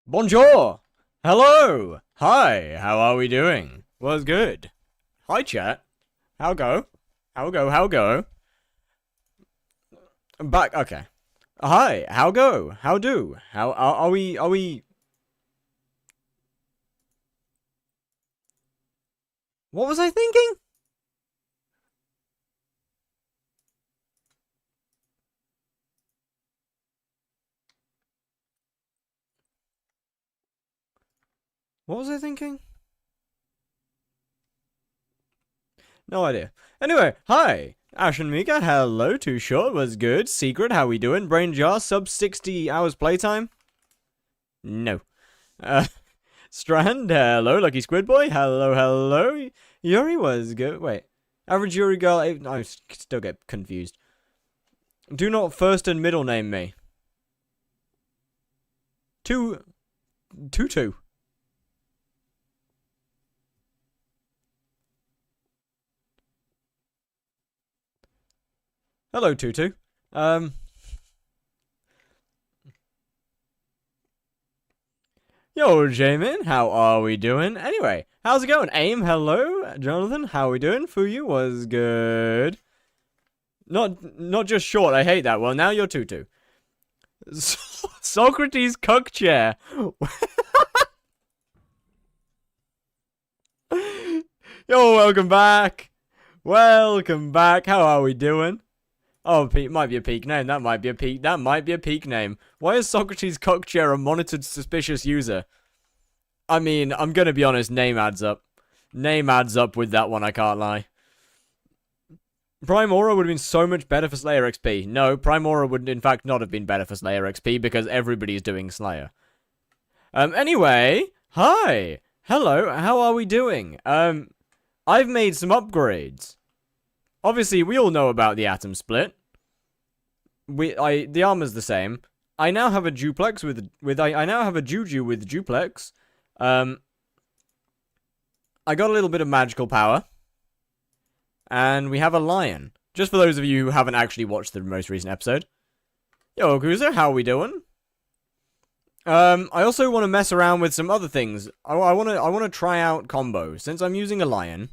Bonjour! Hello! Hi, how are we doing? What's good? Hi, chat. How go? How go? How go? I'm back. Okay. Hi, how go? How do? How are we? Are we? What was I thinking? What was I thinking? No idea. Anyway, hi! Ash and Mika, hello, Too Short, was good. Secret, how we doing? Brain Jar, sub 60 hours playtime? No. Strand, hello. Lucky Squid Boy, hello, hello. Yuri was good. Wait. Average Yuri girl, I still get confused. Do not first and middle name me. Tutu. Hello, Tutu. Yo, Jamin, how are we doing? Anyway, how's it going? Aim, hello. Jonathan, how we doing? Fuyu was good. Not just short, I hate that one. Now you're Tutu. Socrates cuck chair. Yo, welcome back. Welcome back. How are we doing? Oh, might be a peak name. That might be a peak. That might be a peak name. Why is Socrates Cockchair a monitored suspicious user? I mean, I'm gonna be honest. Name adds up. Name adds up with that one. I can't lie. Prime Aura would have been so much better for Slayer XP. No, Prime Aura would in fact not have been better for Slayer XP because everybody's doing Slayer. Anyway, hi, hello. How are we doing? I've made some upgrades. Obviously, we all know about the atom split. The armor's the same. I now have a duplex I now have a Juju with duplex. I got a little bit of magical power. And we have a lion. Just for those of you who haven't actually watched the most recent episode. Yo, Kuza, how are we doing? I also want to mess around with some other things. I want to try out combos. Since I'm using a lion,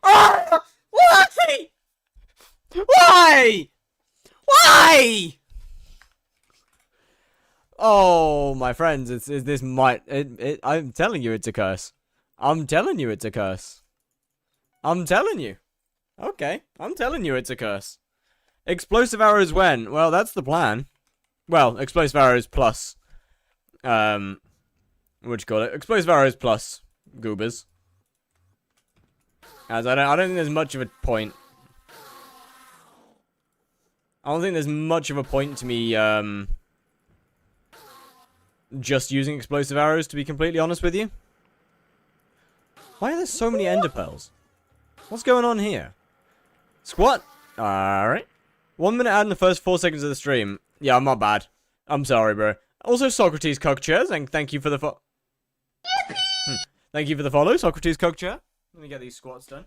Ah! Why? Why? Why? Oh, my friends, I'm telling you it's a curse. I'm telling you it's a curse. I'm telling you. Okay, I'm telling you it's a curse. Explosive arrows when? Well, that's the plan. Well, explosive arrows plus, what you call it? Explosive arrows plus goobers. As I don't think there's much of a point. I don't think there's much of a point to me, just using explosive arrows, to be completely honest with you. Why are there so many ender pearls? What's going on here? Squat. Alright. 1 minute ad in the first 4 seconds of the stream. Yeah, I'm not bad. I'm sorry, bro. Also, Socrates Cockchair, and thank you for the Thank you for the follow, Socrates Cockchair. Let me get these squats done.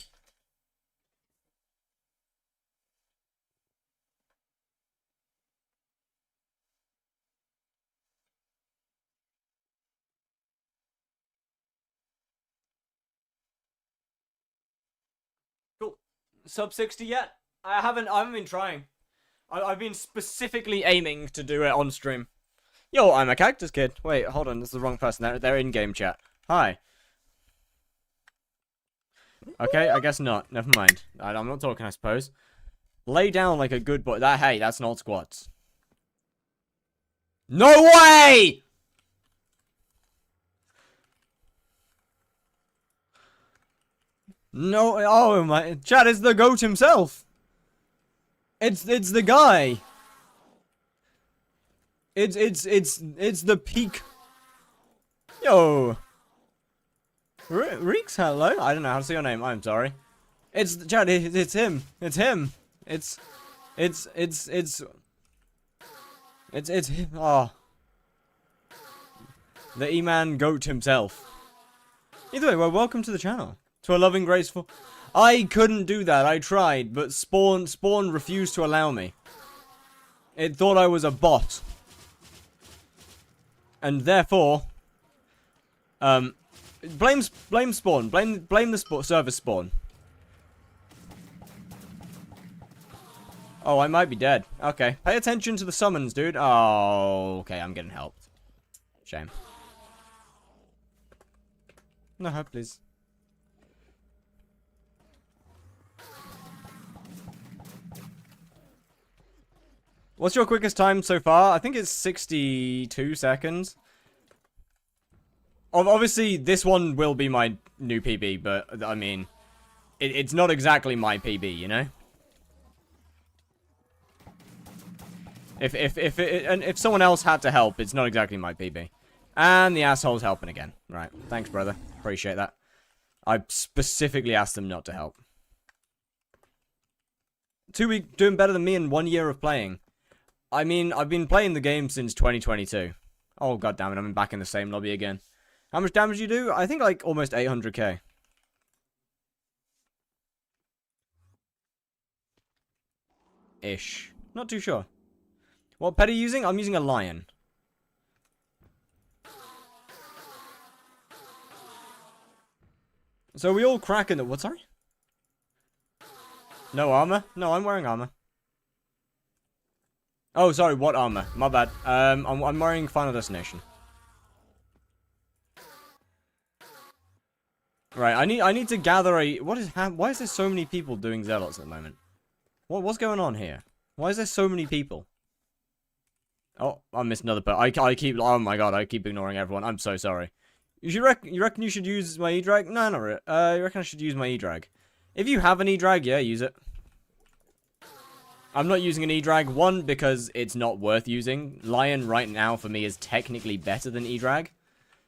Cool. Sub 60 yet? I haven't been trying. I've been specifically aiming to do it on stream. Yo, I'm a cactus kid. Wait, hold on, this is the wrong person. They're in-game chat. Hi. Okay, I guess not. Never mind. I'm not talking, I suppose. Lay down like a good boy. Hey, that's not squats. No way! No, oh my, Chad is the goat himself. It's the guy. It's the peak. Yo. Reeks, hello. I don't know how to say your name. I'm sorry. It's Chad. It's him. It's him. It's him. Oh. The eman goat himself. Either way, well, welcome to the channel. To a loving, graceful. I couldn't do that. I tried, but Spawn refused to allow me. It thought I was a bot. And therefore, blame spawn. Blame the server spawn. Oh, I might be dead. Okay. Pay attention to the summons, dude. Oh, okay. I'm getting helped. Shame. No, please. What's your quickest time so far? I think it's 62 seconds. Obviously, this one will be my new PB, but, I mean, it's not exactly my PB, you know? If someone else had to help, it's not exactly my PB. And the asshole's helping again. Right. Thanks, brother. Appreciate that. I specifically asked them not to help. 2 weeks doing better than me in 1 year of playing. I mean, I've been playing the game since 2022. Oh, god damn it, I'm back in the same lobby again. How much damage do you do? I think like almost 800k. Ish. Not too sure. What pet are you using? I'm using a lion. So we all cracking the... What, sorry? No armor? No, I'm wearing armor. Oh, sorry, what armor? My bad. I'm wearing Final Destination. Right, I need to gather a... Why is there so many people doing zealots at the moment? What's going on here? Why is there so many people? Oh, I missed another pet. I keep... Oh my god, I keep ignoring everyone. I'm so sorry. You reckon you should use my E-Drag? No, not really. You reckon I should use my E-Drag? If you have an E-Drag, yeah, use it. I'm not using an E-Drag. One, because it's not worth using. Lion right now, for me, is technically better than E-Drag.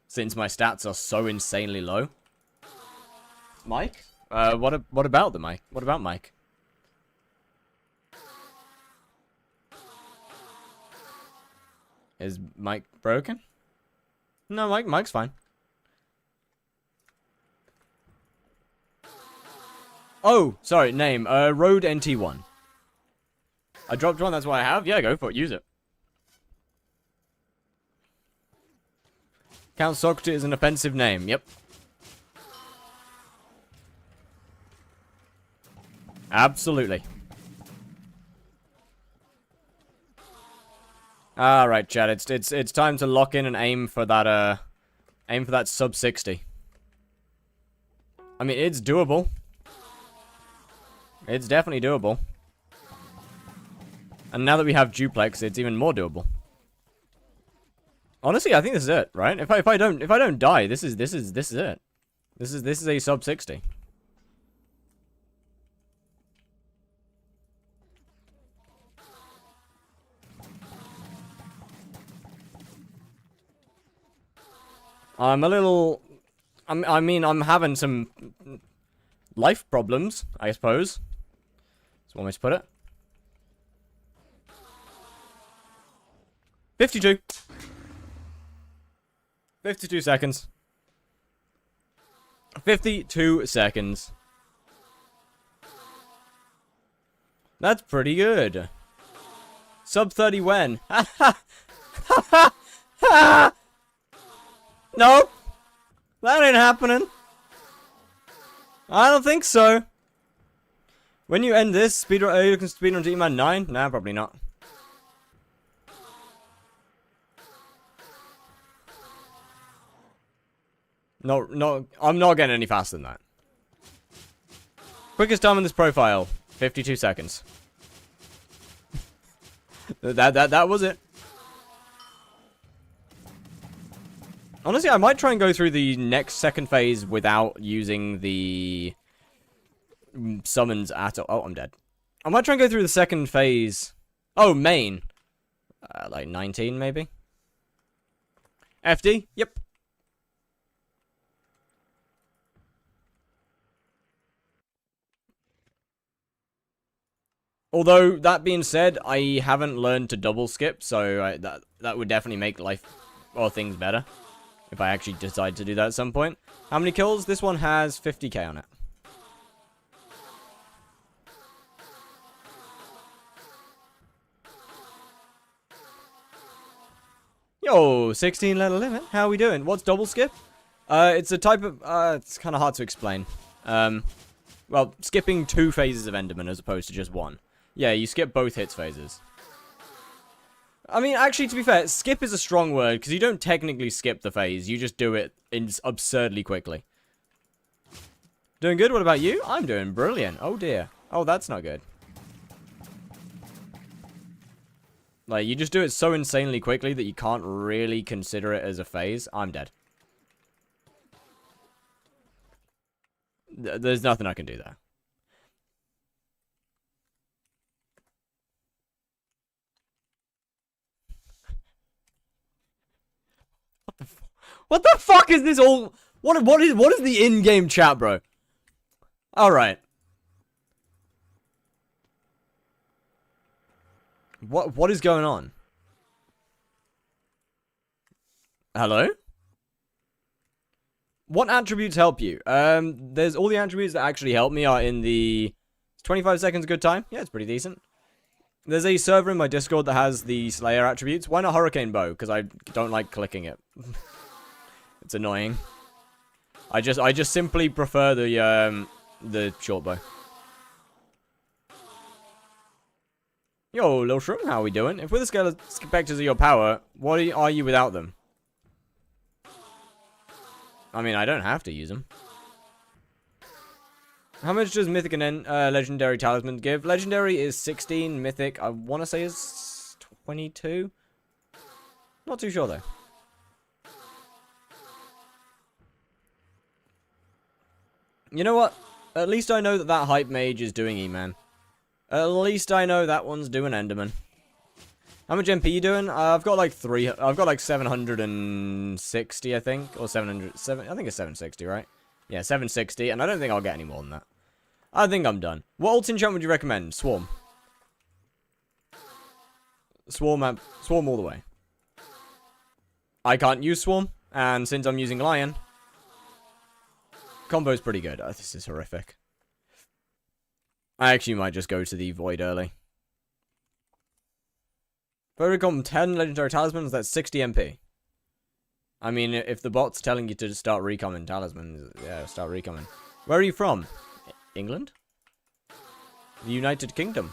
Since my stats are so insanely low. Mike? What about the Mike? What about Mike? Is Mike broken? No, Mike's fine. Oh, sorry, name. Road NT1. I dropped one, that's what I have. Yeah, go for it, use it. Count Socrates is an offensive name, yep. Absolutely. Alright, chat, it's time to lock in and aim for that sub 60. I mean, it's doable. It's definitely doable. And now that we have duplex, it's even more doable. Honestly, I think this is it, right? If I don't die, this is it. This is a sub 60. I'm having some life problems, I suppose. That's one way to put it. 52. 52 seconds. 52 seconds. That's pretty good. Sub 30 when? Nope. That ain't happening. I don't think so. When you end this, speedrun, are you looking to speedrun to eman 9? Nah, probably not. No, I'm not getting any faster than that. Quickest time in this profile, 52 seconds. That was it. Honestly, I might try and go through the next second phase without using the summons at all. Oh, I'm dead. I might try and go through the second phase. Oh, main. Like 19, maybe? FD? Yep. Although, that being said, I haven't learned to double skip, so that would definitely make life or things better. If I actually decide to do that at some point. How many kills? This one has 50k on it. Yo, 16 letter limit. How are we doing? What's double skip? It's a type of, it's kind of hard to explain. Well, skipping 2 phases of Enderman as opposed to just 1. Yeah, you skip both hits phases. I mean, actually, to be fair, skip is a strong word, because you don't technically skip the phase. You just do it absurdly quickly. Doing good? What about you? I'm doing brilliant. Oh, dear. Oh, that's not good. Like, you just do it so insanely quickly that you can't really consider it as a phase. I'm dead. There's nothing I can do there. What the fuck is this all? What is the in-game chat, bro? All right. What is going on? Hello? What attributes help you? There's all the attributes that actually help me are in the 25 seconds good time. Yeah, it's pretty decent. There's a server in my Discord that has the Slayer attributes. Why not Hurricane Bow? Because I don't like clicking it. It's annoying. I just simply prefer the short bow. Yo, Lil Shroom, how are we doing? If we're the scale specters of your power, what are you without them? I mean, I don't have to use them. How much does Mythic and Legendary Talisman give? Legendary is 16, Mythic, I want to say is 22. Not too sure, though. You know what? At least I know that hype mage is doing eman. At least I know that one's doing Enderman. How much MP you doing? I've got like 760, I think. Or 700, I think it's 760, right? Yeah, 760, and I don't think I'll get any more than that. I think I'm done. What ult enchant would you recommend? Swarm. Swarm all the way. I can't use Swarm, and since I'm using Lion, combo's pretty good. Oh, this is horrific. I actually might just go to the Void early. Vodacom 10 Legendary Talismans, that's 60 MP. I mean, if the bot's telling you to start recomming talismans, yeah, start recomming. Where are you from? England? The United Kingdom.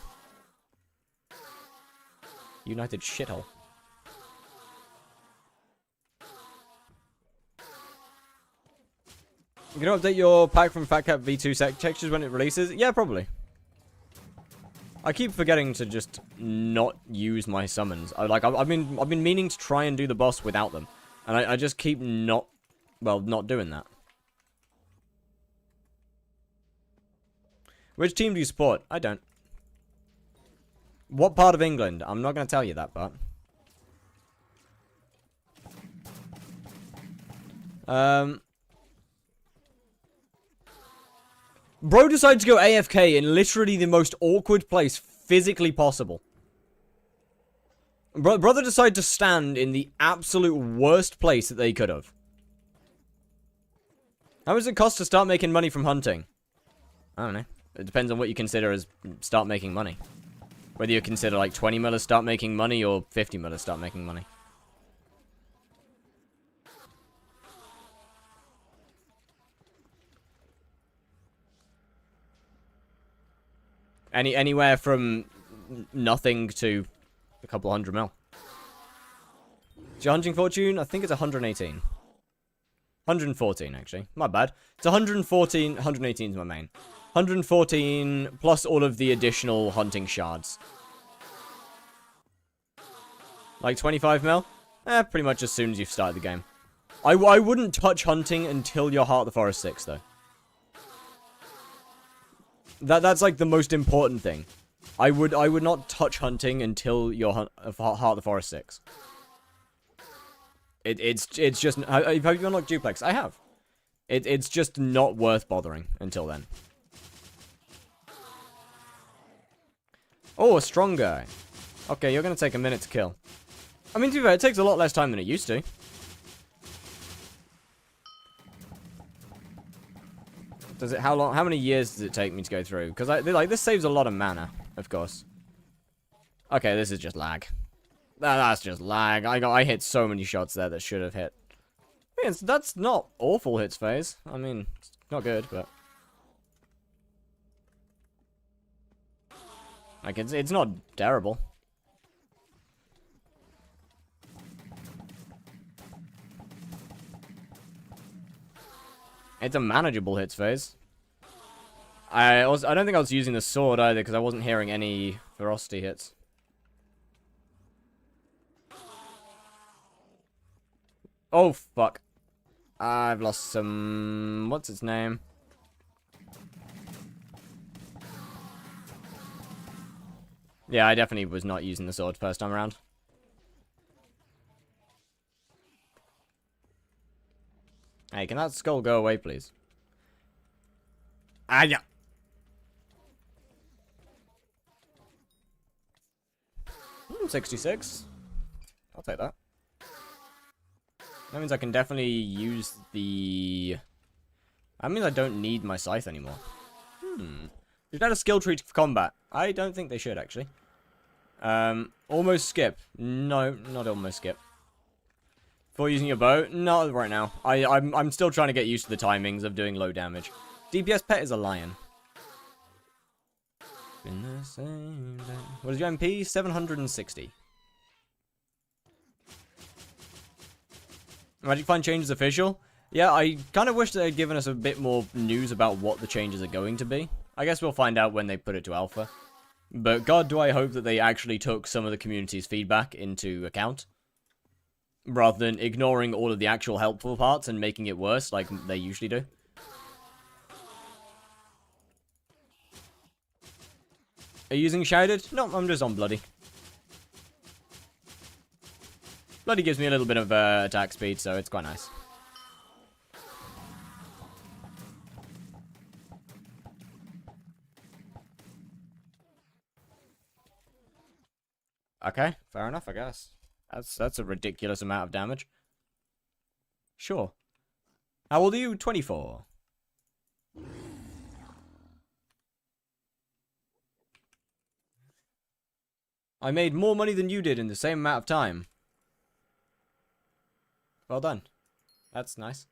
United shithole. You can update your pack from Fat Cat V2 textures when it releases? Yeah, probably. I keep forgetting to just not use my summons. I've been meaning to try and do the boss without them, and I just keep not doing that. Which team do you support? I don't. What part of England? I'm not going to tell you that part. Bro decided to go AFK in literally the most awkward place physically possible. Brother decided to stand in the absolute worst place that they could have. How much does it cost to start making money from hunting? I don't know. It depends on what you consider as start making money. Whether you consider like 20 mil as start making money or 50 mil as start making money. Anywhere from nothing to a couple hundred mil. Is your hunting fortune? I think it's 118. 114, actually. My bad. It's 114. 118 is my main. 114 plus all of the additional hunting shards. Like 25 mil? Pretty much as soon as you've started the game. I wouldn't touch hunting until you're Heart of the Forest 6, though. That's like the most important thing. I would not touch hunting until you're Heart of the Forest 6. It's just... Have you unlocked Duplex? I have. It's just not worth bothering until then. Oh, a strong guy. Okay, you're going to take a minute to kill. I mean, to be fair, it takes a lot less time than it used to. Does it? How long? How many years does it take me to go through? Because this saves a lot of mana, of course. Okay, this is just lag. That's just lag. I hit so many shots there that should have hit. I mean, that's not awful hits phase. I mean, it's not good, but like it's not terrible. It's a manageable hits phase. I don't think I was using the sword either because I wasn't hearing any ferocity hits. Oh fuck. I've lost some... What's its name? Yeah, I definitely was not using the sword first time around. Hey, can that skull go away, please? Ah, yeah. 66. I'll take that. That means I can definitely use the... That means I don't need my scythe anymore. Should add a skill tree for combat. I don't think they should, actually. Almost skip. No, not almost skip. For using your bow? Not right now. I'm still trying to get used to the timings of doing low damage. DPS pet is a lion. What is your MP? 760. Magic Find changes official? Yeah, I kind of wish they had given us a bit more news about what the changes are going to be. I guess we'll find out when they put it to alpha. But god, do I hope that they actually took some of the community's feedback into account. Rather than ignoring all of the actual helpful parts and making it worse like they usually do. Are you using Shrouded? No, I'm just on Bloody. Bloody gives me a little bit of attack speed, so it's quite nice. Okay, fair enough, I guess. That's a ridiculous amount of damage. Sure. How old are you? 24. I made more money than you did in the same amount of time. Well done. That's nice.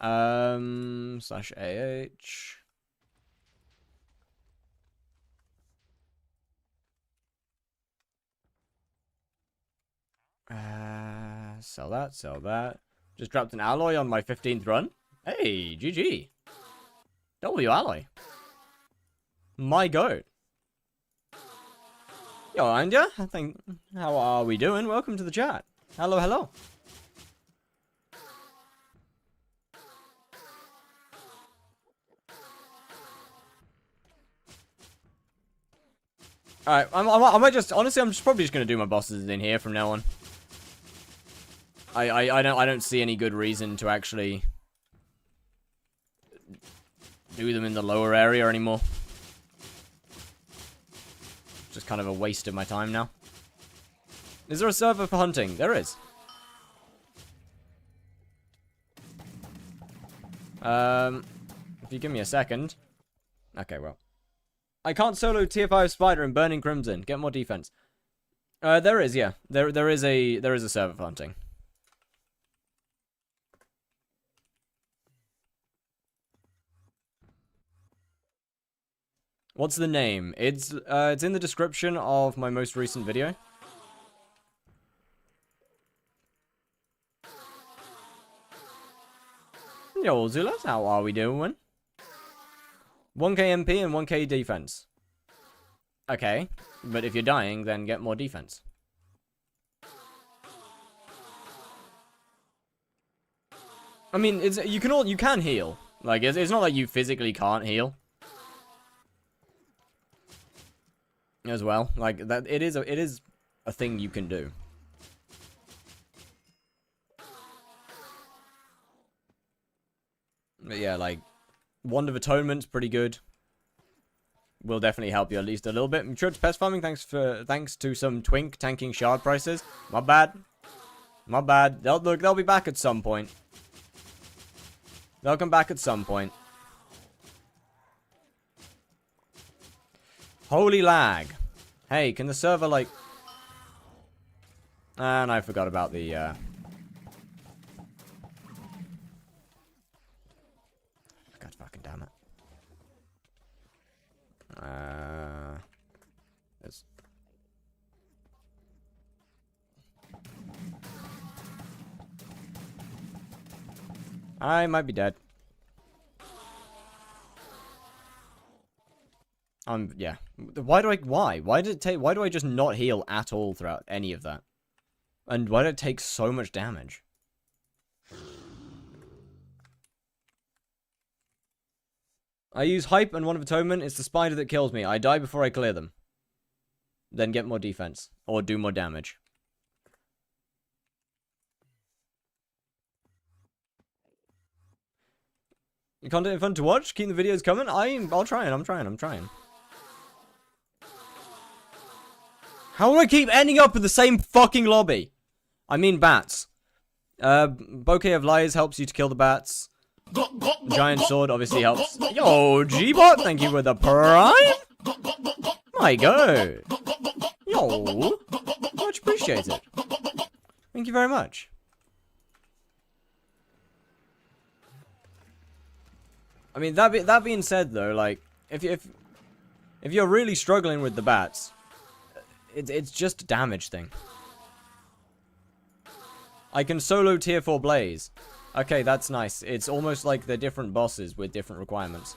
Slash AH. Sell that, sell that. Just dropped an alloy on my 15th run. Hey, GG. W alloy. My goat. Yo, Anja, I think, how are we doing? Welcome to the chat. Hello, hello. Alright, I might just, honestly, I'm just probably just going to do my bosses in here from now on. I don't see any good reason to actually do them in the lower area anymore. Just kind of a waste of my time now. Is there a server for hunting? There is. If you give me a second. Okay, well. I can't solo tier 5 spider in Burning Crimson. Get more defense. There is, yeah. There is a server for hunting. What's the name? It's in the description of my most recent video. Yo, Zulas, how are we doing? 1k MP and 1k defense. Okay, but if you're dying, then get more defense. I mean, you can heal. Like, it's not like you physically can't heal. As well, like that, it is a thing you can do. But yeah, like Wand of Atonement's pretty good. Will definitely help you at least a little bit. Mature to pest farming, thanks to some twink tanking shard prices. My bad. My bad. They'll be back at some point. They'll come back at some point. Holy lag. Hey, can the server, like... And I forgot about the, God fucking damn it. It's... I might be dead. Yeah. Why? Why did it take, why do I just not heal at all throughout any of that? And why did it take so much damage? I use hype and one of atonement. It's the spider that kills me. I die before I clear them. Then get more defense. Or do more damage. You content fun to watch? Keep the videos coming? I'm trying. How do I keep ending up in the same fucking lobby? I mean bats. Bouquet of Lies helps you to kill the bats. Giant sword obviously helps. Yo, G-Bot, thank you for the prime. My god. Yo, much appreciated. Thank you very much. I mean, that being said, though, like, if you're really struggling with the bats, it's just a damage thing. I can solo tier 4 Blaze. Okay, that's nice. It's almost like they're different bosses with different requirements.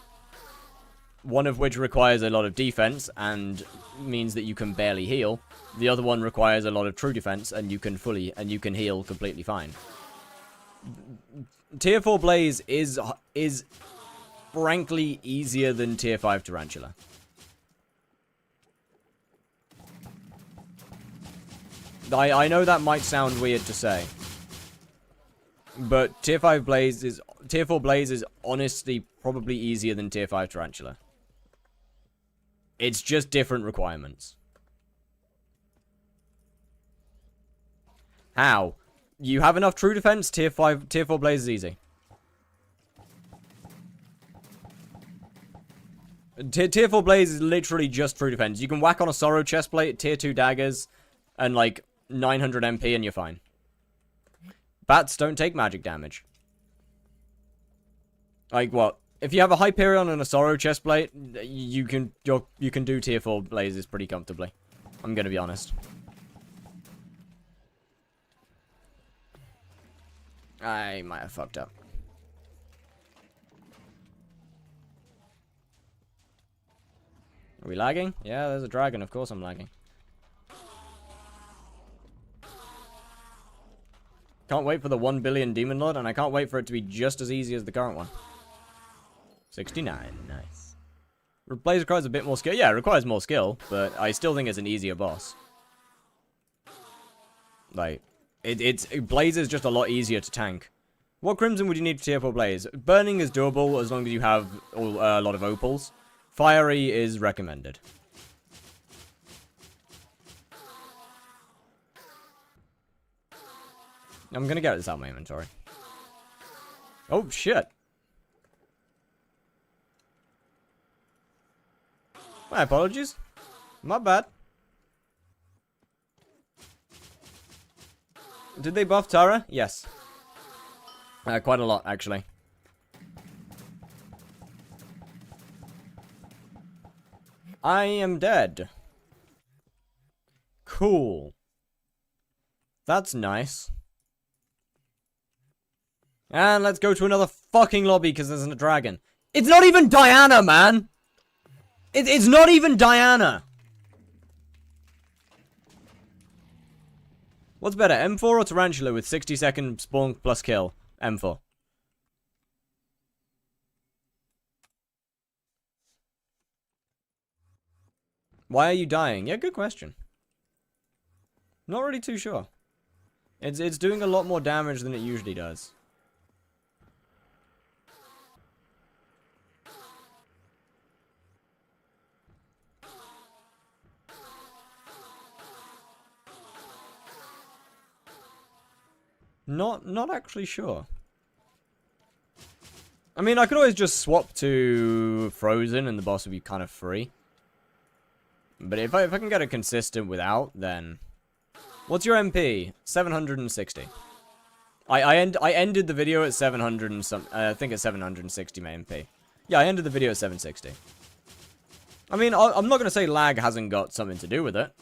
One of which requires a lot of defense and means that you can barely heal. The other one requires a lot of true defense and you can heal completely fine. Tier 4 Blaze is frankly easier than tier 5 Tarantula. I know that might sound weird to say. But tier 4 Blaze is honestly probably easier than tier 5 Tarantula. It's just different requirements. How? You have enough true defense, tier 4 Blaze is easy. Tier 4 Blaze is literally just true defense. You can whack on a Sorrow chestplate, tier 2 daggers, and like 900 MP and you're fine. Bats don't take magic damage. Like what? If you have a Hyperion and a Sorrow chestplate, you can do tier 4 Blazes pretty comfortably. I'm gonna be honest. I might have fucked up. Are we lagging? Yeah, there's a dragon. Of course I'm lagging. Can't wait for the 1 billion Demon Lord, and I can't wait for it to be just as easy as the current one. 69. Nice. Blaze requires a bit more skill. Yeah, it requires more skill, but I still think it's an easier boss. Like, Blaze is just a lot easier to tank. What Crimson would you need for tier 4 Blaze? Burning is doable as long as you have a lot of opals. Fiery is recommended. I'm gonna get this out of my inventory. Oh, shit. My apologies. My bad. Did they buff Tara? Yes. Quite a lot, actually. I am dead. Cool. That's nice. And let's go to another fucking lobby because there's a dragon. It's not even Diana, man! It's not even Diana! What's better, M4 or Tarantula with 60-second spawn plus kill? M4. Why are you dying? Yeah, good question. Not really too sure. It's doing a lot more damage than it usually does. Not actually sure. I mean, I could always just swap to Frozen and the boss would be kind of free. But if I can get it consistent without, then What's your MP? 760. I ended the video at 700 and some. I think it's 760 my MP. Yeah, I ended the video at 760. I mean, I'm not gonna say lag hasn't got something to do with it.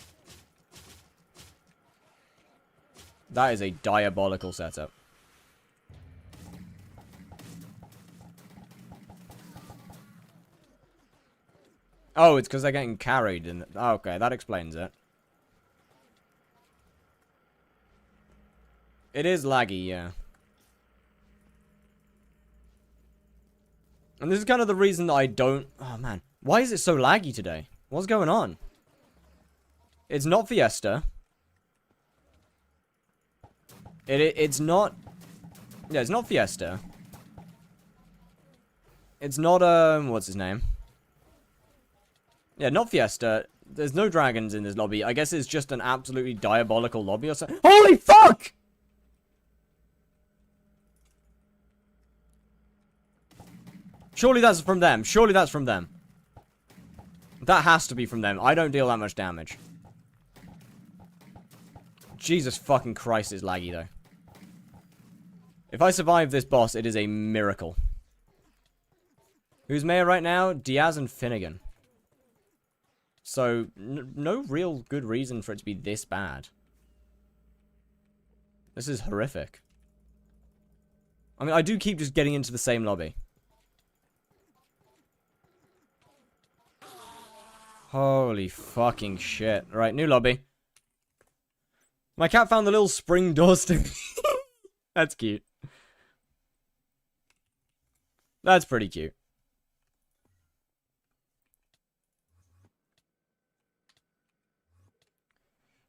That is a diabolical setup. Oh, it's because they're getting carried. Oh, okay, that explains it. It is laggy, yeah. And this is kind of the reason that I don't... Oh, man. Why is it so laggy today? What's going on? It's not Fiesta. It's not... Yeah, it's not Fiesta. It's not, what's his name? Yeah, not Fiesta. There's no dragons in this lobby. I guess it's just an absolutely diabolical lobby or something. Holy fuck! Surely that's from them. Surely that's from them. That has to be from them. I don't deal that much damage. Jesus fucking Christ, it's laggy though. If I survive this boss, it is a miracle. Who's mayor right now? Diaz and Finnegan. So, no real good reason for it to be this bad. This is horrific. I mean, I do keep just getting into the same lobby. Holy fucking shit. Right, new lobby. My cat found the little spring doorstep. That's cute. That's pretty cute.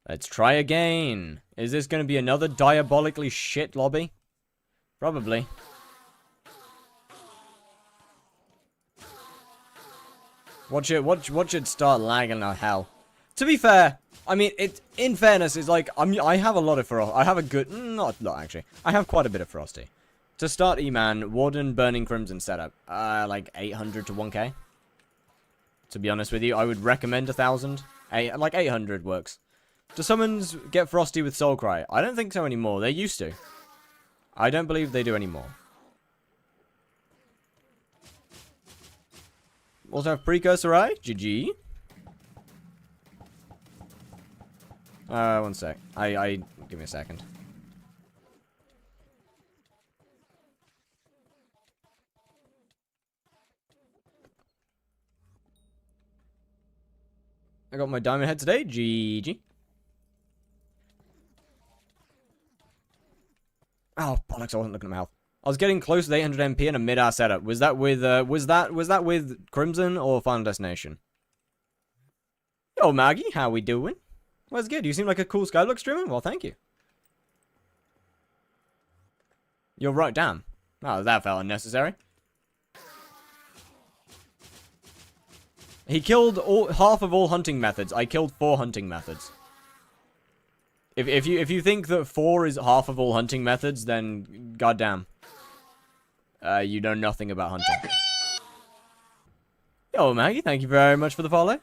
Let's try again. Is this going to be another diabolically shit lobby? Probably. What should start lagging like hell? To be fair, I mean, in fairness, it's like, I have a lot of Frosty. I have a good, not a lot actually. I have quite a bit of Frosty. To start Eman, Warden, Burning Crimson setup, like 800 to 1k. To be honest with you, I would recommend 1,000. Like 800 works. Do summons get Frosty with Soulcry? I don't think so anymore. They used to. I don't believe they do anymore. Also have Precursor Eye. GG. One sec. Give me a second. I got my diamond head today. GG. Oh, bollocks, I wasn't looking at my health. I was getting close to 800 MP in a mid-air setup. Was that with, was that with Crimson or Final Destination? Yo, Maggie, how we doing? Well, it's good. You seem like a cool skyblock streamer. Well, thank you. You're right, damn. Oh, that felt unnecessary. He killed half of all hunting methods. I killed 4 hunting methods. If you think that 4 is half of all hunting methods, then goddamn. You know nothing about hunting. Yo, Maggie, thank you very much for the follow.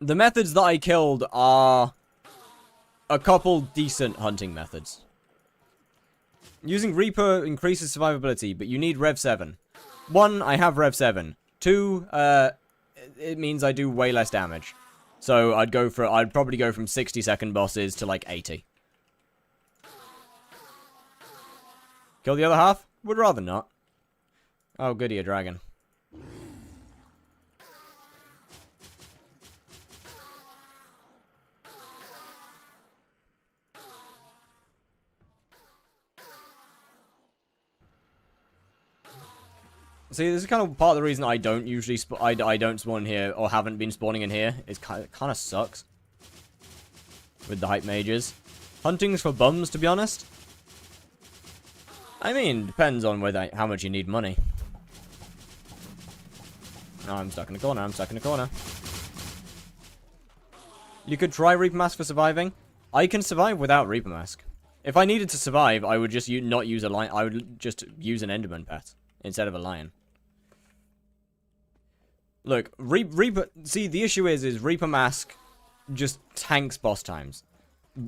The methods that I killed are a couple decent hunting methods. Using Reaper increases survivability, but you need Rev 7. 1, I have Rev 7. 2, it means I do way less damage. So I'd probably go from 60-second bosses to like 80. Kill the other half? Would rather not. Oh, goody, a dragon. See, this is kind of part of the reason I don't usually I don't spawn here, or haven't been spawning in here. It kind of sucks. With the hype mages. Hunting's for bums, to be honest. I mean, depends on how much you need money. Oh, I'm stuck in the corner, I'm stuck in the corner. You could try Reaper Mask for surviving. I can survive without Reaper Mask. If I needed to survive, I would just not use a lion. I would just use an Enderman pet instead of a lion. Look, Reaper... See, the issue is Reaper Mask just tanks boss times.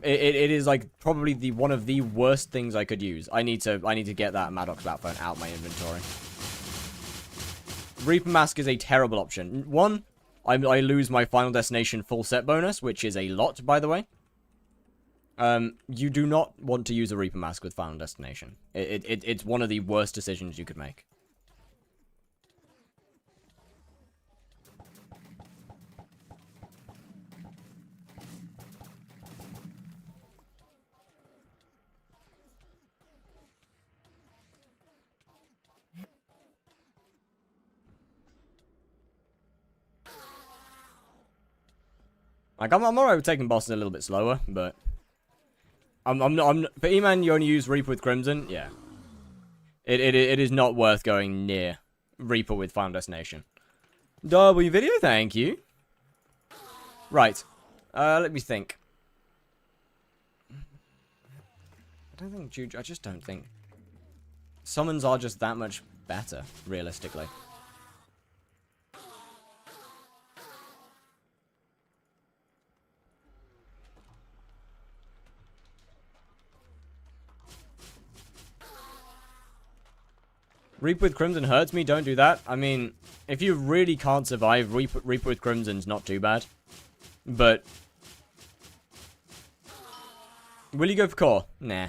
It is, like, probably one of the worst things I could use. I need to get that Maddox Batphone out my inventory. Reaper Mask is a terrible option. One, I lose my Final Destination full set bonus, which is a lot, by the way. You do not want to use a Reaper Mask with Final Destination. It's one of the worst decisions you could make. Like, I'm alright with taking bosses a little bit slower, but... I'm not... For eman, you only use Reaper with Crimson? Yeah. It is not worth going near Reaper with Final Destination. W video, thank you. Right. Let me think. I just don't think... Summons are just that much better, realistically. Reaper with Crimson hurts me, don't do that. I mean, if you really can't survive, Reaper with Crimson's not too bad. But... will you go for core? Nah.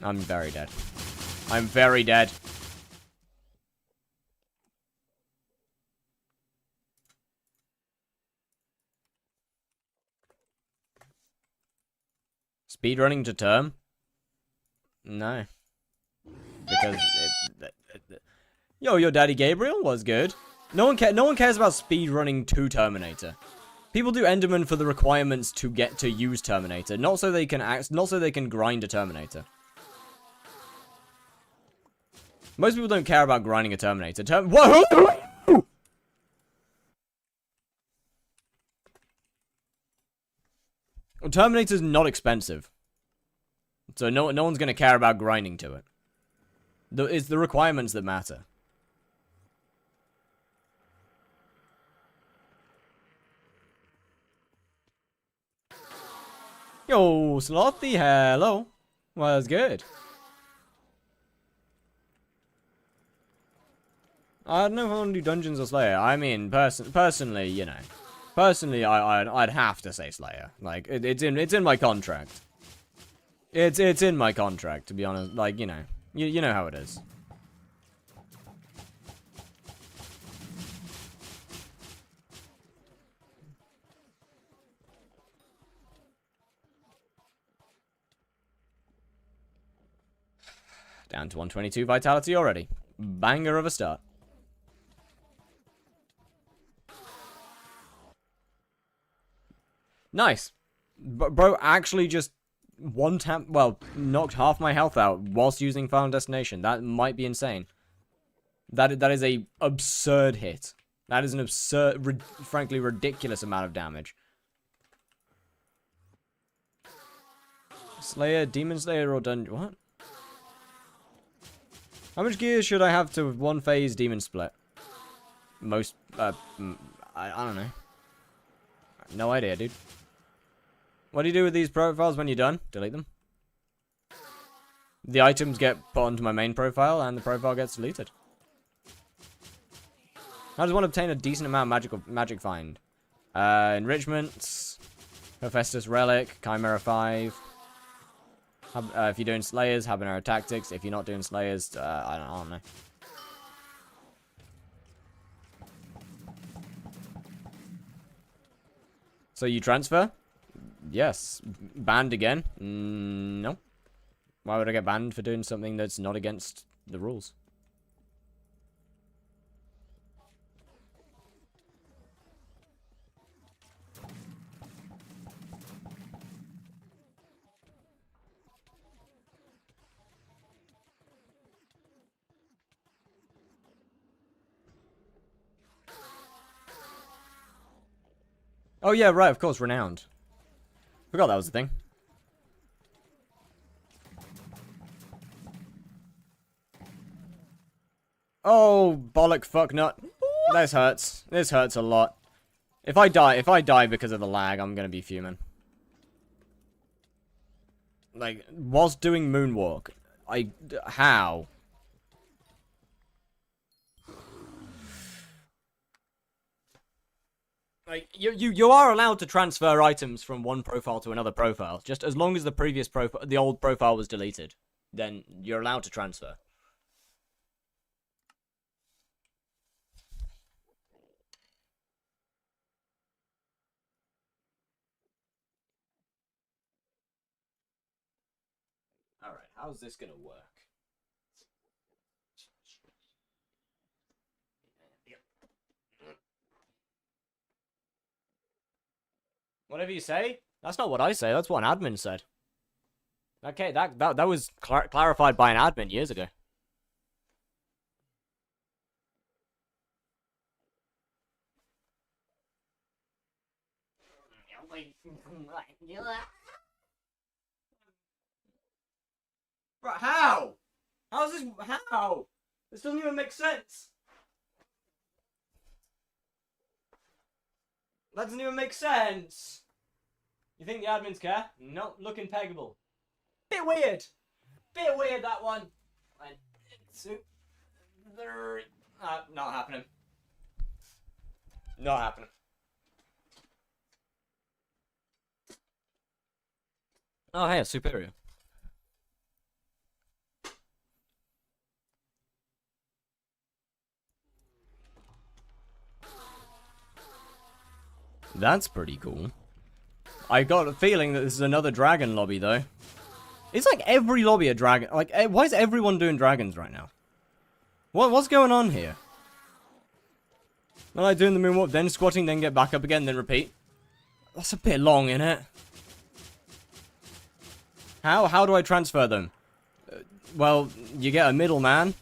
I'm very dead. I'm very dead. Speedrunning to term? No. Because yo, your daddy Gabriel was good. No one cares about speedrunning to Terminator. People do Enderman for the requirements to get to use Terminator, not so they can grind a Terminator. Most people don't care about grinding a Terminator. Terminator's not expensive. So no one's going to care about grinding to it. It's the requirements that matter. Yo, Slothy, hello. Was good. I don't know if I want to do Dungeons or Slayer. I mean, personally, you know. Personally, I'd have to say Slayer. Like, it's in my contract. It's in my contract, to be honest. Like, you know. You know how it is. Down to 122 vitality already. Banger of a start. Nice. Bro actually just knocked half my health out whilst using Final Destination. That might be insane. That is a absurd hit. That is an absurd, frankly ridiculous amount of damage. Slayer, Demon Slayer, or Dungeon... What? How much gear should I have to one phase Demon Split? Most, I don't know. No idea, dude. What do you do with these profiles when you're done? Delete them. The items get put onto my main profile, and the profile gets deleted. I just want to obtain a decent amount of magic find. Enrichments, Hephaestus Relic, Chimera 5. If you're doing Slayers, Habanero Tactics. If you're not doing Slayers, I don't know. So you transfer? Yes. Banned again? No. Why would I get banned for doing something that's not against the rules? Oh yeah, right, of course, Renowned. Forgot that was the thing. Oh, bollock fuck nut. This hurts. This hurts a lot. If I die because of the lag, I'm gonna be fuming. Like, whilst doing moonwalk, how? Like, you are allowed to transfer items from one profile to another profile, just as long as the previous profile, the old profile was deleted, then you're allowed to transfer. Alright, how's this gonna work? Whatever you say? That's not what I say, that's what an admin said. Okay, that was clarified by an admin years ago. Bro, how? How's this? How? This doesn't even make sense. That doesn't even make sense. You think the admins care? No, look impeccable. Bit weird. Bit weird, that one. Not happening. Not happening. Oh, hey, it's superior. That's pretty cool. I got a feeling that this is another dragon lobby, though. It's like every lobby a dragon. Like, why is everyone doing dragons right now? What's going on here? Am I doing the moonwalk, then squatting, then get back up again, then repeat? That's a bit long, innit? How do I transfer them? Well, you get a middleman,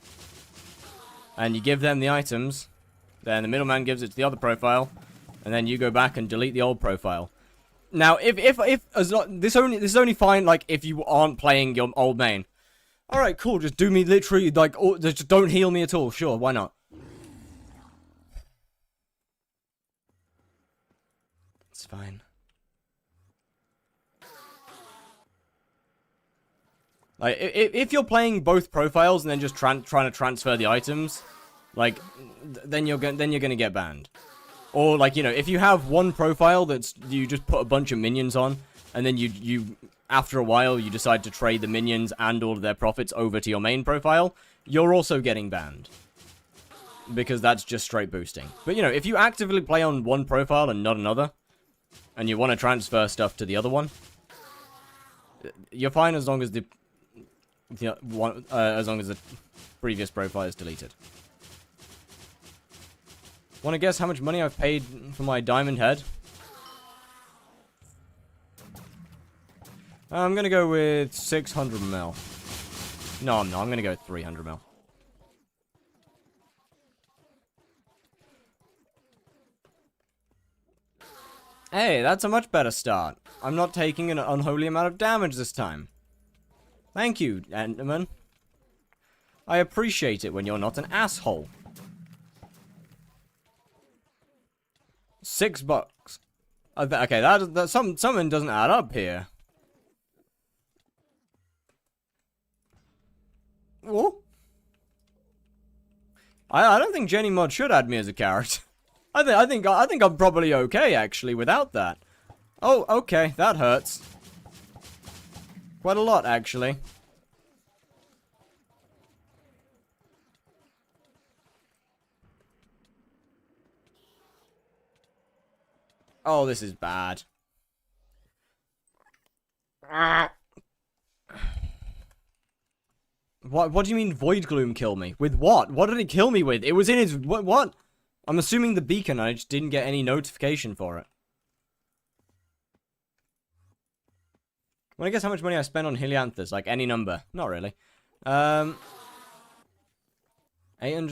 and you give them the items. Then the middleman gives it to the other profile, and then you go back and delete the old profile. Now, this is only fine, like, if you aren't playing your old main. Alright, cool, just do me literally, like, just don't heal me at all. Sure, why not? It's fine. Like, if you're playing both profiles and then just trying to transfer the items, like, then you're gonna get banned. Or, like, you know, if you have one profile that's, you just put a bunch of minions on, and then you after a while, you decide to trade the minions and all of their profits over to your main profile, you're also getting banned. Because that's just straight boosting. But, you know, if you actively play on one profile and not another, and you want to transfer stuff to the other one, you're fine as long as as long as the previous profile is deleted. Want to guess how much money I've paid for my diamond head? I'm gonna go with 600 mil. No, I'm not. I'm gonna go with 300 mil. Hey, that's a much better start. I'm not taking an unholy amount of damage this time. Thank you, Enderman. I appreciate it when you're not an asshole. $6. Okay, that something doesn't add up here. Oh. I don't think Jenny Mod should add me as a character. I think I'm probably okay actually without that. Oh, okay, that hurts. Quite a lot actually. Oh, this is bad. What do you mean Void Gloom kill me? With what? What did it kill me with? It was in his... What? I'm assuming the beacon, I just didn't get any notification for it. Well, I guess how much money I spent on Helianthus, like any number. Not really. 800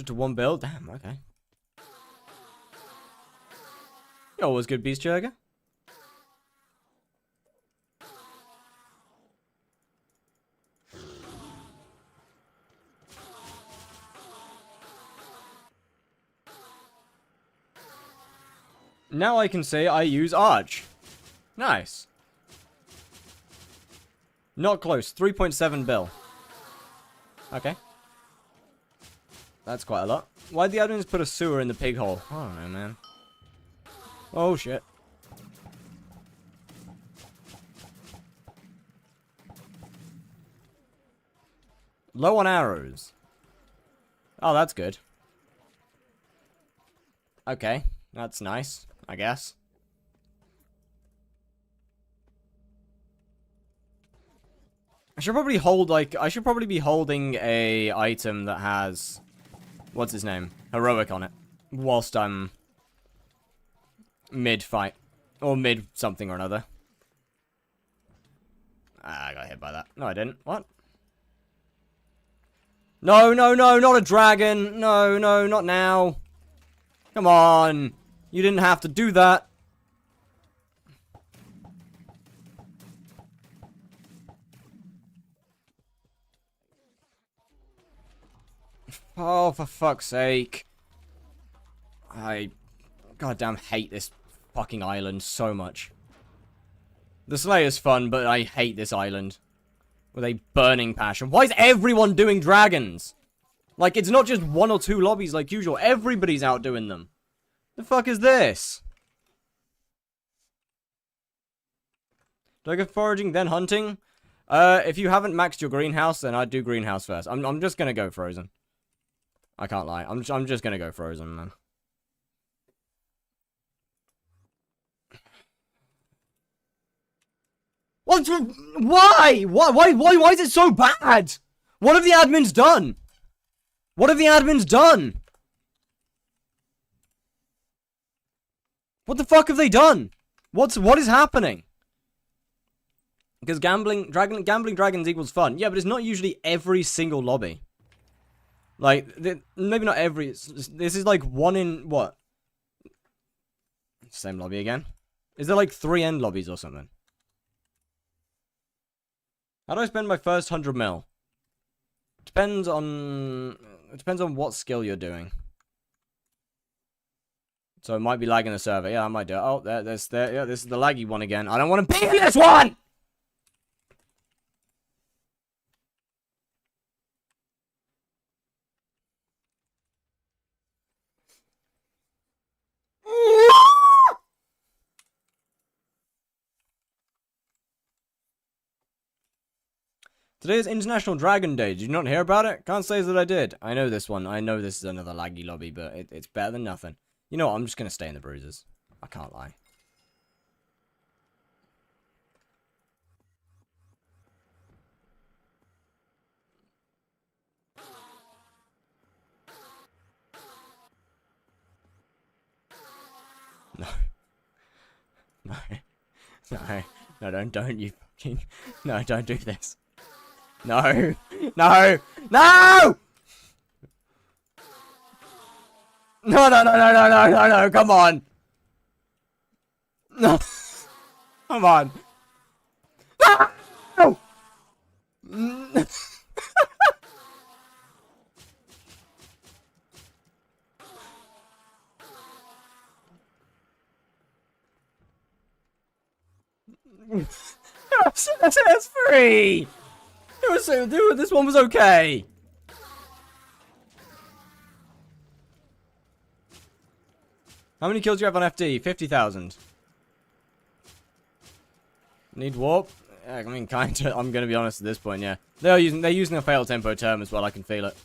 to 1 bill? Damn, okay. You're always good, Beast Jurger. Now I can say I use Arch. Nice. Not close. 3.7 bill. Okay. That's quite a lot. Why'd the admins put a sewer in the pig hole? I don't know, man. Oh, shit. Low on arrows. Oh, that's good. Okay. That's nice, I guess. I should probably hold, like, I should probably be holding a item that has, what's his name? Heroic on it. Whilst I'm mid-fight. Or mid-something or another. Ah, I got hit by that. No, I didn't. What? No, no, no, not a dragon. No, no, not now. Come on. You didn't have to do that. Oh, for fuck's sake. I goddamn hate this fucking island so much. The Slayer's fun, but I hate this island. With a burning passion. Why is everyone doing dragons? Like, it's not just 1 or 2 lobbies like usual. Everybody's out doing them. The fuck is this? Do I go foraging, then hunting? If you haven't maxed your greenhouse, then I'd do greenhouse first. I'm just gonna go frozen. I can't lie. I'm just gonna go frozen, man. What? Why? Why is it so bad? What have the admins done? What have the admins done? What the fuck have they done? What is happening? Because gambling dragons equals fun. Yeah, but it's not usually every single lobby. Like, maybe not every. This is like 1 in what? Same lobby again. Is there like 3 end lobbies or something? How do I spend my first 100 mil? Depends on what skill you're doing. So it might be lagging the server. Yeah, I might do it. Oh, there. Yeah, this is the laggy one again. I don't want to be in this one! Today is International Dragon Day. Did you not hear about it? Can't say that I did. I know this one. I know this is another laggy lobby, but it's better than nothing. You know what? I'm just going to stay in the bruises. I can't lie. No. No. No. No, don't you fucking... No, don't do this. No! No! No! No, no, no, no, no, no, no, no, come on! No! Come on! No! That's free! This one was okay. How many kills do you have on FD? 50,000. Need warp? Yeah, I mean, kinda. I'm gonna be honest at this point. Yeah, they're using a fail tempo term as well. I can feel it.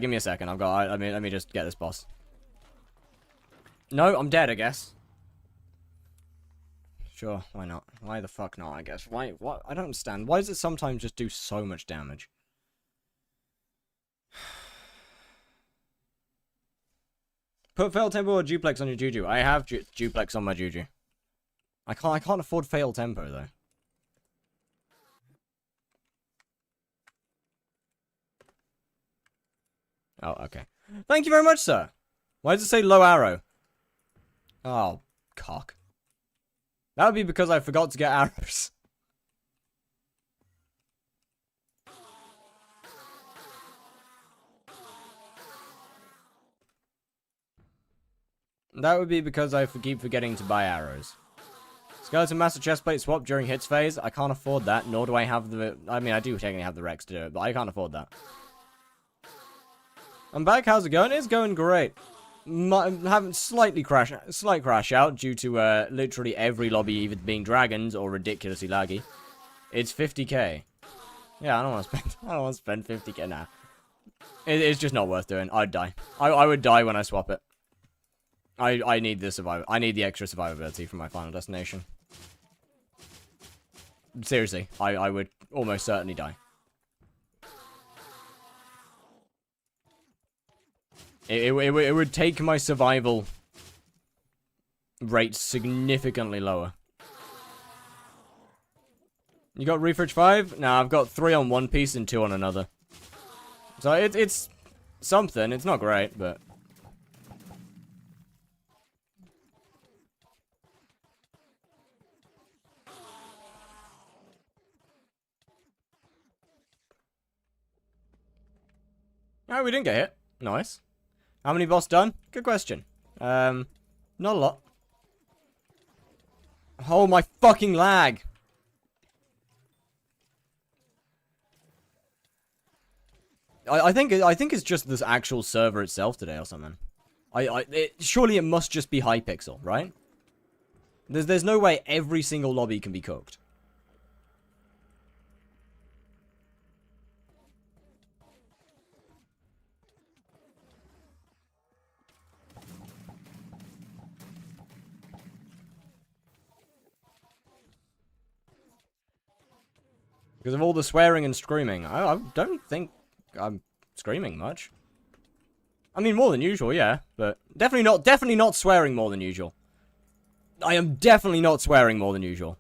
Give me a second. Let me just get this boss. No, I'm dead, I guess. Sure, why not? Why the fuck not, I guess. Why, what? I don't understand. Why does it sometimes just do so much damage? Put fail tempo or duplex on your Juju. I have duplex on my Juju. I can't afford fail tempo, though. Oh, okay. Thank you very much, sir. Why does it say low arrow? Oh, cock. That would be because I forgot to get arrows. That would be because I keep forgetting to buy arrows. Skeleton Master Chestplate swap during hits phase. I can't afford that, nor do I have the... I mean, I do technically have the Rex to do it, but I can't afford that. I'm back. How's it going? It's going great. Having slight crash out due to literally every lobby either being dragons or ridiculously laggy. It's 50k. Yeah, I don't want to spend. I don't want to spend 50k now. It's just not worth doing. I'd die. I would die when I swap it. I need the survival. I need the extra survivability for my final destination. Seriously, I would almost certainly die. It would take my survival rate significantly lower. You got Refridge 5? Nah, I've got 3 on one piece and 2 on another. So it's something. It's not great, but... Alright, we didn't get hit. Nice. How many boss done? Good question. Not a lot. Oh, my fucking lag! I think it's just this actual server itself today or something. Surely it must just be hypixel, right? There's no way every single lobby can be cooked. Because of all the swearing and screaming. I don't think I'm screaming much. I mean, more than usual, yeah. But definitely not swearing more than usual. I am definitely not swearing more than usual.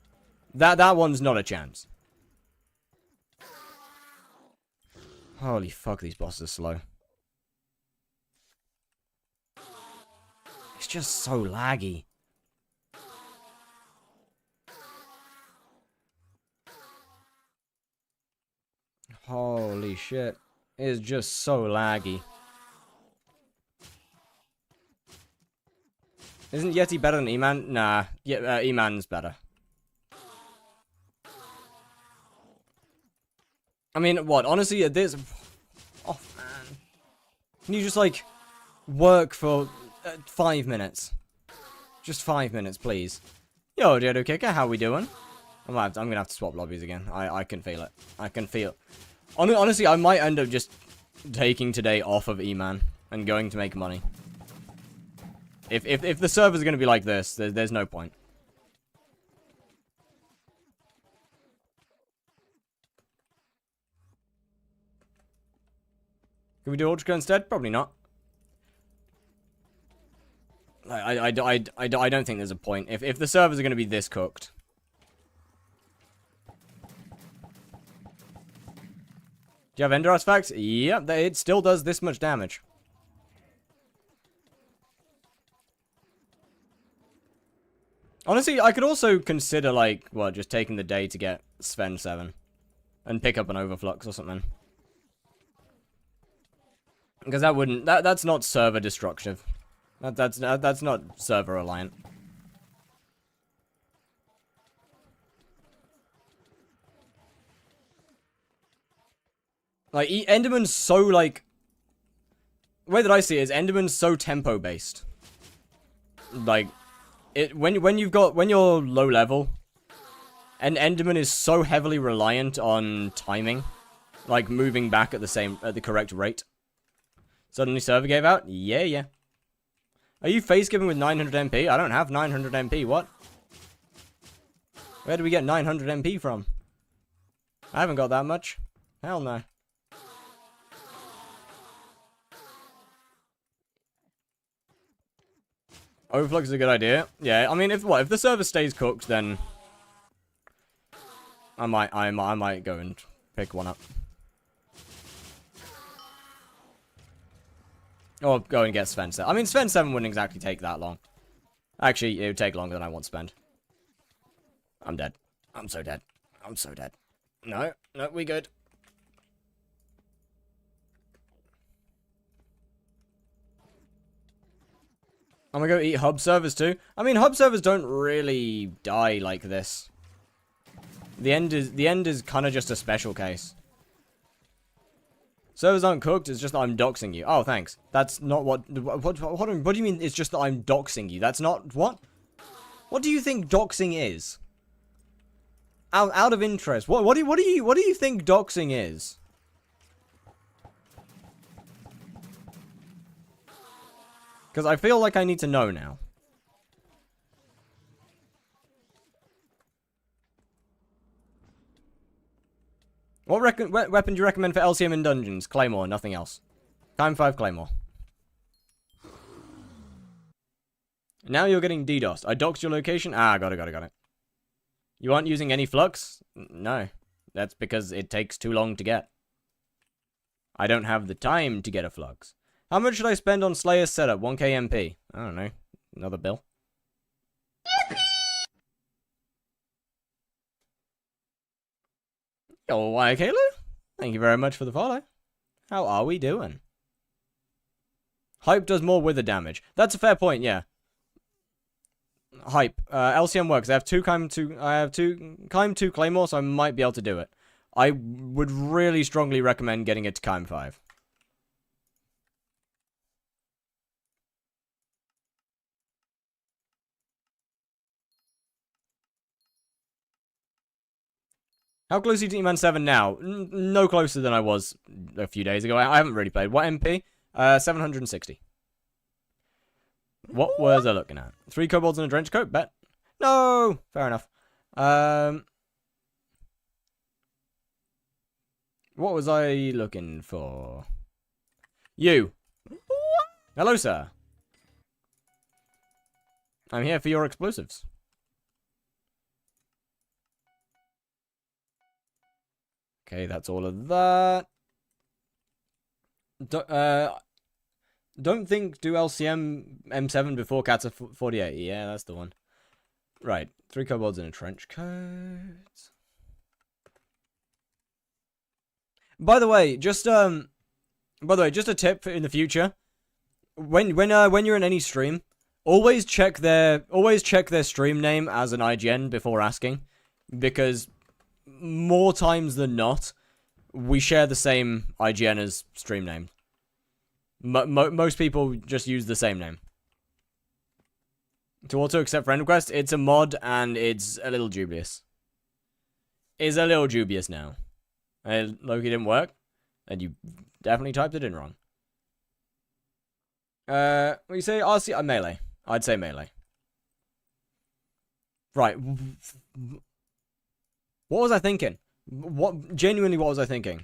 That one's not a chance. Holy fuck, these bosses are slow. It's just so laggy. Holy shit. It is just so laggy. Isn't Yeti better than Eman? Nah, yeah, Eman's better. I mean, what? Honestly, this... Oh, man. Can you just, like, work for 5 minutes? Just 5 minutes, please. Yo, Dodo Kicker, how we doing? I'm gonna have to swap lobbies again. I can feel it. I can feel... Honestly, I might end up just taking today off of Eman and going to make money. If the servers are going to be like this, there's no point. Can we do Ultra instead? Probably not. I don't think there's a point. If the servers are going to be this cooked. Do you have Ender artifacts? Yep, it still does this much damage. Honestly, I could also consider, like, what, just taking the day to get Sven 7. And pick up an Overflux or something. Because that wouldn't... That's not server destructive. That's not server reliant. Like, Enderman's so, like... The way that I see it is Enderman's so tempo-based. Like... When you're low level, and Enderman is so heavily reliant on timing, like moving back at the correct rate. Suddenly server gave out? Yeah. Are you face giving with 900 MP? I don't have 900 MP, what? Where do we get 900 MP from? I haven't got that much. Hell no. Overflux is a good idea. Yeah, I mean, if the server stays cooked, then I might go and pick one up. Or go and get Sven 7. I mean, Sven 7 wouldn't exactly take that long. Actually, it would take longer than I want to spend. I'm dead. I'm so dead. I'm so dead. No, we good. I'm gonna go eat hub servers too. I mean, hub servers don't really die like this. The end is kind of just a special case. Servers aren't cooked, it's just that I'm doxing you. Oh, thanks. That's not what do you mean it's just that I'm doxing you? That's not, what? What do you think doxing is? Out of interest, what do you think doxing is? Because I feel like I need to know now. What weapon do you recommend for LCM in dungeons? Claymore, nothing else. Time 5 Claymore. Now you're getting DDoSed. I doxed your location? Ah, got it. You aren't using any flux? No. That's because it takes too long to get. I don't have the time to get a flux. How much should I spend on Slayer's setup? 1k MP. I don't know. Another bill. Oh, why, Kayla? Thank you very much for the follow. How are we doing? Hype does more wither damage. That's a fair point, yeah. Hype. LCM works. I have two Kime 2 Claymore, so I might be able to do it. I would really strongly recommend getting it to Kime 5. How close are you to eman 7 now? No closer than I was a few days ago. I haven't really played. What MP? 760. What was I looking at? 3 kobolds in a trench coat? Bet. No! Fair enough. What was I looking for? You. Hello, sir. I'm here for your explosives. Okay, that's all of that. Don't think do LCM M7 before Cats 48. Yeah, that's the one. Right, 3 kobolds in a trench coat. By the way, just a tip in the future. When you're in any stream, always check their stream name as an IGN before asking, because more times than not, we share the same IGN as stream name. Most people just use the same name. To auto accept friend request, it's a mod and it's a little dubious. It's a little dubious now. Loki didn't work, and you definitely typed it in wrong. What do you say? RC melee. I'd say melee. Right. What was I thinking? Genuinely, what was I thinking?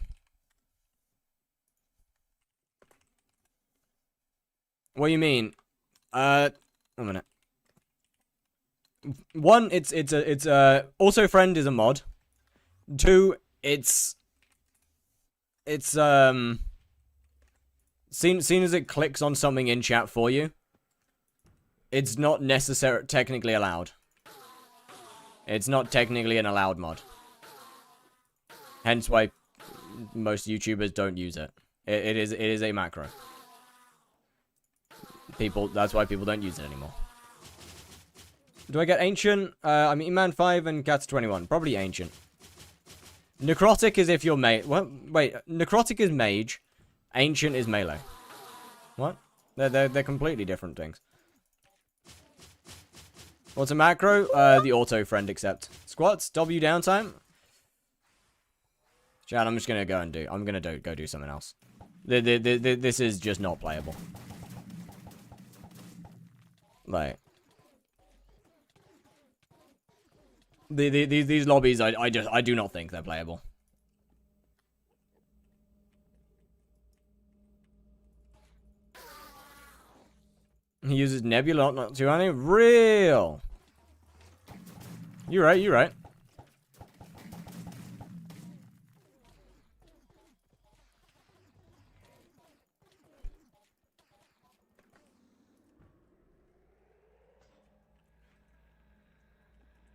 What do you mean? A minute. One, it's also friend is a mod. Two, it's seen as it clicks on something in chat for you, it's not technically allowed. It's not technically an allowed mod. Hence why most YouTubers don't use it. It is a macro. That's why people don't use it anymore. Do I get Ancient? I'm eman 5 and Cats 21. Probably Ancient. Necrotic is if you're mage. What? Wait, Necrotic is mage. Ancient is melee. What? They're completely different things. What's a macro? The auto friend accept. Squats, W downtime. Chad, I'm just gonna go and I'm gonna go do something else. This is just not playable. Like, these lobbies, I do not think they're playable. He uses Nebula, not too many. Real. You're right.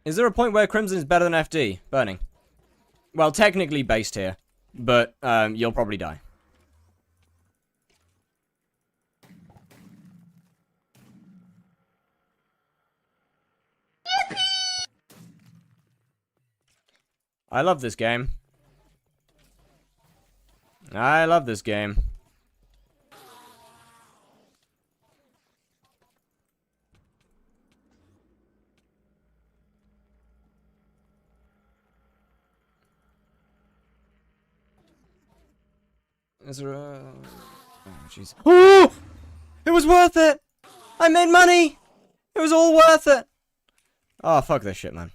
Is there a point where Crimson is better than FD? Burning. Well, technically based here, but you'll probably die. I love this game. I love this game. Is there a... Oh, jeez. Oh! It was worth it! I made money! It was all worth it! Oh, fuck this shit, man.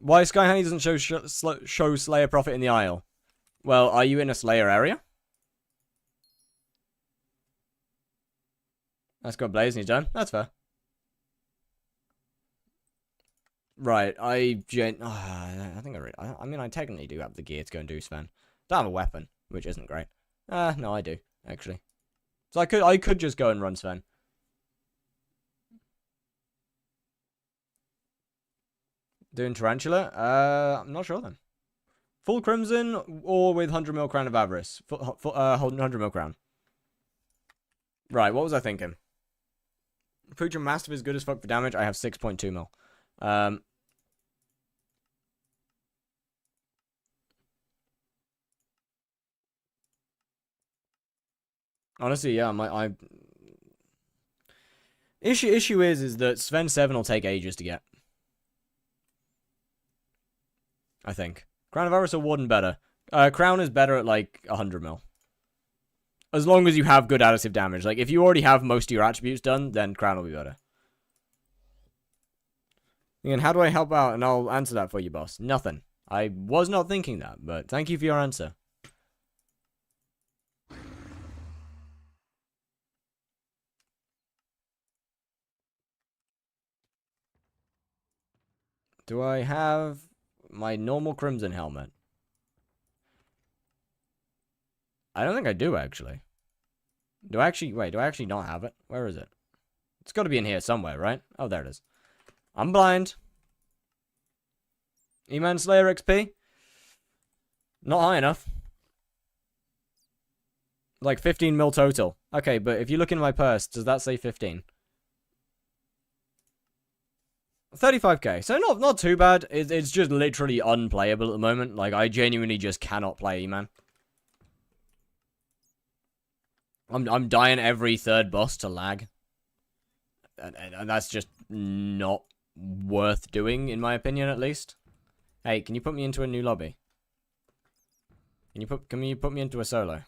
Why Sky Honey doesn't show Slayer Profit in the aisle? Well, are you in a Slayer area? That's got Blaze and he's done. That's fair. Right, I think I mean, I technically do have the gear to go and do Sven. Don't have a weapon, which isn't great. No, I do, actually. So I could just go and run Sven. Doing Tarantula? I'm not sure then. Full Crimson or with 100 mil Crown of Avarice? 100 mil Crown. Right, what was I thinking? Future Mastiff is good as fuck for damage. I have 6.2 mil. Honestly, yeah, issue is that Sven 7 will take ages to get. I think. Crown of Avarice or Warden better. Crown is better at like 100 mil. As long as you have good additive damage. Like, if you already have most of your attributes done, then Crown will be better. Again, how do I help out? And I'll answer that for you, boss. Nothing. I was not thinking that, but thank you for your answer. Do I have my normal Crimson helmet? I don't think I do, actually. Do I actually... Wait, do I actually not have it? Where is it? It's got to be in here somewhere, right? Oh, there it is. I'm blind. Eman Slayer XP? Not high enough. Like 15 mil total. Okay, but if you look in my purse, does that say 15? 35k. So not too bad. It's just literally unplayable at the moment. Like, I genuinely just cannot play Eman. I'm dying every third boss to lag. And that's just not worth doing, in my opinion, at least. Hey, can you put me into a new lobby? Can you put me into a solo?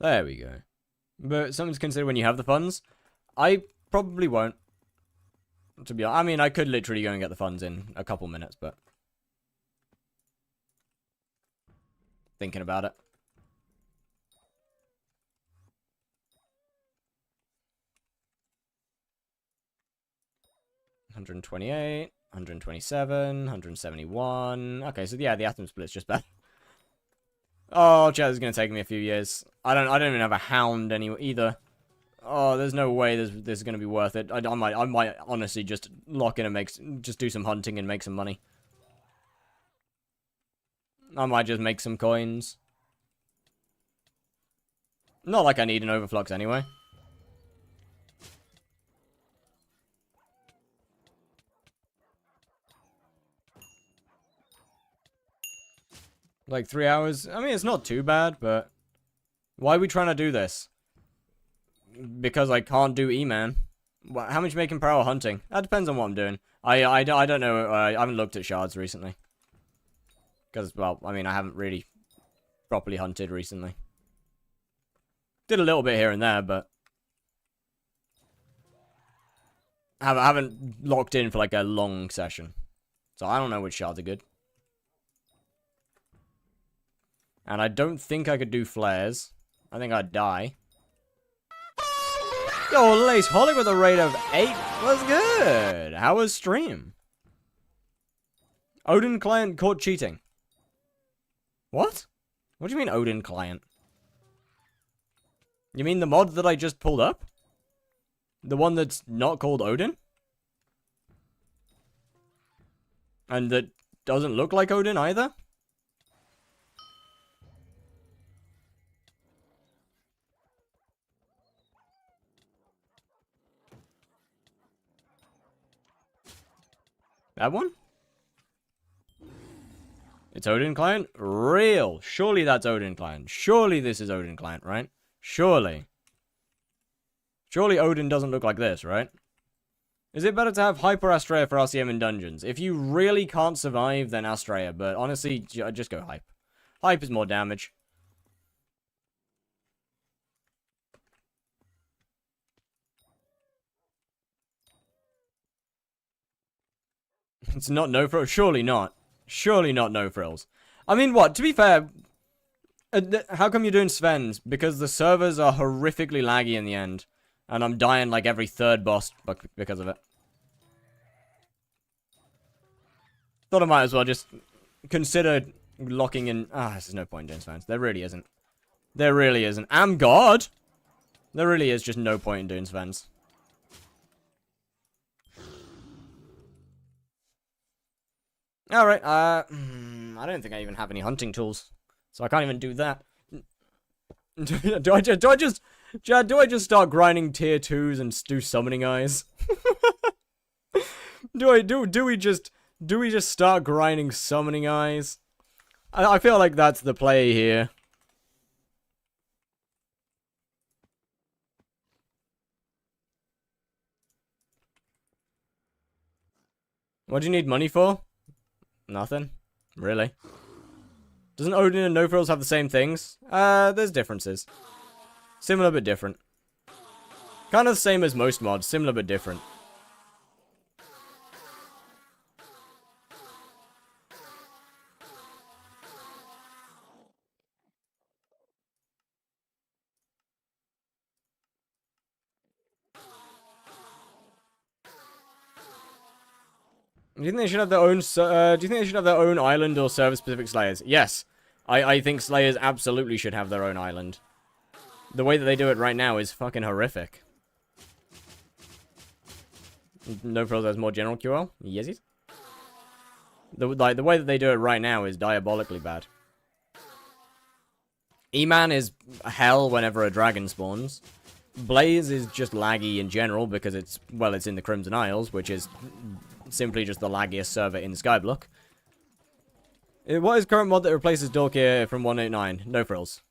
There we go. But something to consider when you have the funds. I probably won't. To be honest, I mean, I could literally go and get the funds in a couple minutes, but... Thinking about it. $128, $127, $171. Okay, so yeah, the atom split's just bad. Oh, chat, this is gonna take me a few years. I don't even have a hound anyway either. Oh, there's no way this is gonna be worth it. I might honestly just lock in and just do some hunting and make some money. I might just make some coins. Not like I need an overflux anyway. Like 3 hours. I mean, it's not too bad, but... Why are we trying to do this? Because I can't do E-Man. How much making per hour hunting? That depends on what I'm doing. I don't know. I haven't looked at shards recently. Because, well, I mean, I haven't really properly hunted recently. Did a little bit here and there, but... I haven't locked in for, like, a long session. So I don't know which shards are good. And I don't think I could do flares. I think I'd die. Yo, Lace Holly with a rate of 8. Was good. How was stream? Odin client caught cheating. What? What do you mean Odin client? You mean the mod that I just pulled up? The one that's not called Odin? And that doesn't look like Odin either? That one? It's Odin client? Real. Surely that's Odin client. Surely this is Odin client, right? Surely. Surely Odin doesn't look like this, right? Is it better to have Hyper Astrea for RCM in dungeons? If you really can't survive, then Astrea. But honestly, just go Hype. Hype is more damage. It's not no frills. Surely not. Surely not no frills. I mean, what? To be fair, how come you're doing Sven's? Because the servers are horrifically laggy in the end. And I'm dying like every third boss because of it. Thought I might as well just consider locking in... there's no point in doing Sven's. There really isn't. There really isn't. Am God! There really is just no point in doing Sven's. Alright, I don't think I even have any hunting tools. So I can't even do that. do I just start grinding tier 2s and do summoning eyes? do we just start grinding summoning eyes? I feel like that's the play here. What do you need money for? Nothing. Really? Doesn't Odin and no frills have the same things? There's differences. Similar but different. Kind of the same as most mods. Similar but different. Do you think they should have their own? Do you think they should have their own island or server-specific Slayers? Yes, I think Slayers absolutely should have their own island. The way that they do it right now is fucking horrific. No frills has more general QL. Yes, it. The way that they do it right now is diabolically bad. Eman is hell whenever a dragon spawns. Blaze is just laggy in general because it's in the Crimson Isles, which is simply just the laggiest server in Skyblock. What is current mod that replaces Dorkia from 189? No frills.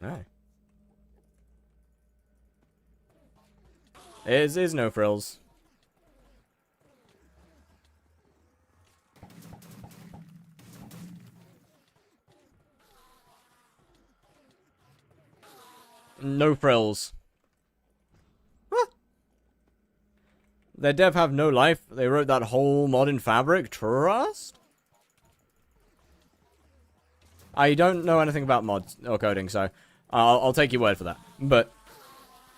Oh. It is no frills. No frills. Huh. Their dev have no life. They wrote that whole mod in Fabric. Trust? I don't know anything about mods or coding, so I'll take your word for that. But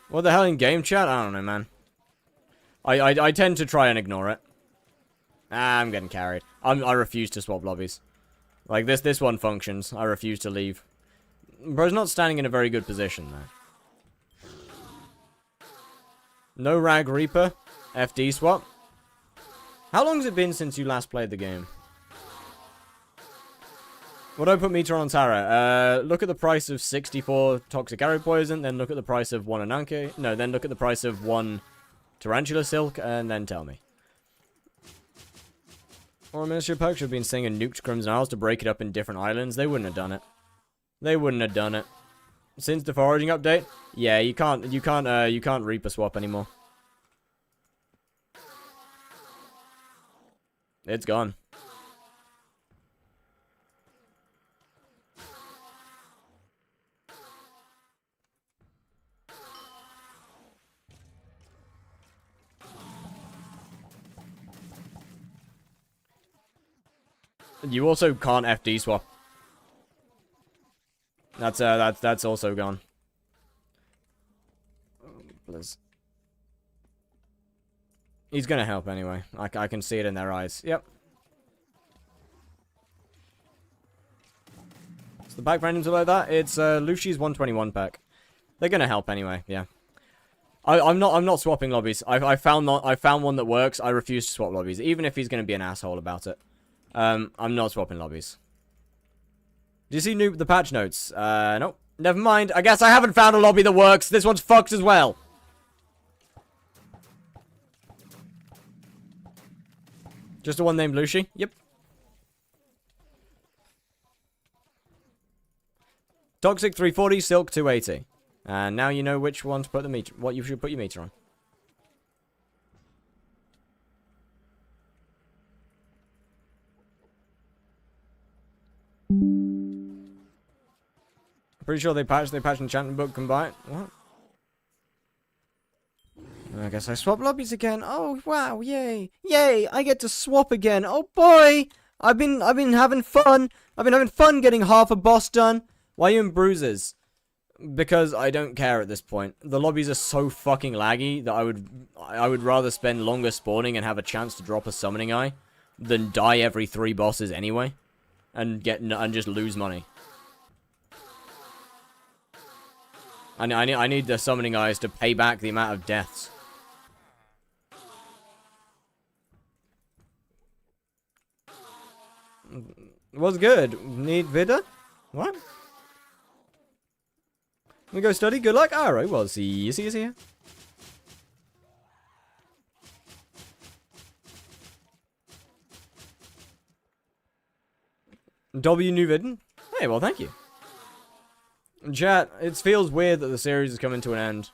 what the hell in game chat? I don't know, man. I tend to try and ignore it. I'm getting carried. I refuse to swap lobbies. Like this one functions. I refuse to leave. Bro's not standing in a very good position though. No Rag Reaper. FD swap. How long has it been since you last played the game? What do I put meter on Tara? Look at the price of 64 toxic arrow poison, then look at the price of 1 Ananke. No, then look at the price of 1 tarantula silk, and then tell me. Or Ministry of Perk should have been saying a nuked Crimson Isles to break it up in different islands. They wouldn't have done it. They wouldn't have done it. Since the foraging update, yeah, you can't Reaper swap anymore. It's gone. You also can't FD swap. That's also gone. Please. He's gonna help anyway. I can see it in their eyes. Yep. So the pack randoms are like that. It's Luci's 121 pack. They're gonna help anyway. Yeah. I'm not swapping lobbies. I found one that works. I refuse to swap lobbies, even if he's gonna be an asshole about it. I'm not swapping lobbies. Do you see the patch notes? Nope. Never mind. I guess I haven't found a lobby that works. This one's fucked as well. Just the one named Lucy? Yep. Toxic 340, Silk 280. And now you know which one to put the meter, what you should put your meter on. Pretty sure they patched enchantment book combined. What? I guess I swap lobbies again. Oh wow, yay. Yay, I get to swap again. Oh boy! I've been having fun. I've been having fun getting half a boss done. Why are you in bruises? Because I don't care at this point. The lobbies are so fucking laggy that I would rather spend longer spawning and have a chance to drop a summoning eye than die every 3 bosses anyway and just lose money. I need the summoning eyes to pay back the amount of deaths. What's good? Need Vida? What? We go study. Good luck. Alright, well, see you. W new vidden? Hey, well, thank you. Chat, it feels weird that the series is coming to an end.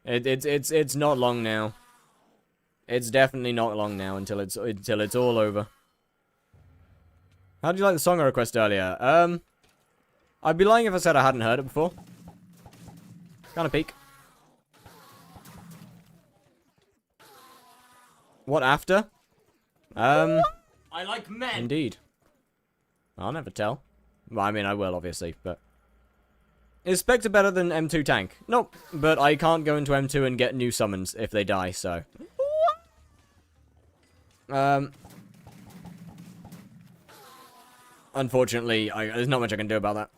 It's not long now. It's definitely not long now until it's all over. How did you like the song I requested earlier? I'd be lying if I said I hadn't heard it before. Kind of peak. What after? I like men. Indeed. I'll never tell. Well, I mean, I will, obviously, but... Is Spectre better than M2 tank? Nope, but I can't go into M2 and get new summons if they die, so... Unfortunately, there's not much I can do about that.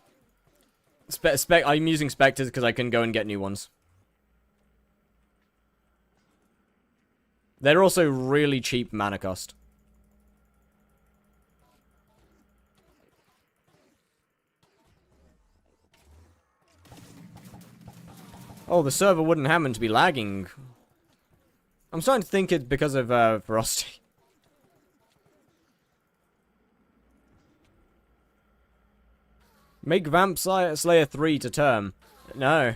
I'm using Spectres because I can go and get new ones. They're also really cheap mana cost. Oh, the server wouldn't happen to be lagging. I'm starting to think it's because of ferocity. Make Vamp Slayer 3 to term. No.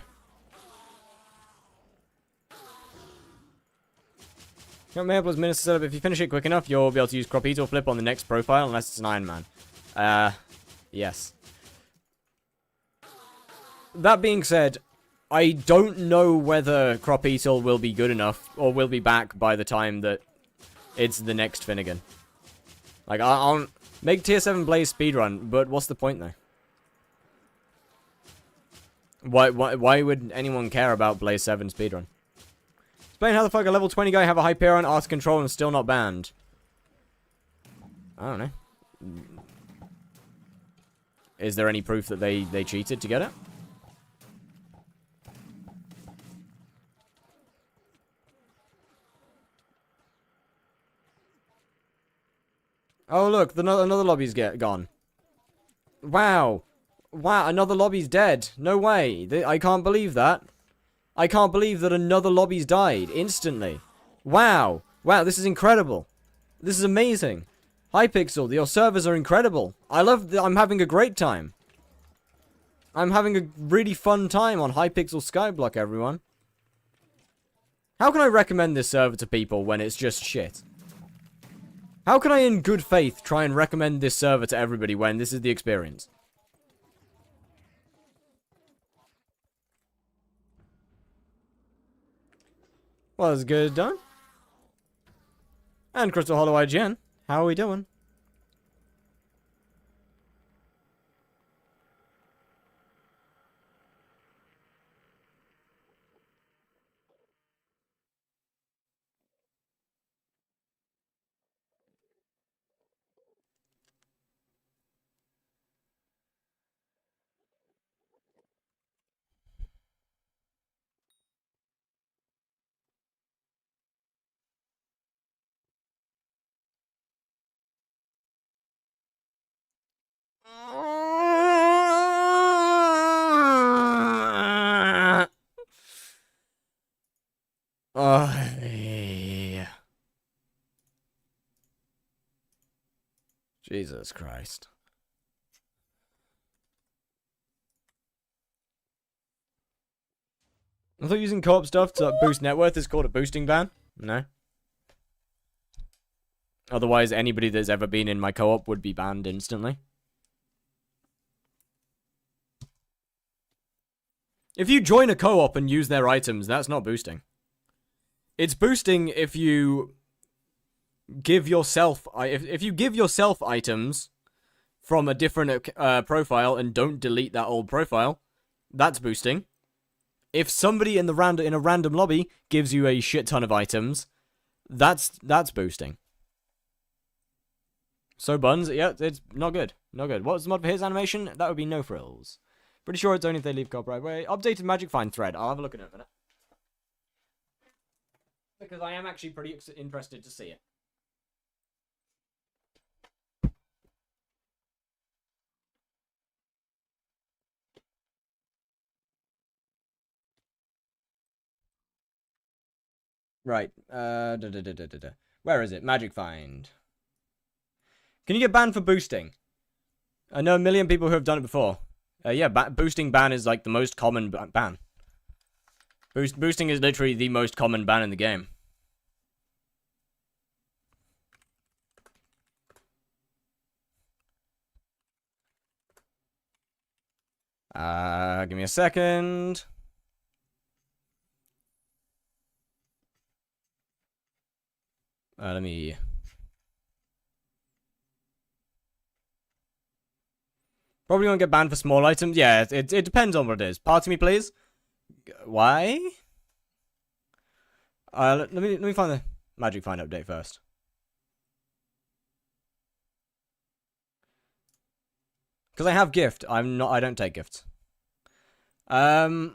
Got Mayaple's Minister setup. If you finish it quick enough, you'll be able to use Cropito Flip on the next profile, unless it's an Iron Man. Yes. That being said, I don't know whether Cropito will be good enough, or will be back by the time that it's the next Finnegan. Like, I'll make Tier 7 Blaze speedrun, but what's the point, though? Why would anyone care about Blaze 7 speedrun? Explain how the fuck a level 20 guy have a Hyperion, Art Control, and still not banned. I don't know. Is there any proof that they cheated to get it? Oh look, another lobby's gone. Wow. Wow, another lobby's dead. No way. I can't believe that. I can't believe that another lobby's died instantly. Wow. Wow, this is incredible. This is amazing. Hypixel, your servers are incredible. I'm having a great time. I'm having a really fun time on Hypixel Skyblock, everyone. How can I recommend this server to people when it's just shit? How can I in good faith try and recommend this server to everybody when this is the experience? Well, it's good done. And Crystal Hollow IGN, how are we doing? Jesus Christ. I thought using co-op stuff to boost net worth is called a boosting ban. No. Otherwise, anybody that's ever been in my co-op would be banned instantly. If you join a co-op and use their items, that's not boosting. It's boosting if you give yourself... If you give yourself items from a different profile and don't delete that old profile, that's boosting. If somebody in a random lobby gives you a shit ton of items, that's boosting. So Buns, yeah, it's not good. Not good. What was the mod for his animation? That would be no frills. Pretty sure it's only if they leave copyright. Wait, updated Magic Find thread. I'll have a look at it in a minute. Because I am actually pretty interested to see it. Right. Where is it? Magic Find. Can you get banned for boosting? I know a million people who have done it before. Yeah, boosting ban is like the most common ban. Boosting is literally the most common ban in the game. Give me a second. Let me... Probably won't get banned for small items. Yeah, it depends on what it is. Pardon me, please. Why? Let me find the Magic Find update first. Because I have gift. I don't take gifts. I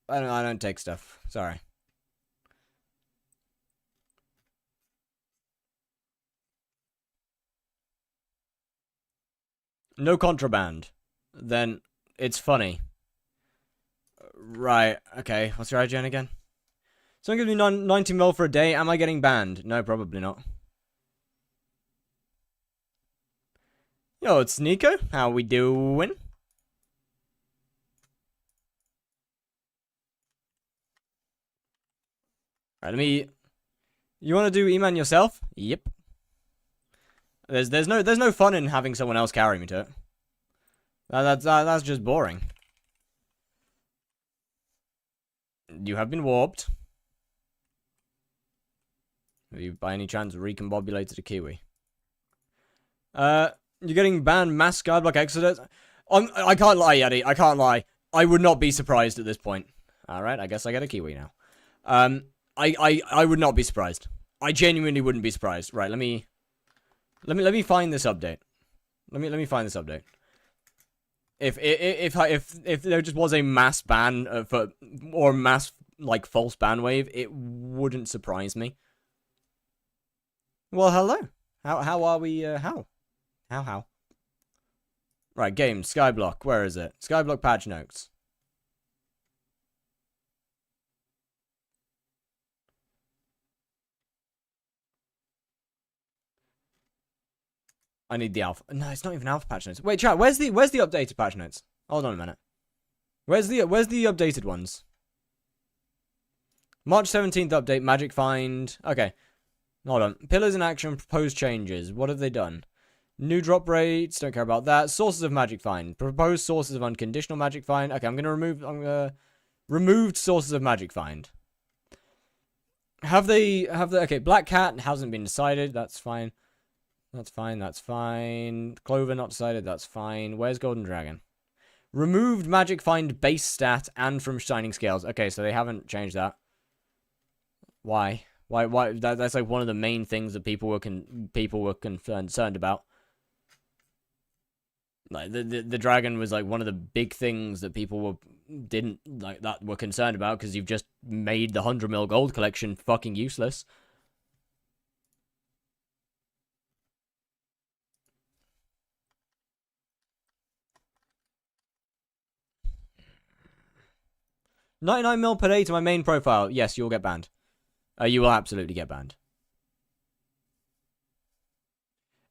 don't take stuff. Sorry. No contraband. Then it's funny. Right. Okay. What's your IGN again? Someone gives me 90 mil for a day. Am I getting banned? No, probably not. Yo, it's Nico. How we doing? Alright, let me... You want to do eman yourself? Yep. There's no fun in having someone else carry me to it. That's just boring. You have been warped. Have you by any chance recombobulated a kiwi? You're getting banned mass skyblock exodus. I can't lie, Yeti. I can't lie. I would not be surprised at this point. Alright, I guess I get a kiwi now. I would not be surprised. I genuinely wouldn't be surprised. Right, let me find this update. Let me find this update. If there just was a mass ban or mass like false ban wave, it wouldn't surprise me. Well, hello. How are we? How? Right, game skyblock. Where is it? Skyblock patch notes. I need the alpha. No, it's not even alpha patch notes. Wait, chat. Where's the updated patch notes? Hold on a minute. Where's the updated ones? March 17th update. Magic Find. Okay. Hold on. Pillars in action. Proposed changes. What have they done? New drop rates. Don't care about that. Sources of Magic Find. Proposed sources of unconditional Magic Find. Okay, I'm gonna remove. Removed sources of Magic Find. Have they? Okay, Black Cat hasn't been decided. That's fine. That's fine. Clover not decided. That's fine. Where's Golden Dragon? Removed Magic Find base stat and from Shining Scales. Okay, so they haven't changed that. Why? Why? That's like one of the main things that people were concerned about. Like the dragon was like one of the big things that people were concerned about because you've just made the 100 mil gold collection fucking useless. $99 mil per day to my main profile. Yes, you'll get banned. You will absolutely get banned.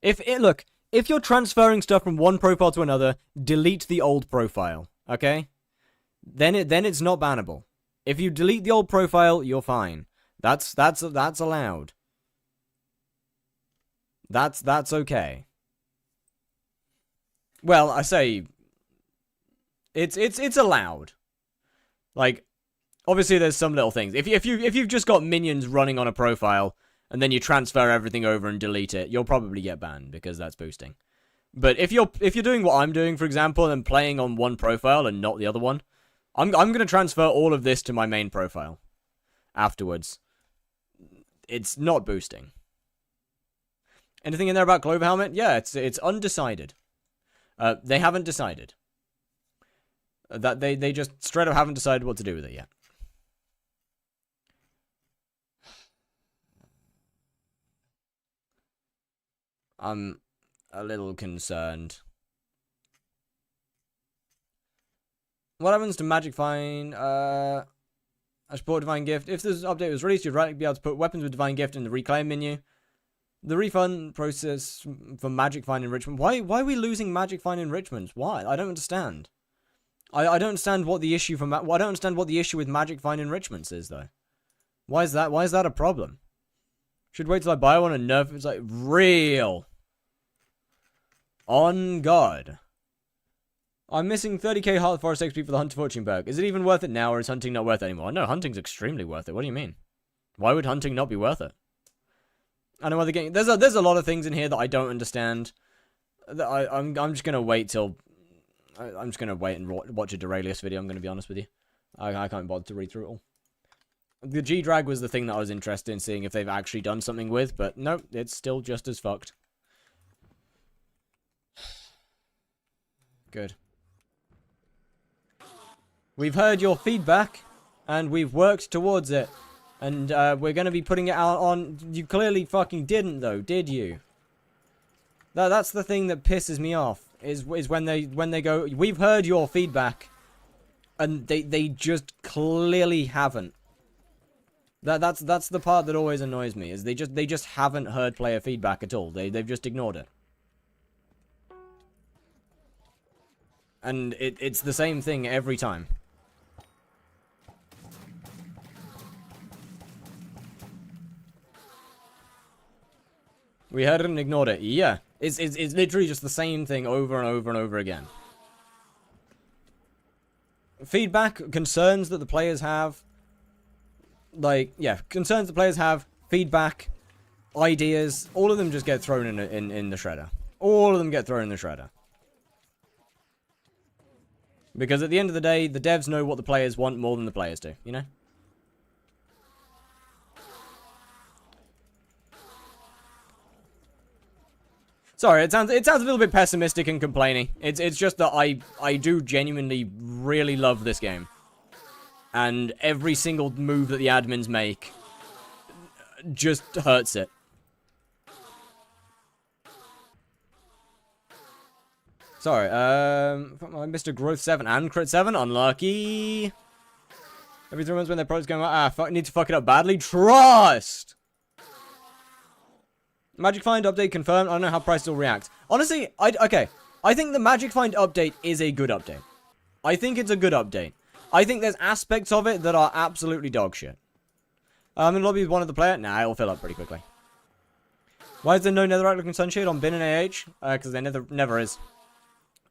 Look, if you're transferring stuff from one profile to another, delete the old profile, okay? Then it's not bannable. If you delete the old profile, you're fine. That's allowed. That's okay. Well, I say it's allowed. Like, obviously there's some little things. If you've just got minions running on a profile and then you transfer everything over and delete it, you'll probably get banned because that's boosting. But if you're doing what I'm doing, for example, and playing on one profile and not the other one, I'm gonna transfer all of this to my main profile afterwards. It's not boosting. Anything in there about Clover Helmet? Yeah, it's undecided. They haven't decided. That they just straight up haven't decided what to do with it yet. I'm a little concerned. What happens to Magic Find? I support Divine Gift. If this update was released, you'd rightly be able to put weapons with Divine Gift in the reclaim menu. The refund process for Magic Find enrichment. Why are we losing Magic Find enrichments? Why? I don't understand. I don't understand what the issue I don't understand what the issue with Magic Find enrichments is though. Why is that a problem? Should wait till I buy one and nerf. It's like real. On God. I'm missing 30k Heart Forest XP for the Hunt Fortune perk. Is it even worth it now, or is hunting not worth it anymore? No, hunting's extremely worth it. What do you mean? Why would hunting not be worth it? I know other game. There's a lot of things in here that I don't understand. That I'm just gonna wait till. I'm just gonna wait and watch a Duralius video. I'm gonna be honest with you. I can't bother to read through it all. The G-Drag was the thing that I was interested in seeing if they've actually done something with, but nope, it's still just as fucked. Good. We've heard your feedback, and we've worked towards it. And we're going to be putting it out on... You clearly fucking didn't, though, did you? That's the thing that pisses me off, is when they go, we've heard your feedback, and they just clearly haven't. That's the part that always annoys me, is they just haven't heard player feedback at all. They've just ignored it. And it's the same thing every time. We heard it and ignored it. Yeah. It's literally just the same thing over and over and over again. Feedback, concerns that the players have. Like, yeah, concerns the players have, feedback, ideas, all of them just get thrown in the shredder. All of them get thrown in the shredder. Because at the end of the day, the devs know what the players want more than the players do, you know? Sorry, it sounds a little bit pessimistic and complaining. It's just that I do genuinely really love this game. And every single move that the admins make just hurts it. Sorry, Mr. Growth 7 and Crit 7, unlucky. Every 3 months when their product's going out, need to fuck it up badly. Trust! Magic Find update confirmed. I don't know how prices will react. Honestly, okay. I think the Magic Find update is a good update. I think it's a good update. I think there's aspects of it that are absolutely dog shit. I'm in lobby with one of the player. Nah, it'll fill up pretty quickly. Why is there no netherite looking sunshade on bin and AH? Because there never is.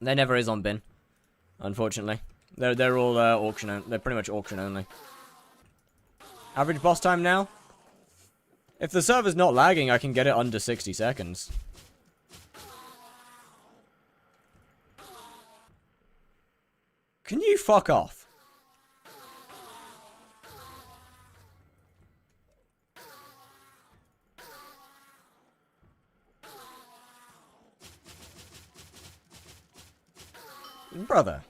There never is on bin. Unfortunately. They're all auction. They're pretty much auction only. Average boss time now? If the server's not lagging, I can get it under 60 seconds. Can you fuck off? Brother.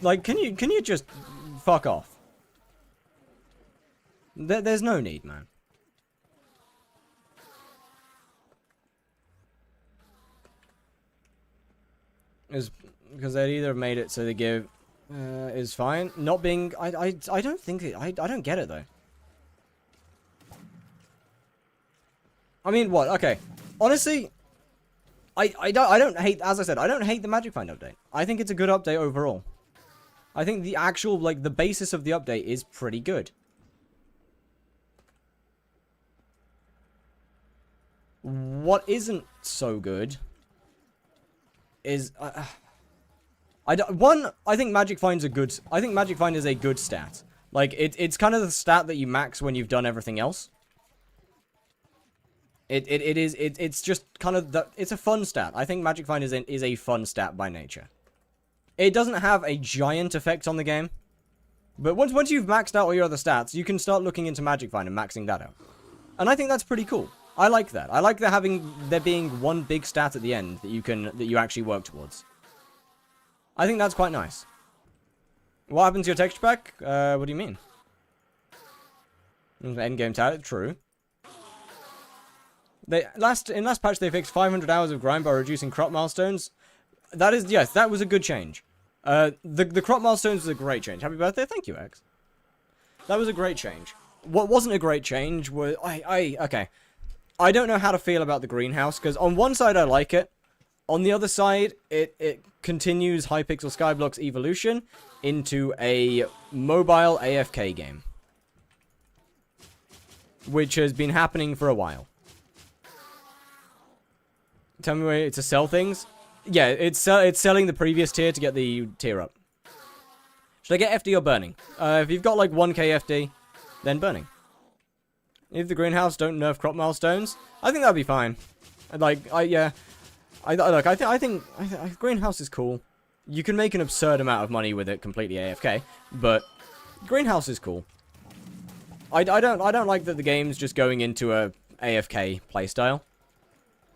Like, can you just fuck off? There's no need, man. Is because they'd either made it so they give is fine. Not being I don't think it, I don't get it though. I mean, what? Okay. Honestly, I don't hate, as I said, I don't hate the Magic Find update. I think it's a good update overall. I think the actual, like, the basis of the update is pretty good. What isn't so good is, I think Magic Find's a good, I think Magic Find is a good stat. Like, it's kind of the stat that you max when you've done everything else. It's just kind of it's a fun stat. I think Magic Find is a fun stat by nature. It doesn't have a giant effect on the game, but once you've maxed out all your other stats, you can start looking into Magic Find and maxing that out. And I think that's pretty cool. I like that. I like there being one big stat at the end that you actually work towards. I think that's quite nice. What happens to your texture pack? What do you mean? Endgame talent, true. In last patch they fixed 500 hours of grind by reducing crop milestones. Yes, that was a good change. The crop milestones was a great change. Happy birthday, thank you, X. That was a great change. What wasn't a great change was okay. I don't know how to feel about the greenhouse, because on one side I like it. On the other side, it continues Hypixel Skyblock's evolution into a mobile AFK game, which has been happening for a while. Tell me where to sell things. Yeah, it's selling the previous tier to get the tier up. Should I get FD or burning? If you've got like 1k FD, then burning. If the greenhouse don't nerf crop milestones, I think that'd be fine. Like, I think greenhouse is cool. You can make an absurd amount of money with it completely AFK, but greenhouse is cool. I don't like that the game's just going into a AFK playstyle.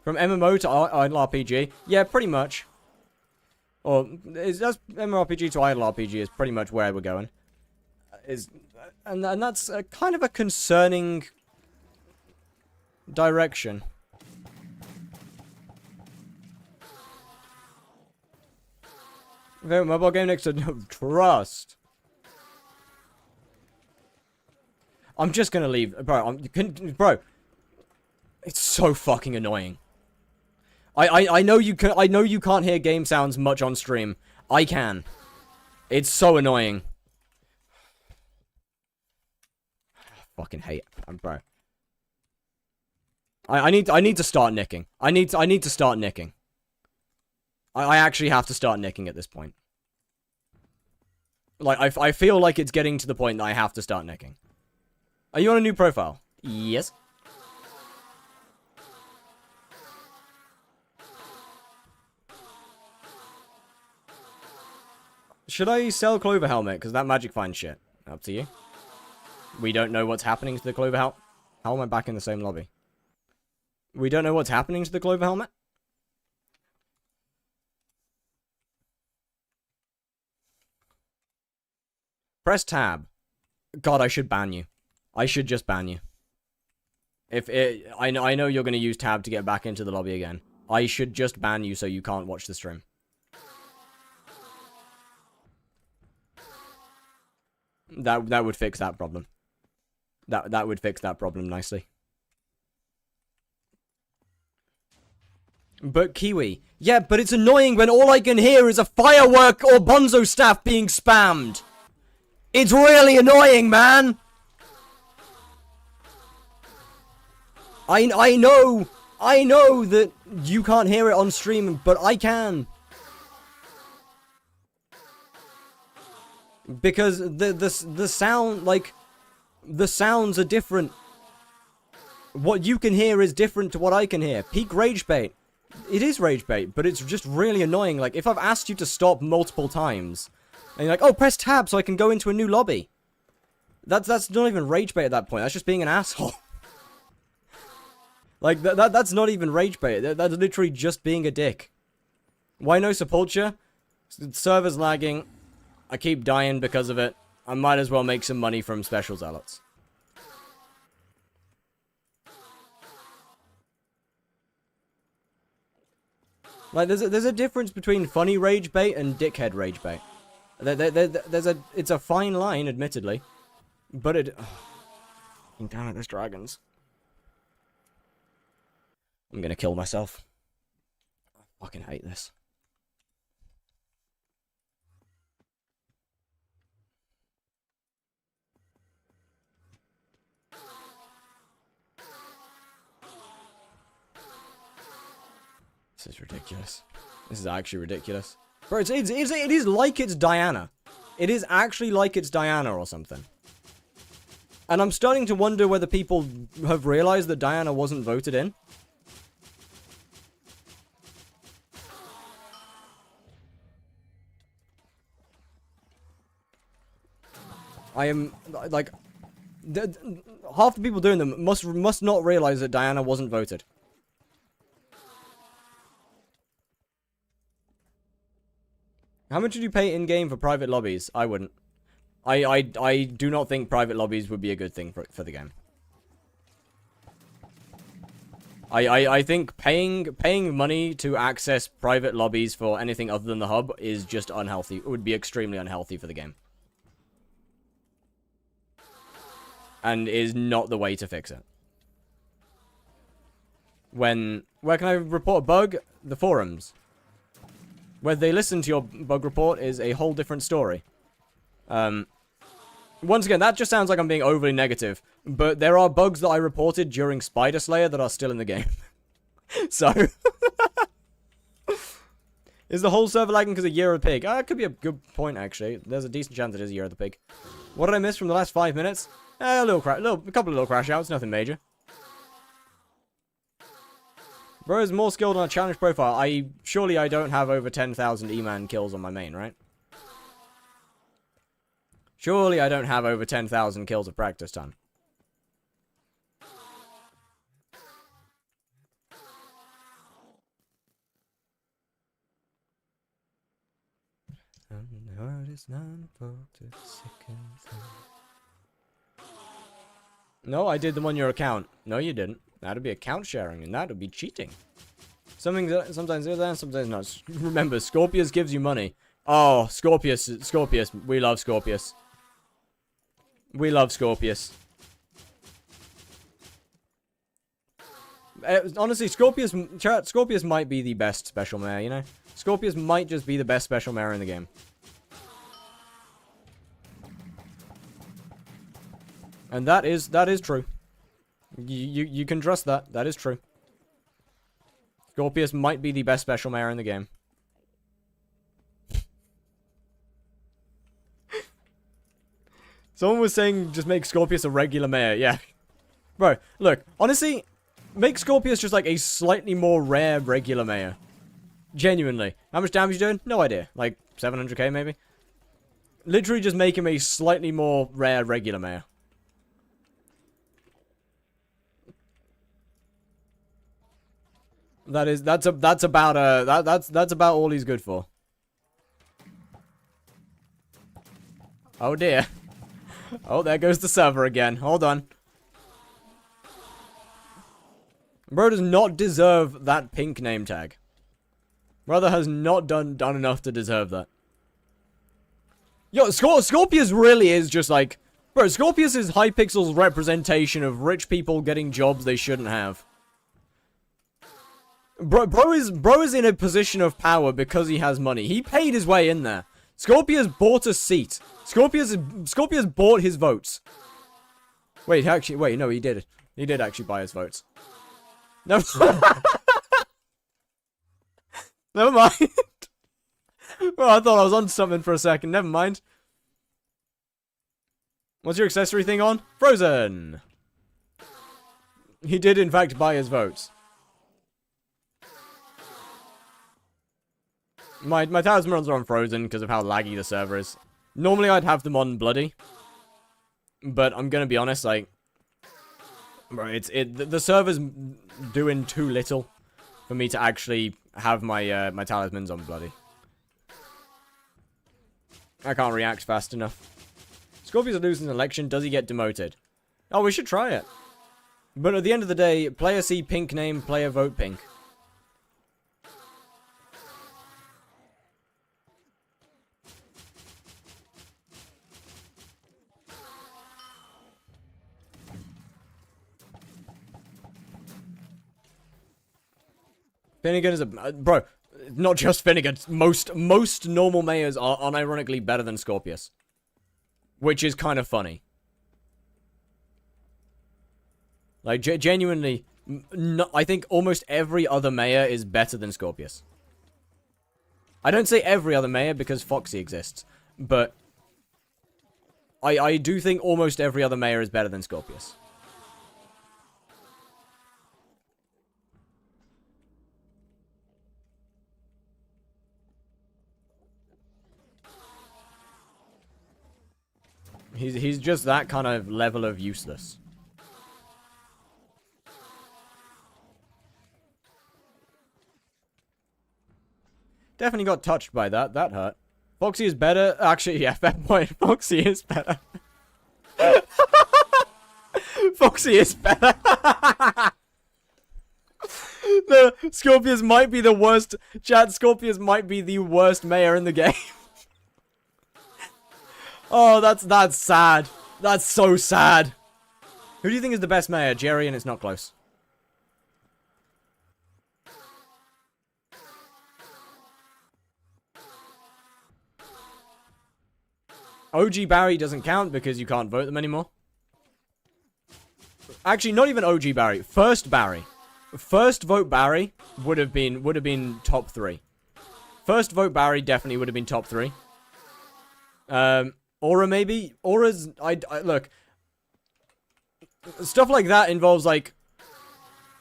From MMO to idle RPG, yeah, pretty much. Or that's MMORPG to idle RPG is pretty much where we're going. And that's kind of a concerning direction. Favorite mobile game next to Trust. I'm just gonna leave, bro. Bro, it's so fucking annoying. I know you can. I know you can't hear game sounds much on stream. I can. It's so annoying. Fucking hate, bro. I need to start nicking. I need to start nicking. I actually have to start nicking at this point. Like I feel like it's getting to the point that I have to start nicking. Are you on a new profile? Yes. Should I sell Clover Helmet? Because that Magic Find shit. Up to you. We don't know what's happening to the Clover Helmet. How am I back in the same lobby? We don't know what's happening to the Clover Helmet? Press tab. God, I should ban you. I should just ban you. I know you're going to use tab to get back into the lobby again. I should just ban you so you can't watch the stream. That would fix that problem. That would fix that problem nicely. But Kiwi. Yeah, but it's annoying when all I can hear is a firework or bonzo staff being spammed. It's really annoying, man. I know that you can't hear it on stream, but I can. Because the sound, like, the sounds are different. What you can hear is different to what I can hear. Peak rage bait. It is rage bait, but it's just really annoying. Like, if I've asked you to stop multiple times, and you're like, oh, press tab so I can go into a new lobby. That's not even rage bait at that point. That's just being an asshole. Like, that's not even rage bait. That's literally just being a dick. Why no Sepultura? Server's lagging. I keep dying because of it. I might as well make some money from special zealots. Like, there's a difference between funny rage bait and dickhead rage bait. It's a fine line, admittedly. But it... Oh, damn it, there's dragons. I'm gonna kill myself. I fucking hate this. This is ridiculous. This is actually ridiculous. Bro, it is like it's Diana. It is actually like it's Diana or something. And I'm starting to wonder whether people have realized that Diana wasn't voted in. I am, like, half the people doing them must not realize that Diana wasn't voted. How much did you pay in-game for private lobbies? I wouldn't. I do not think private lobbies would be a good thing for the game. I think paying money to access private lobbies for anything other than the hub is just unhealthy. It would be extremely unhealthy for the game. And is not the way to fix it. Where can I report a bug? The forums. Whether they listen to your bug report is a whole different story. Once again, that just sounds like I'm being overly negative. But there are bugs that I reported during Spider Slayer that are still in the game. So. Is the whole server lagging because of Year of the Pig? That could be a good point, actually. There's a decent chance it is Year of the Pig. What did I miss from the last 5 minutes? A couple of little crash outs, nothing major. Bro is more skilled on a challenge profile. Surely I don't have over 10,000 eman kills on my main, right? Surely I don't have over 10,000 kills of practice time. No, I did them on your account. No, you didn't. That'd be account sharing, and that would be cheating. Something that sometimes is there, sometimes not. Remember, Scorpius gives you money. Oh, Scorpius. We love Scorpius. We love Scorpius. Honestly, Scorpius might be the best special mare, you know? Scorpius might just be the best special mare in the game. And that is true. You can trust that. That is true. Scorpius might be the best special mare in the game. Someone was saying just make Scorpius a regular mare. Yeah. Bro, look. Honestly, make Scorpius just like a slightly more rare regular mare. Genuinely. How much damage you doing? No idea. Like 700k maybe? Literally just make him a slightly more rare regular mare. That's about all he's good for. Oh dear. Oh, there goes the server again. Hold on. Bro does not deserve that pink name tag. Brother has not done enough to deserve that. Yo, Scorpius really is just like... Bro, Scorpius is Hypixel's representation of rich people getting jobs they shouldn't have. Bro is in a position of power because he has money. He paid his way in there. Scorpius bought a seat. Scorpius bought his votes. Wait, no, he did. He did actually buy his votes. No. Never mind. Well, I thought I was on something for a second. Never mind. What's your accessory thing on? Frozen. He did, in fact, buy his votes. My talismans are on Frozen because of how laggy the server is. Normally, I'd have them on Bloody. But I'm gonna be honest, like... Bro, the server's doing too little for me to actually have my, my talismans on Bloody. I can't react fast enough. Scorpius loses an election, does he get demoted? Oh, we should try it. But at the end of the day, player C pink name, player vote pink. Finnegan is a... bro, not just Finnegan. Most normal mayors are unironically better than Scorpius. Which is kind of funny. Like, genuinely, I think almost every other mayor is better than Scorpius. I don't say every other mayor because Foxy exists. But I do think almost every other mayor is better than Scorpius. He's just that kind of level of useless. Definitely got touched by that. That hurt. Foxy is better. Actually, yeah, fair point. Foxy is better. Foxy is better. The Scorpius might be the worst. Chat, Scorpius might be the worst mayor in the game. Oh, that's sad. That's so sad. Who do you think is the best mayor? Jerry, and it's not close. OG Barry doesn't count because you can't vote them anymore. Actually, not even OG Barry. First Barry. First vote Barry would have been top 3. First vote Barry definitely would have been top 3. Aura maybe? Aura's... look. Stuff like that involves, like...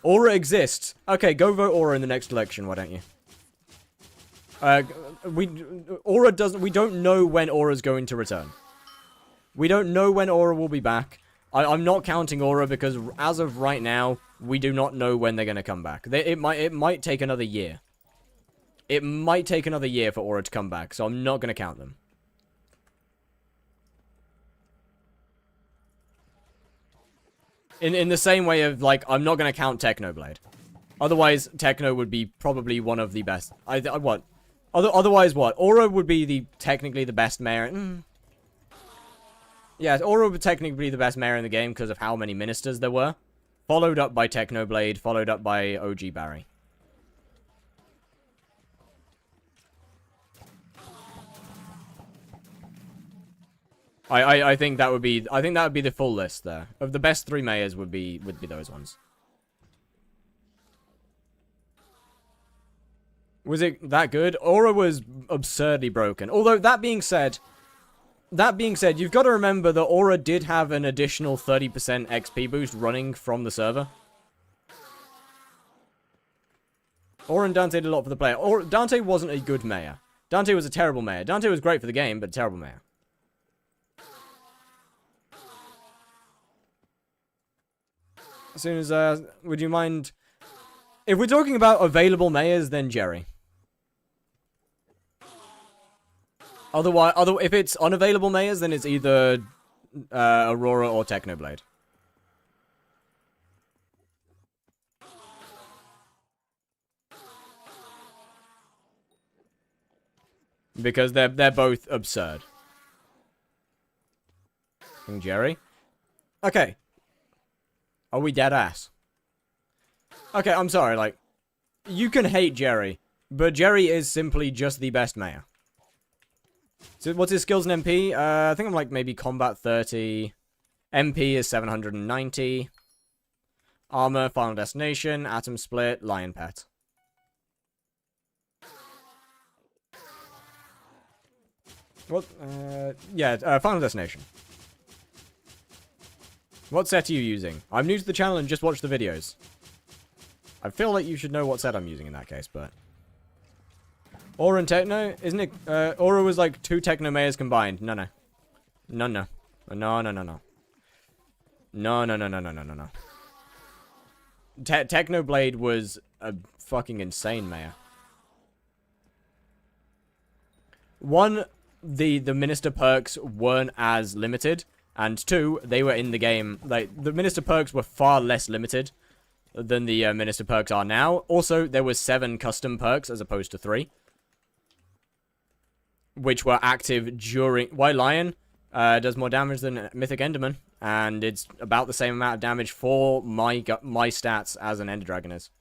Aura exists. Okay, go vote Aura in the next election, why don't you? We don't know when Aura's going to return. We don't know when Aura will be back. I'm not counting Aura because as of right now, we do not know when they're going to come back. It might take another year. It might take another year for Aura to come back, so I'm not going to count them. In the same way of, like, I'm not going to count Technoblade. Otherwise, Techno would be probably one of the best. What? Otherwise, what? Aura would be technically the best mayor. Yeah, Aura would technically be the best mayor in the game because of how many ministers there were. Followed up by Technoblade, followed up by OG Barry. I think that would be the full list there. Of the best 3 mayors would be those ones. Was it that good? Aura was absurdly broken. Although that being said, you've got to remember that Aura did have an additional 30% XP boost running from the server. Aura and Dante did a lot for the player. Dante wasn't a good mayor. Dante was a terrible mayor. Dante was great for the game, but a terrible mayor. As soon as, would you mind... If we're talking about available mayors, then Jerry. Otherwise, if it's unavailable mayors, then it's either Aurora or Technoblade. Because they're both absurd. And Jerry? Okay. Are we dead ass? Okay, I'm sorry, like, you can hate Jerry, but Jerry is simply just the best mayor. So what's his skills in MP? I think I'm like maybe combat 30. MP is 790. Armor, Final Destination, Atom Split, Lion Pet. What? Yeah, Final Destination. What set are you using? I'm new to the channel and just watched the videos. I feel like you should know what set I'm using in that case, but... Aura and Techno? Isn't it... Aura was like 2 Techno mayors combined. No, no. No, no. No, no, no, no. No, no, no, no, no, no, no, no. Technoblade was a fucking insane mayor. One, the minister perks weren't as limited. And 2, they were in the game, like, the minister perks were far less limited than the minister perks are now. Also, there was 7 custom perks as opposed to 3. Which were active during... White Lion does more damage than Mythic Enderman. And it's about the same amount of damage for my stats as an Ender Dragon is.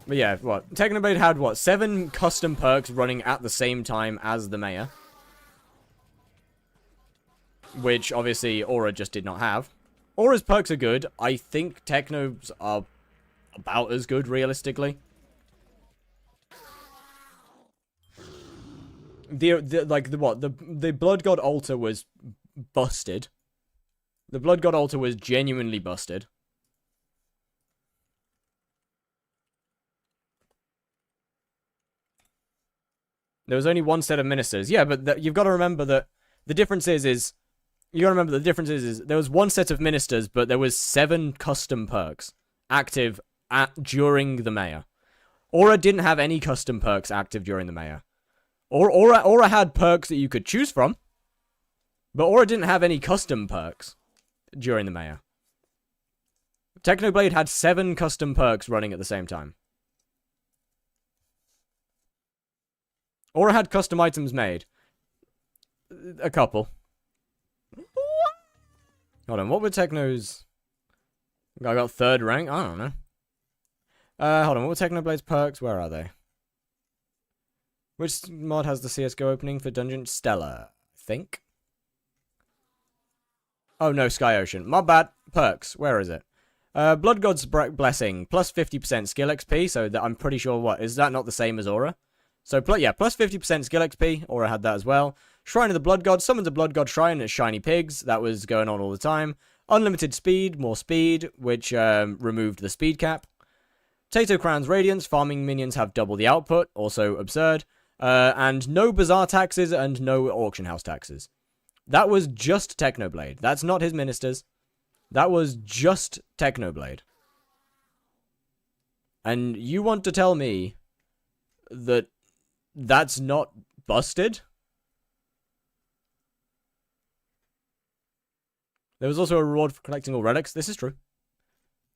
But yeah, what? Technoblade had, what, 7 custom perks running at the same time as the Mayor. Which, obviously, Aura just did not have. Aura's perks are good. I think Techno's are about as good, realistically. The Blood God Altar was busted. The Blood God Altar was genuinely busted. There was only one set of ministers. Yeah, but you've got to remember that the difference is you got to remember the difference is there was one set of ministers, but there was 7 custom perks active during the Mayor. Aura didn't have any custom perks active during the Mayor. Aura had perks that you could choose from, but Aura didn't have any custom perks during the Mayor. Technoblade had 7 custom perks running at the same time. Aura had custom items made. A couple. Hold on, what were Techno's... I got 3rd rank? I don't know. Hold on, what were Technoblade's perks? Where are they? Which mod has the CSGO opening for Dungeon? Stellar, I think. Oh, no, Sky Ocean. My bad. Perks. Where is it? Blood God's Blessing. Plus 50% skill XP, so that I'm pretty sure, what? Is that not the same as Aura? So, yeah, plus 50% skill XP. Aura had that as well. Shrine of the Blood God. Summons a Blood God Shrine as Shiny Pigs. That was going on all the time. Unlimited Speed. More Speed, which removed the speed cap. Tato Crown's Radiance. Farming minions have double the output. Also absurd. And no Bazaar taxes and no Auction House taxes. That was just Technoblade. That's not his ministers. That was just Technoblade. And you want to tell me that that's not busted? There was also a reward for collecting all relics. This is true.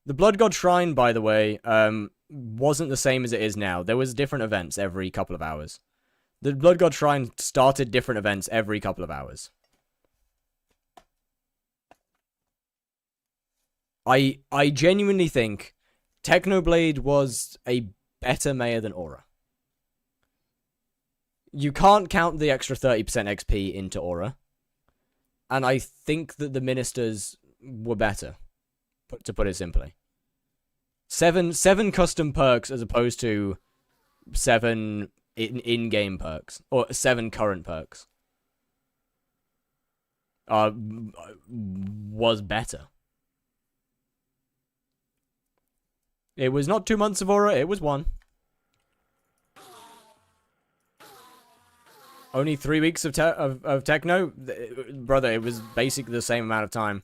The Blood God Shrine, by the way, wasn't the same as it is now. There was different events every couple of hours. The Blood God Shrine started different events every couple of hours. I genuinely think Technoblade was a better Mayor than Aura. You can't count the extra 30% XP into Aura. And I think that the ministers were better, to put it simply. 7 custom perks as opposed to 7 in-game perks. Or 7 current perks. Was better. It was not 2 months of Aura, it was 1. Only 3 weeks of Techno? Brother, it was basically the same amount of time.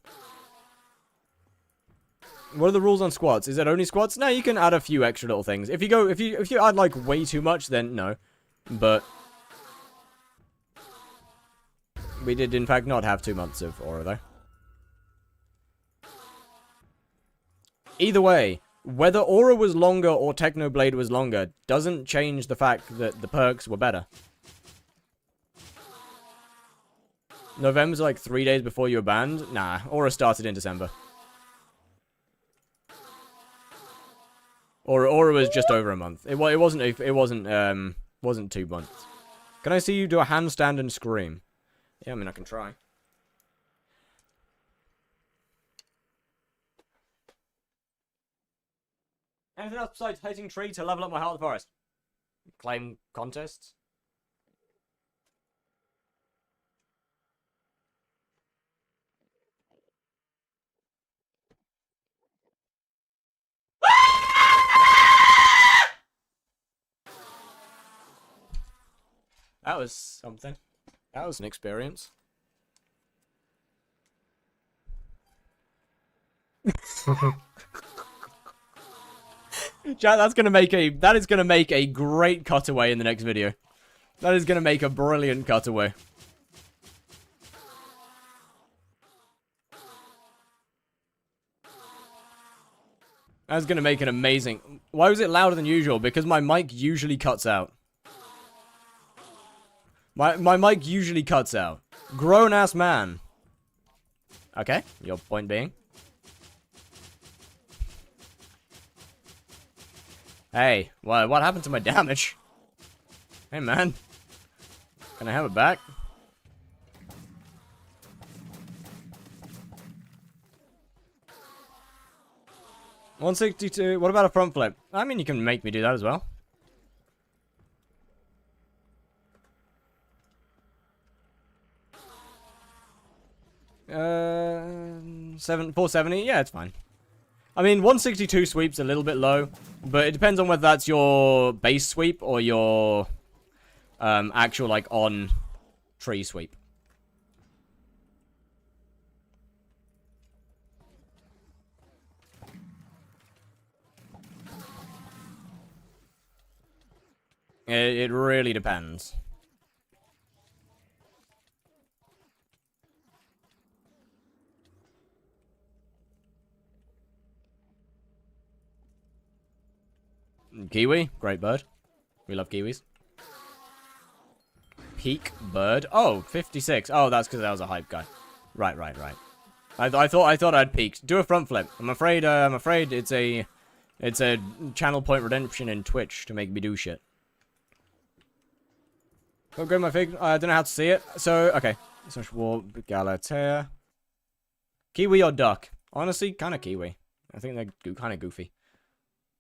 What are the rules on squats? Is it only squats? No, you can add a few extra little things. If you add like way too much, then no. But we did in fact not have 2 months of Aura though. Either way, whether Aura was longer or Technoblade was longer doesn't change the fact that the perks were better. November's like 3 days before you were banned? Nah, Aura started in December. Aura was just over a month. It wasn't 2 months. Can I see you do a handstand and scream? Yeah, I mean I can try. Anything else besides hitting tree to level up my Heart of the Forest? Claim contests? That was something. That was an experience. Chat, that is gonna make a great cutaway in the next video. That is gonna make a brilliant cutaway. That's gonna make an amazing... Why was it louder than usual? Because my mic usually cuts out. My mic usually cuts out. Grown-ass man. Okay, your point being? Hey, what happened to my damage? Hey, man. Can I have it back? $162. What about a front flip? I mean, you can make me do that as well. 470. Yeah, it's fine. I mean, 162 sweep's a little bit low, but it depends on whether that's your base sweep or your actual, like, on tree sweep. It really depends. Kiwi, great bird. We love kiwis. Peak bird. Oh, 56. Oh, that's because I was a hype guy. Right. I thought I'd peaked. Do a front flip. I'm afraid it's a channel point redemption in Twitch to make me do shit. Don't grab my fig. I don't know how to see it. So okay. Such war Galatea. Kiwi or duck? Honestly, kind of kiwi. I think they're kind of goofy.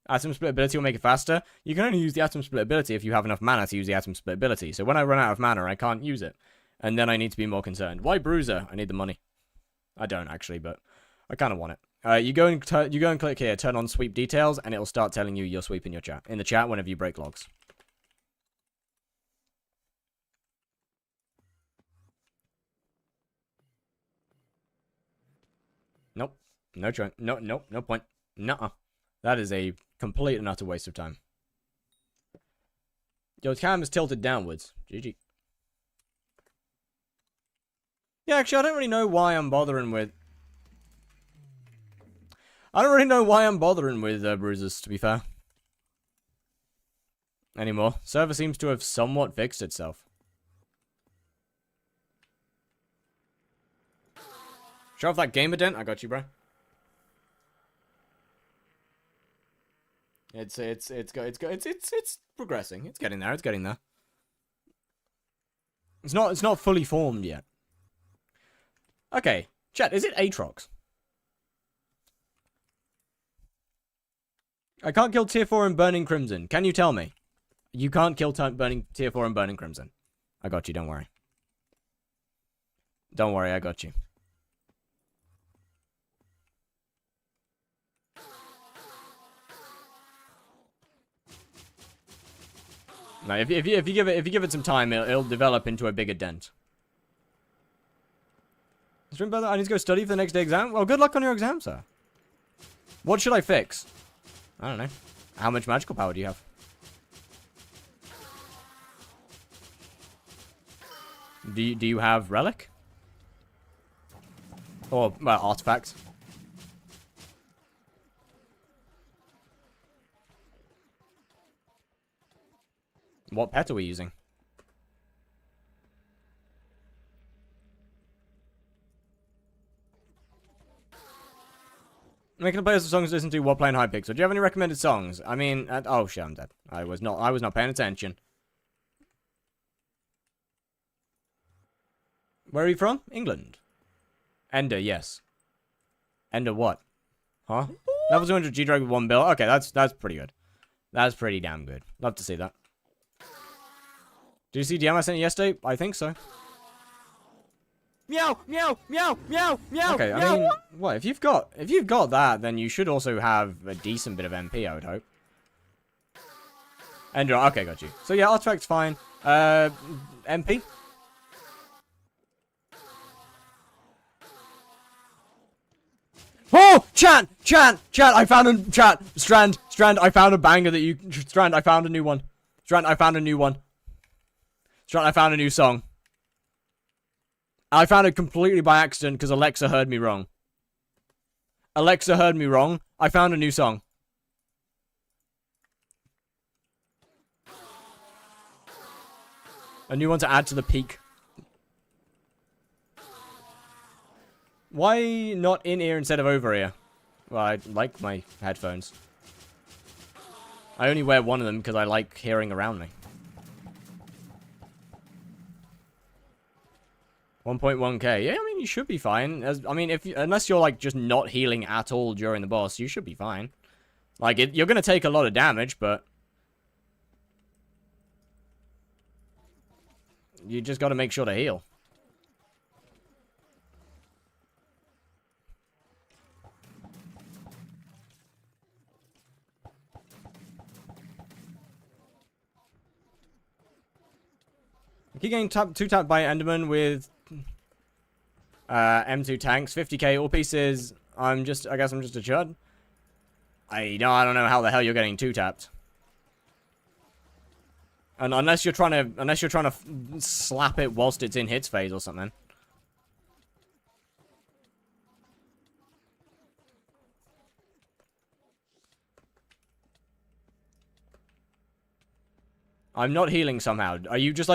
Atom split ability will make it faster. You can only use the atom split ability if you have enough mana to use the atom split ability. So when I run out of mana, I can't use it. And then I need to be more concerned. Why Bruiser? I need the money. I don't actually, but I kind of want it. You go and click here, turn on sweep details, and it'll start telling you your sweep in your chat. In the chat whenever you break logs. Nope. No try. No point. Nuh-uh. That is a complete and utter waste of time. Your cam is tilted downwards. GG. Yeah, actually, I don't really know why I'm bothering with... bruises, to be fair. Anymore. Server seems to have somewhat fixed itself. Show off that gamer dent. I got you, bro. It's progressing. It's getting there. It's getting there. It's not fully formed yet. Okay, chat. Is it Aatrox? I can't kill tier 4 and Burning Crimson. Can you tell me? You can't kill tier 4 and Burning Crimson. I got you. Don't worry. Don't worry. I got you. No, if you give it some time, it'll develop into a bigger dent. I need to go study for the next day exam. Well, good luck on your exam, sir. What should I fix? I don't know. How much magical power do you have? Do you have relic? Or well, artifacts? What pet are we using? Making a playlist of songs to listen to while playing Hypixel. Do you have any recommended songs? I mean, oh shit, I'm dead. I was not paying attention. Where are you from? England. Ender, yes. Ender what? Huh? Level 200 G-Drag with 1 bill. Okay, that's pretty good. That's pretty damn good. Love to see that. Did you see DM I sent you yesterday? I think so. Meow, meow, meow, meow, meow. Okay, I mean, what if you've got that, then you should also have a decent bit of MP, I would hope. And okay, got you. So yeah, artifact's fine. MP. Oh, chat, I found a chat. Strand, I found a banger that you. Strand, I found a new one. Strand, I found a new one. Strand, I found a new song. I found it completely by accident because Alexa heard me wrong. Alexa heard me wrong. I found a new song. A new one to add to the peak. Why not in ear instead of over ear? Well, I like my headphones. I only wear one of them because I like hearing around me. 1.1k. Yeah, I mean, you should be fine. I mean, unless you're, like, just not healing at all during the boss, you should be fine. Like, you're going to take a lot of damage, but... you just got to make sure to heal. I keep getting two-tapped by Enderman with M2 tanks, 50k all pieces. I guess I'm just a chud. I don't know how the hell you're getting two-tapped. And unless you're trying to slap it whilst it's in hits phase or something. I'm not healing somehow. Are you just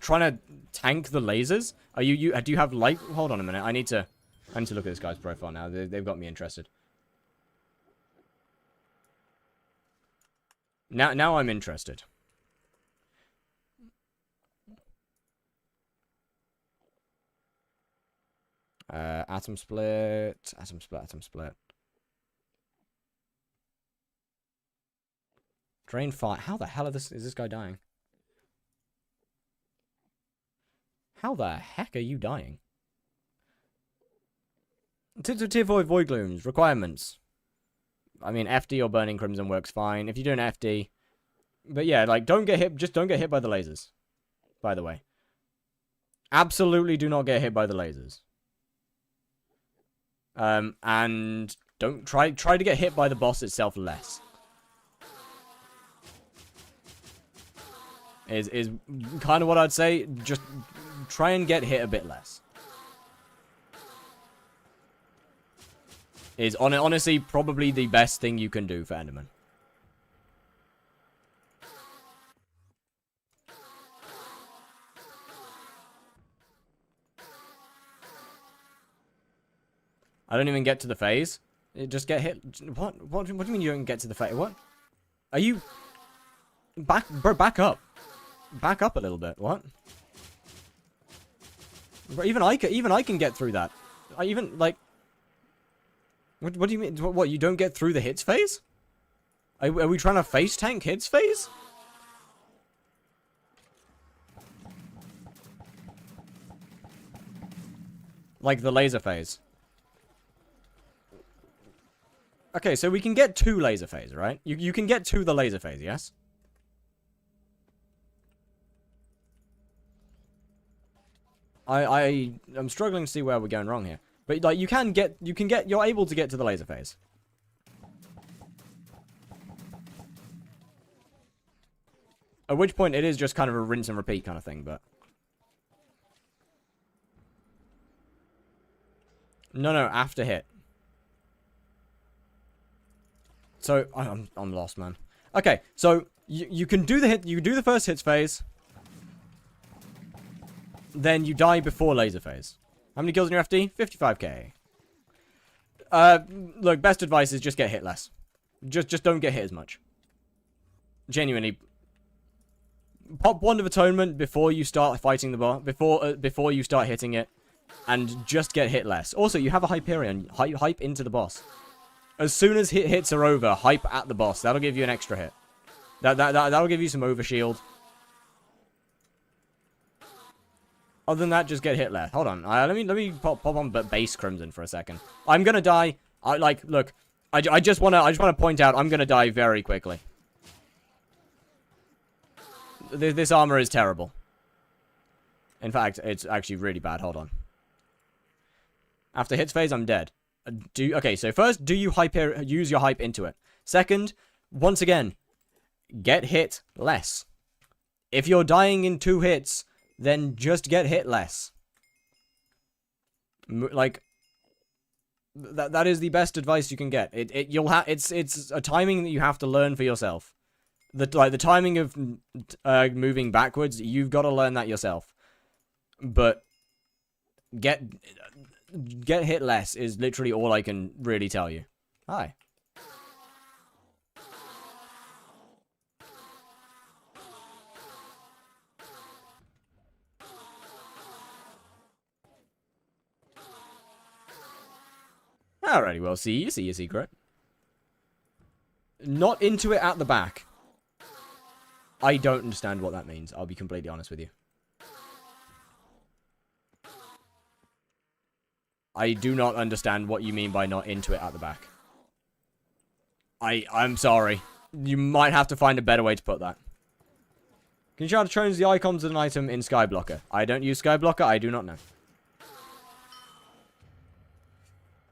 trying to tank the lasers? Do you have light? Hold on a minute. I need to look at this guy's profile now. They've got me interested. Now I'm interested. Atom split. Drain fire. How the hell is this guy dying? How the heck are you dying? To avoid void glooms. Requirements. I mean, FD or Burning Crimson works fine. If you do an FD. But yeah, like, don't get hit. Just don't get hit by the lasers. By the way. Absolutely do not get hit by the lasers. And don't try to get hit by the boss itself less. Is kind of what I'd say. Just try and get hit a bit less. Is honestly probably the best thing you can do for Enderman. I don't even get to the phase. It just get hit. What do you mean you don't get to the phase? What? Are you... Bro, back up. Back up a little bit. What? Bro, even I can get through that. I even, like... What do you mean? What, you don't get through the hits phase? Are we trying to face tank hits phase? Like the laser phase. Okay, so we can get to laser phase, right? You can get to the laser phase, yes? I'm struggling to see where we're going wrong here. But like you're able to get to the laser phase. At which point it is just kind of a rinse and repeat kind of thing, but no, after hit. So I'm lost, man. Okay, so you can do the hit. You do the first hits phase. Then you die before laser phase. How many kills in your FD? 55k. Look, best advice is just get hit less. Just don't get hit as much. Genuinely. Pop Wand of Atonement before you start fighting the boss. Before you start hitting it. And just get hit less. Also, you have a Hyperion. Hype into the boss. As soon as hits are over, hype at the boss. That'll give you an extra hit. That'll give you some overshield. Other than that, just get hit less. Hold on. Let me pop on base Crimson for a second. I'm gonna die. Look. I just wanna point out I'm gonna die very quickly. This armor is terrible. In fact, it's actually really bad. Hold on. After hits phase, I'm dead. Okay, so first, do you use your hype into it? Second, once again, get hit less. If you're dying in 2 hits, then just get hit less. Like, that is the best advice you can get. It's a timing that you have to learn for yourself. The timing of moving backwards, you've got to learn that yourself. But get hit less is literally all I can really tell you. Hi. Alrighty, well, see your secret. Not into it at the back. I don't understand what that means. I'll be completely honest with you. I do not understand what you mean by not into it at the back. I'm sorry. You might have to find a better way to put that. Can you try to change the icons of an item in Skyblocker? I don't use Skyblocker. I do not know.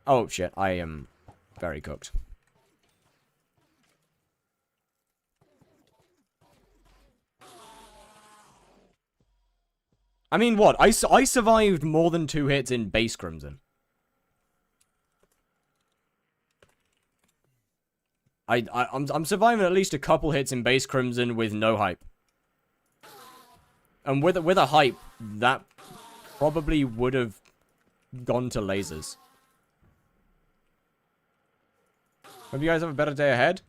Oh, shit. I am very cooked. I mean, what? I survived more than 2 hits in base Crimson. I'm surviving at least a couple hits in base Crimson with no hype. And with a hype, that probably would have gone to lasers. Hope you guys have a better day ahead.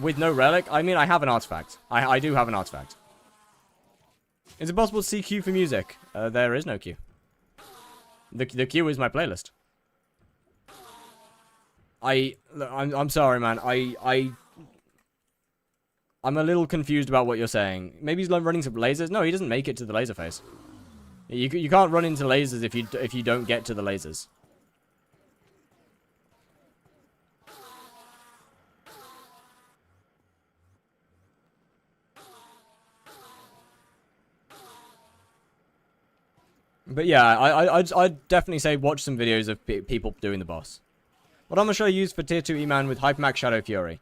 With no relic, I mean, I have an artifact. I do have an artifact. Is it possible to see Q for music? There is no Q. The Q is my playlist. I'm sorry, man. I'm a little confused about what you're saying. Maybe he's running some lasers. No, he doesn't make it to the laser face. You can't run into lasers if you don't get to the lasers. But yeah, I'd definitely say watch some videos of people doing the boss. What armor should I use for tier 2 eman with Hypermax Shadow Fury?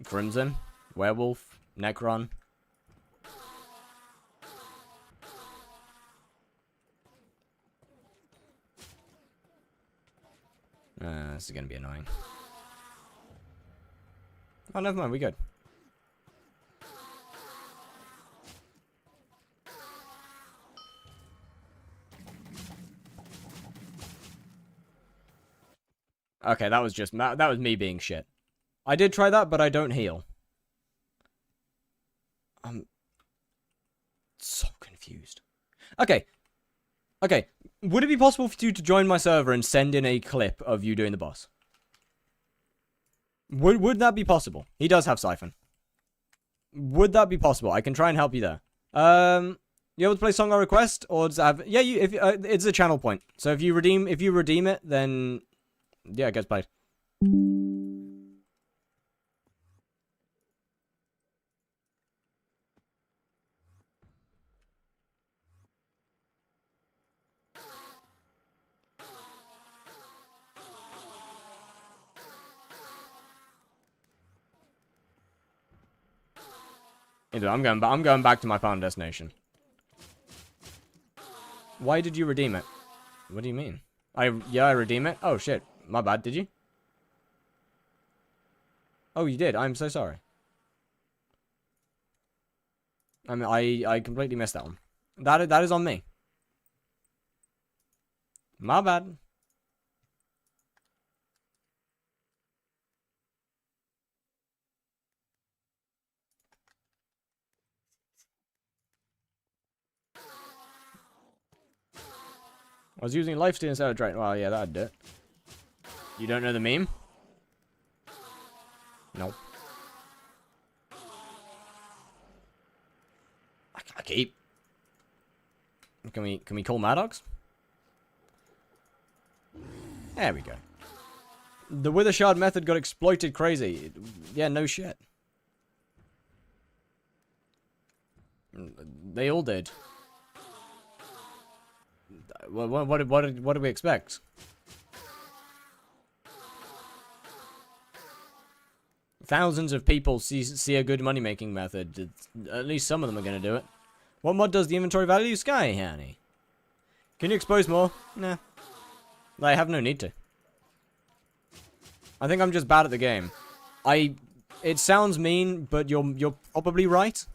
Crimson, Werewolf, Necron. This is gonna be annoying. Oh, never mind, we good. Okay, that was me being shit. I did try that, but I don't heal. I'm so confused. Okay. Okay. Would it be possible for you to join my server and send in a clip of you doing the boss? Would that be possible? He does have Siphon. Would that be possible? I can try and help you there. You able to play Song on Request, or does it have? Yeah, it's a channel point. So if you redeem it, then yeah, it gets played. I'm going back to my final destination. Why did you redeem it? What do you mean? I redeem it? Oh shit. My bad, did you? Oh, you did. I'm so sorry. I mean, I completely missed that one. That is on me. My bad. I was using lifesteal instead of drain. Well, yeah, that'd do it. You don't know the meme? No. I keep. Can we call Maddox? There we go. The Wither Shard method got exploited crazy. Yeah, no shit. They all did. What do we expect? Thousands of people see a good money-making method. At least some of them are going to do it. What mod does the inventory value? Sky, honey. Can you expose more? Nah. I have no need to. I think I'm just bad at the game. It sounds mean, but you're probably right.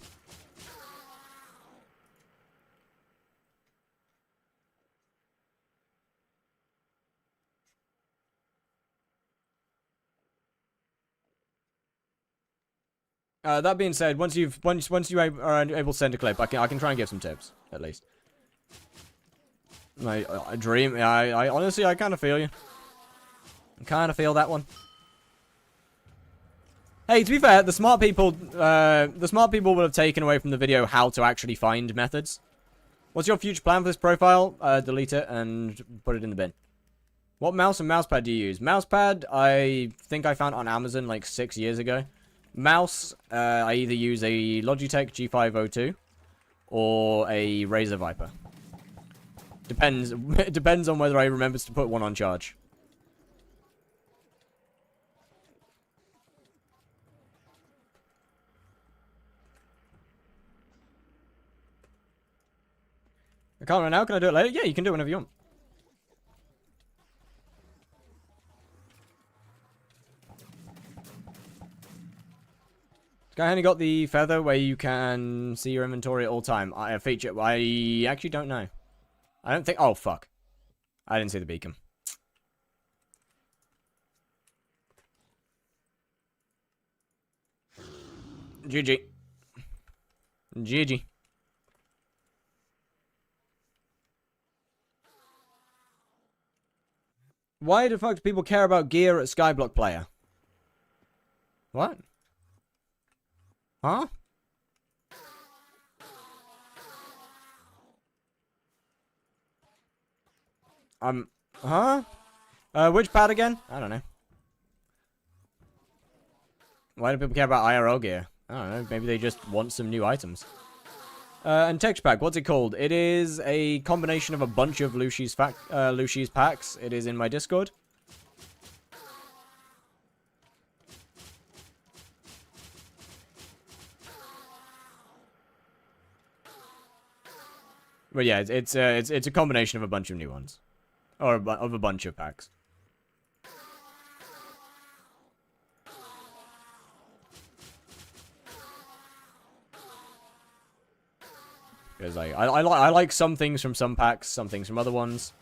That being said, once you are able to send a clip, I can try and give some tips at least. I dream. I honestly, I kind of feel you. I kind of feel that one. Hey, to be fair, the smart people would have taken away from the video how to actually find methods. What's your future plan for this profile? Delete it and put it in the bin. What mouse and mousepad do you use? Mousepad, I think I found on Amazon like 6 years ago. Mouse, I either use a Logitech G502 or a Razer Viper. Depends. It depends on whether I remember to put one on charge. I can't right now. Can I do it later? Yeah, you can do it whenever you want. Sky only got the feather where you can see your inventory at all time. I feature. I actually don't know. I don't think. Oh fuck! I didn't see the beacon. GG. GG. Why the fuck do people care about gear at Skyblock player? What? Huh? Huh? Which pad again? I don't know. Why do people care about IRL gear? I don't know. Maybe they just want some new items. And texture pack, what's it called? It is a combination of a bunch of Lucy's packs. It is in my Discord. But yeah, it's a combination of a bunch of new ones, or of a bunch of packs. Because I like some things from some packs, some things from other ones.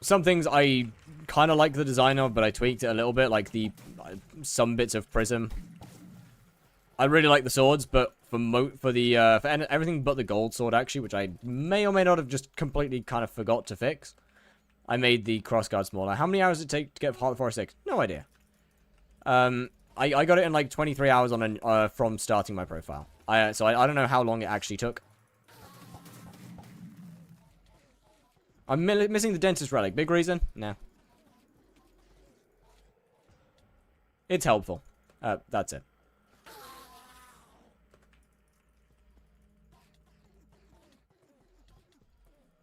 Some things I kind of like the design of, but I tweaked it a little bit, like the some bits of Prism. I really like the swords, but for everything but the gold sword actually, which I may or may not have just completely kind of forgot to fix. I made the crossguard smaller. How many hours did it take to get Heart of the Forest 6? No idea. I got it in like 23 hours on from starting my profile. So I don't know how long it actually took. I'm missing the dentist relic. Big reason? No. It's helpful. That's it.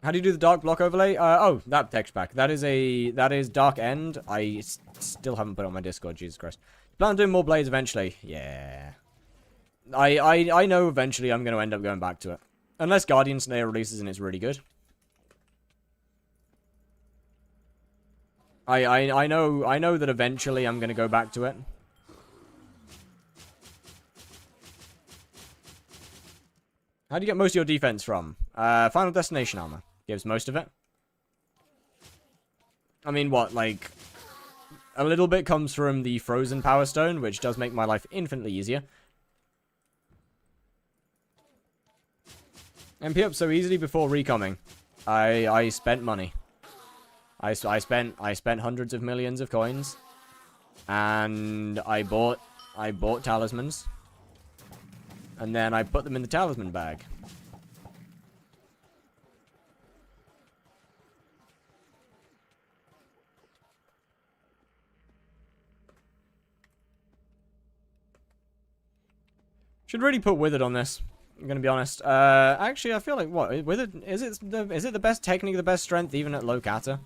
How do you do the dark block overlay? Oh, that texture pack. That is Dark End. I still haven't put it on my Discord. Jesus Christ. Plan on doing more blades eventually. Yeah. I know eventually I'm going to end up going back to it. Unless Guardian Slayer releases and it's really good. I know that eventually I'm going to go back to it. How do you get most of your defense from? Final Destination armor. Gives most of it. I mean, what, like... A little bit comes from the Frozen Power Stone, which does make my life infinitely easier. MP up so easily before recoming. I spent money. I spent hundreds of millions of coins. And I bought talismans. And then I put them in the talisman bag. Should really put Withered on this. I'm gonna be honest. Actually, I feel like what Withered is it the best technique, the best strength, even at low kata?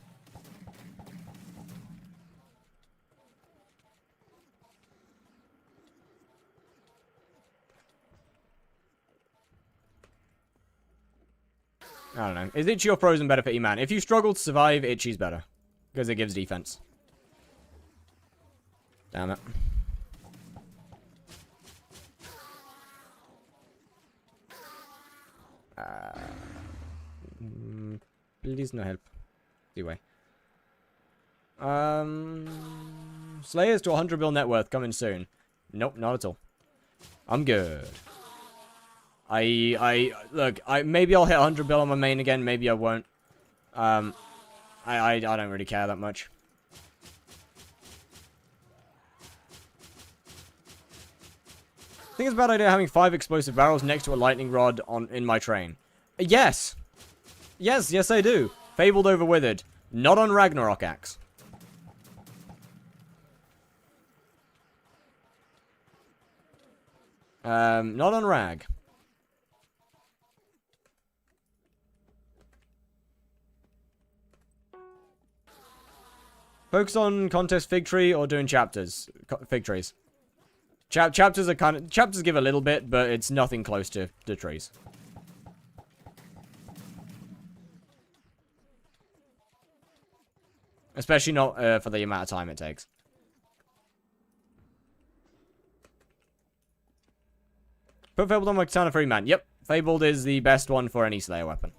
I don't know. Is Itchy or Frozen better for eman? If you struggle to survive, Itchy's better because it gives defense. Damn it. Please no help. Anyway. Slayers to 100 bill net worth coming soon. Nope, not at all. I'm good. Look, maybe I'll hit 100 bill on my main again, maybe I won't. I don't really care that much. I think it's a bad idea having 5 explosive barrels next to a lightning rod in my train. Yes! Yes, I do. Fabled over Withered. Not on Ragnarok Axe. Not on Rag. Focus on contest fig tree or doing chapters. Fig trees. Chapters are chapters give a little bit, but it's nothing close to the trees. Especially not for the amount of time it takes. Put Fabled on my Katana for Eman. Yep, Fabled is the best one for any Slayer weapon.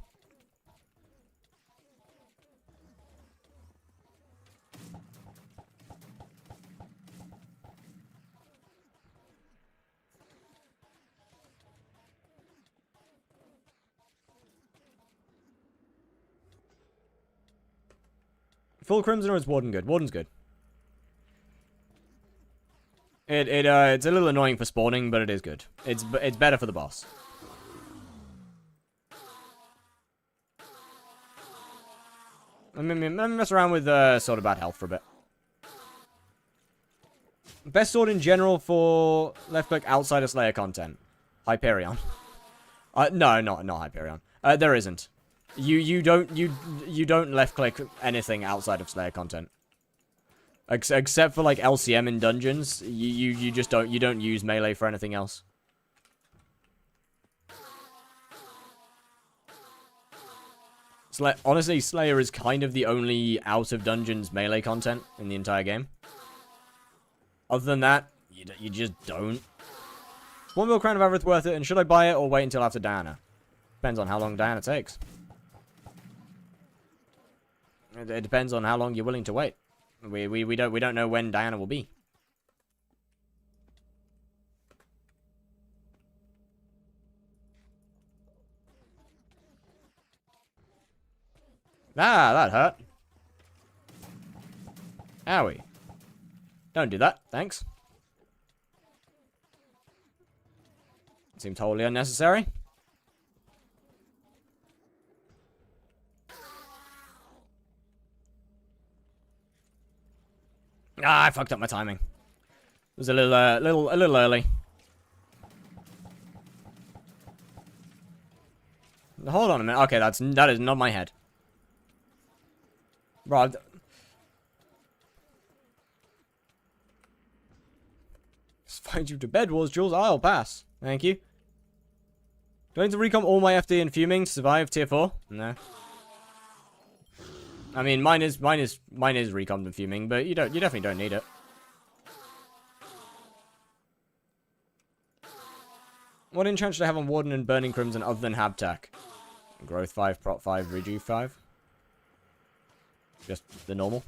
Full Crimson or is Warden good? Warden's good. It's a little annoying for spawning, but it is good. It's better for the boss. Let me mess around with Sword of Bad Health for a bit. Best sword in general for left click outside of Slayer content. Hyperion. No, not Hyperion. There isn't. You don't left click anything outside of Slayer content. Except for like LCM in dungeons, you just don't use melee for anything else. Honestly, Slayer is kind of the only out of dungeons melee content in the entire game. Other than that, you just don't. One mil Crown of Averith worth it, and should I buy it or wait until after Diana? Depends on how long Diana takes. It depends on how long you're willing to wait. We don't know when Diana will be. Ah, that hurt. Owie. Don't do that, thanks. Seemed totally unnecessary. Ah, I fucked up my timing. It was a little early. Hold on a minute. Okay, that is not my head. Bro, just find you to bed, Wars Jules. I'll pass. Thank you. Do I need to recomp all my FD and fuming to survive tier 4? No. I mean, mine is recomped and fuming, but you definitely don't need it. What enchant should I have on Warden and Burning Crimson other than Habtack? Growth 5, Prot 5, Reju 5. Just the normal.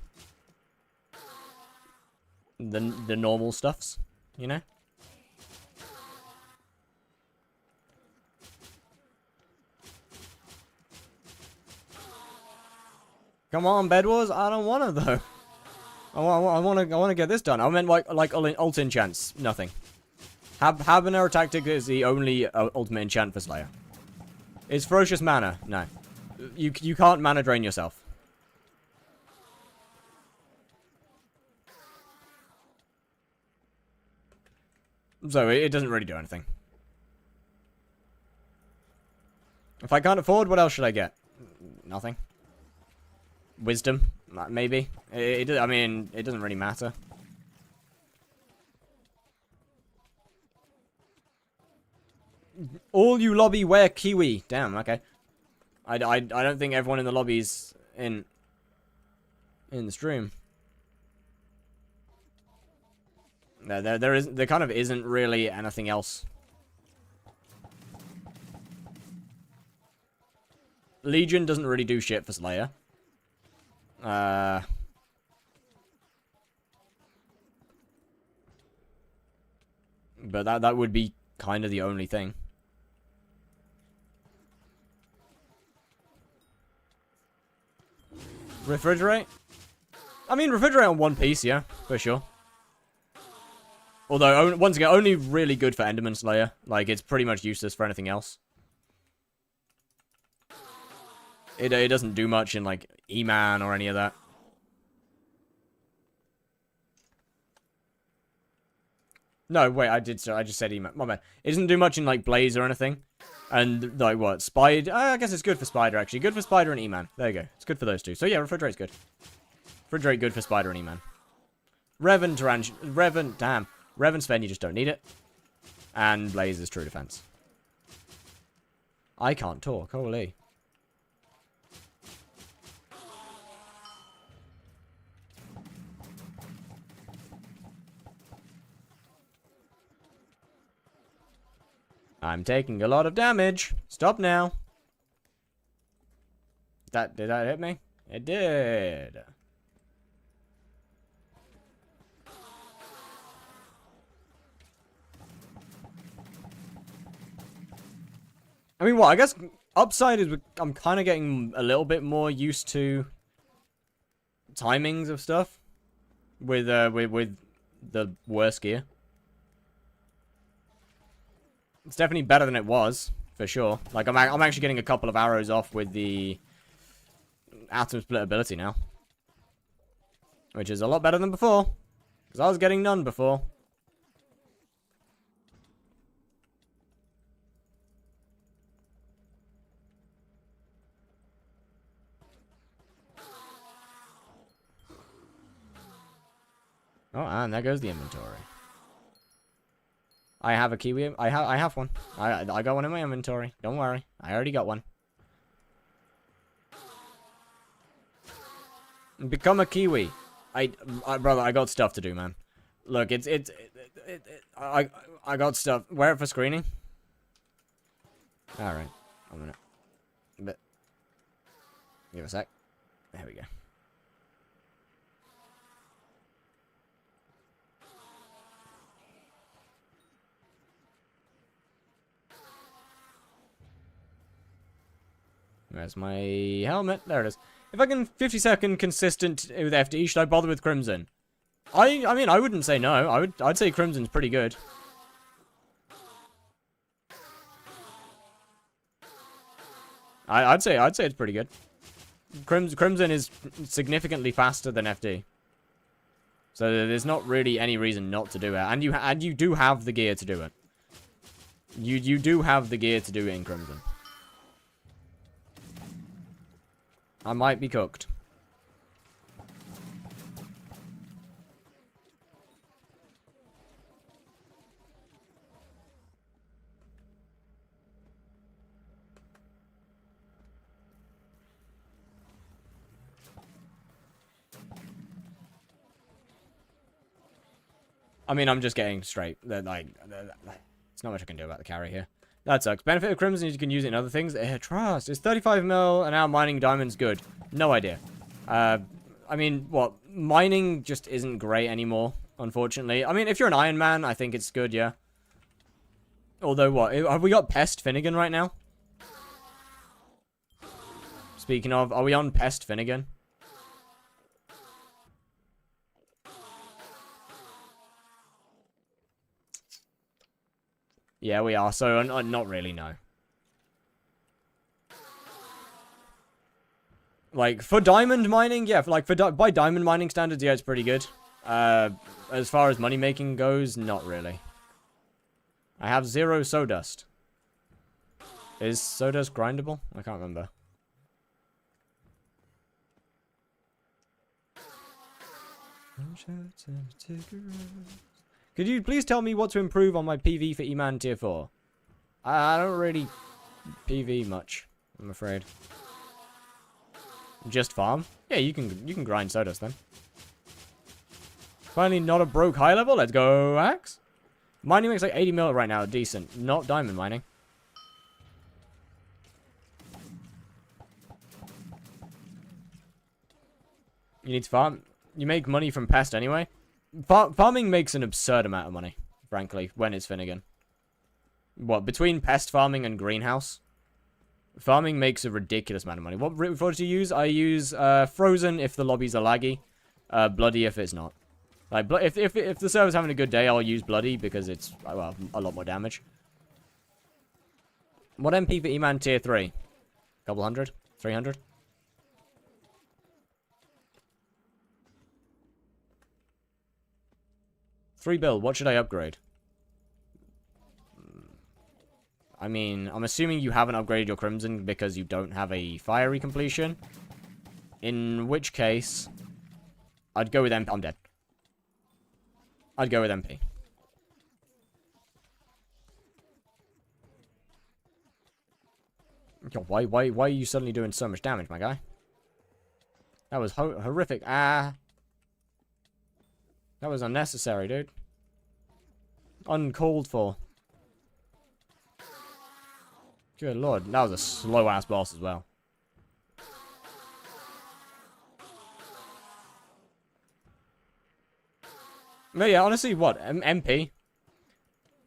The normal stuffs, you know? Come on, Bed Wars. I don't want it though. I want to get this done. I meant like ult enchants. Nothing. Habanero Tactic is the only ultimate enchant for Slayer. Is Ferocious Mana? No. You can't mana drain yourself. So it doesn't really do anything. If I can't afford, what else should I get? Nothing. Wisdom, maybe. I mean, it doesn't really matter. All you lobby wear kiwi. Damn, okay. I don't think everyone in the lobby's in the stream. There kind of isn't really anything else. Legion doesn't really do shit for Slayer. But that would be kind of the only thing. Refrigerate? I mean, refrigerate on one piece, yeah, for sure. Although, once again, only really good for Enderman Slayer. Like, it's pretty much useless for anything else. It doesn't do much in, like, eman or any of that. No, wait, I just said eman. My bad. It doesn't do much in, like, blaze or anything. And, like, what? Spider? I guess it's good for spider, actually. Good for spider and eman. There you go. It's good for those two. So, yeah, refrigerate's good. Refrigerate good for spider and eman. Damn. Rev and Sven, you just don't need it. And Blaze is true defense. I can't talk, holy. I'm taking a lot of damage. Stop now. Did that hit me? It did. I mean, what? I guess upside is I'm kind of getting a little bit more used to timings of stuff with the worst gear. It's definitely better than it was, for sure. Like, I'm actually getting a couple of arrows off with the atom split ability now. Which is a lot better than before. Because I was getting none before. Oh, and there goes the inventory. I have a kiwi. I have one. I got one in my inventory. Don't worry. I already got one. Become a kiwi. Brother, I got stuff to do, man. Look, I got stuff. Wear it for screening. All right. I'm gonna. But give a sec. There we go. Where's my helmet? There it is. If I can 50-second consistent with FD, should I bother with Crimson? I mean, I wouldn't say no. I'd say Crimson's pretty good. I'd say it's pretty good. Crimson is significantly faster than FD. So there's not really any reason not to do it. And you do have the gear to do it. You do have the gear to do it in Crimson. I might be cooked. I mean, I'm just getting straight. There's not much I can do about the carry here. That sucks. Benefit of Crimson is you can use it in other things. Trust. Is 35 mil an hour mining diamonds good? No idea. I mean, what? Mining just isn't great anymore, unfortunately. I mean, if you're an Iron Man, I think it's good, yeah. Although, what? Have we got Pest Finnegan right now? Speaking of, are we on Pest Finnegan? Yeah, we are. So, not really, no. Like, for diamond mining, yeah. By diamond mining standards, yeah, it's pretty good. As far as money making goes, not really. I have 0 sawdust. Is sawdust grindable? I can't remember. Could you please tell me what to improve on my PV for eman tier 4? I don't really PV much, I'm afraid. Just farm? Yeah, you can grind sawdust then. Finally, not a broke high level. Let's go, Axe. Mining makes like 80 mil right now. Decent. Not diamond mining. You need to farm. You make money from pest anyway. Farming makes an absurd amount of money, frankly, when it's Finnegan. What, between pest farming and greenhouse? Farming makes a ridiculous amount of money. What route do you use? I use frozen if the lobbies are laggy, bloody if it's not. Like if the server's having a good day, I'll use bloody because it's well a lot more damage. What MP for eman tier 3? Couple hundred, 300. Free build. What should I upgrade? I mean, I'm assuming you haven't upgraded your Crimson because you don't have a fiery completion. In which case, I'd go with MP. I'm dead. I'd go with MP. Yo, why are you suddenly doing so much damage, my guy? That was horrific. Ah. That was unnecessary, dude. Uncalled for. Good lord, that was a slow-ass boss as well. But yeah, honestly, what? MP?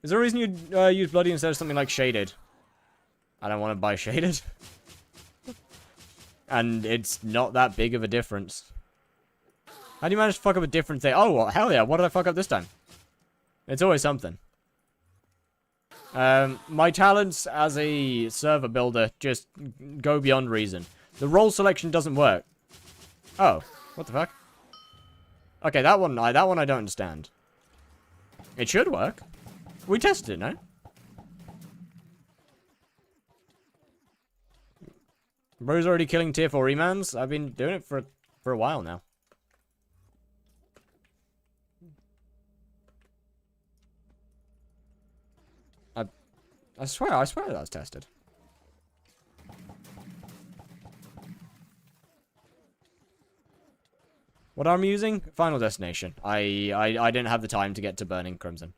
Is there a reason you'd use Bloody instead of something like Shaded? I don't want to buy Shaded. And it's not that big of a difference. How do you manage to fuck up a different thing? Oh, well, hell yeah, what did I fuck up this time? It's always something. My talents as a server builder just go beyond reason. The role selection doesn't work. Oh, what the fuck? Okay, that one I don't understand. It should work. We tested it, no? Bro's already killing tier 4 emans. I've been doing it for a while now. I swear that was tested. What arm are you using? Final Destination. I didn't have the time to get to Burning Crimson.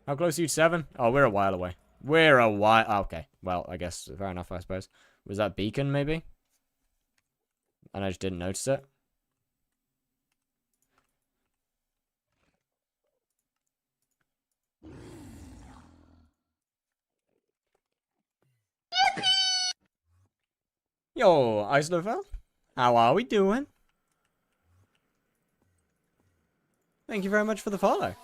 How close are you to 7? Oh, we're a while away. We're a while... Oh, okay. Well, I guess, fair enough, I suppose. Was that beacon, maybe? And I just didn't notice it. Yo, Islofel. How are we doing? Thank you very much for the follow.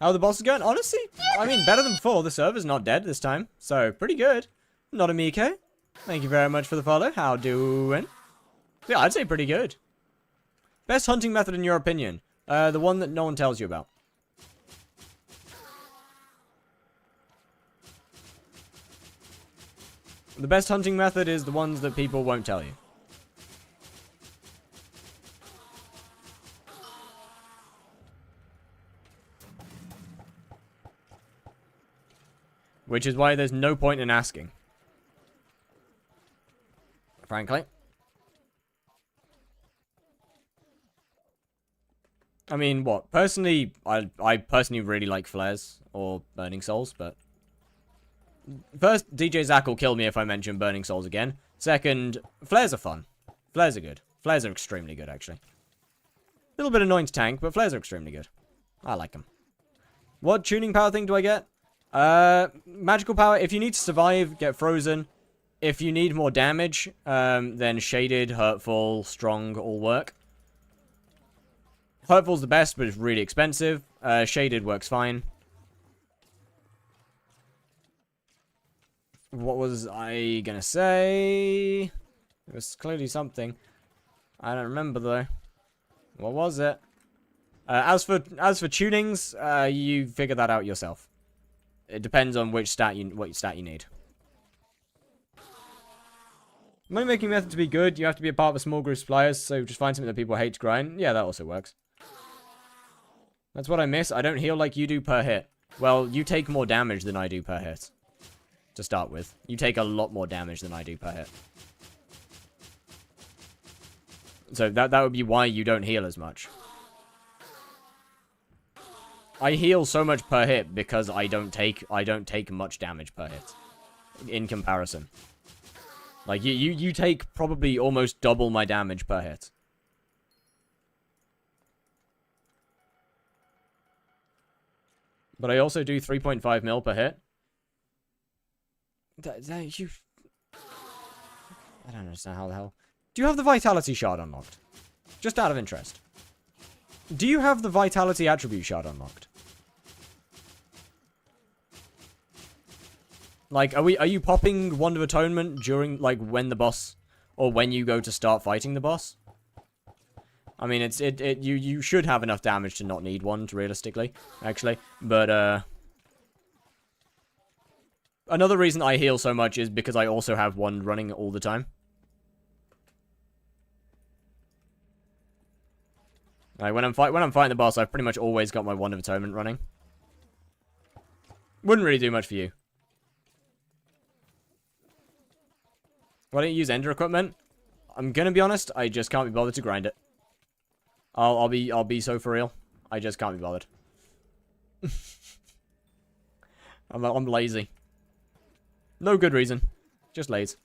How are the bosses going? Honestly, I mean, better than before. The server's not dead this time, so pretty good. Not a Miko. Thank you very much for the follow. How doing? Yeah, I'd say pretty good. Best hunting method in your opinion? The one that no one tells you about. The best hunting method is the ones that people won't tell you. Which is why there's no point in asking. Frankly. I mean, what? Personally, I personally really like flares or burning souls, but... First, DJ Zach will kill me if I mention Burning Souls again. Second, flares are fun. Flares are good. Flares are extremely good, actually. A little bit annoying to tank, but flares are extremely good. I like them. What tuning power thing do I get? Magical power. If you need to survive, get frozen. If you need more damage, then shaded, hurtful, strong all work. Hurtful's the best, but it's really expensive. Shaded works fine. What was I gonna say? It was clearly something. I don't remember though. What was it? As for tunings, you figure that out yourself. It depends on what stat you need. Money making method to be good, you have to be a part of a small group of suppliers, so just find something that people hate to grind. Yeah, that also works. That's what I miss. I don't heal like you do per hit. Well, you take more damage than I do per hit. To start with. You take a lot more damage than I do per hit. So that would be why you don't heal as much. I heal so much per hit because I don't take much damage per hit. In comparison. Like you take probably almost double my damage per hit. But I also do 3.5 mil per hit. I don't understand how the hell. Do you have the Vitality Shard unlocked? Just out of interest. Do you have the Vitality Attribute Shard unlocked? Like, are you popping Wand of Atonement during, like, when the boss, or when you go to start fighting the boss? I mean, you should have enough damage to not need one, realistically, actually. But, another reason I heal so much is because I also have Wand running all the time. Like, when I'm fighting the boss, I've pretty much always got my Wand of Atonement running. Wouldn't really do much for you. Why don't you use Ender equipment? I'm gonna be honest, I just can't be bothered to grind it. I'll be so for real. I just can't be bothered. I'm lazy. No good reason. Just lazy.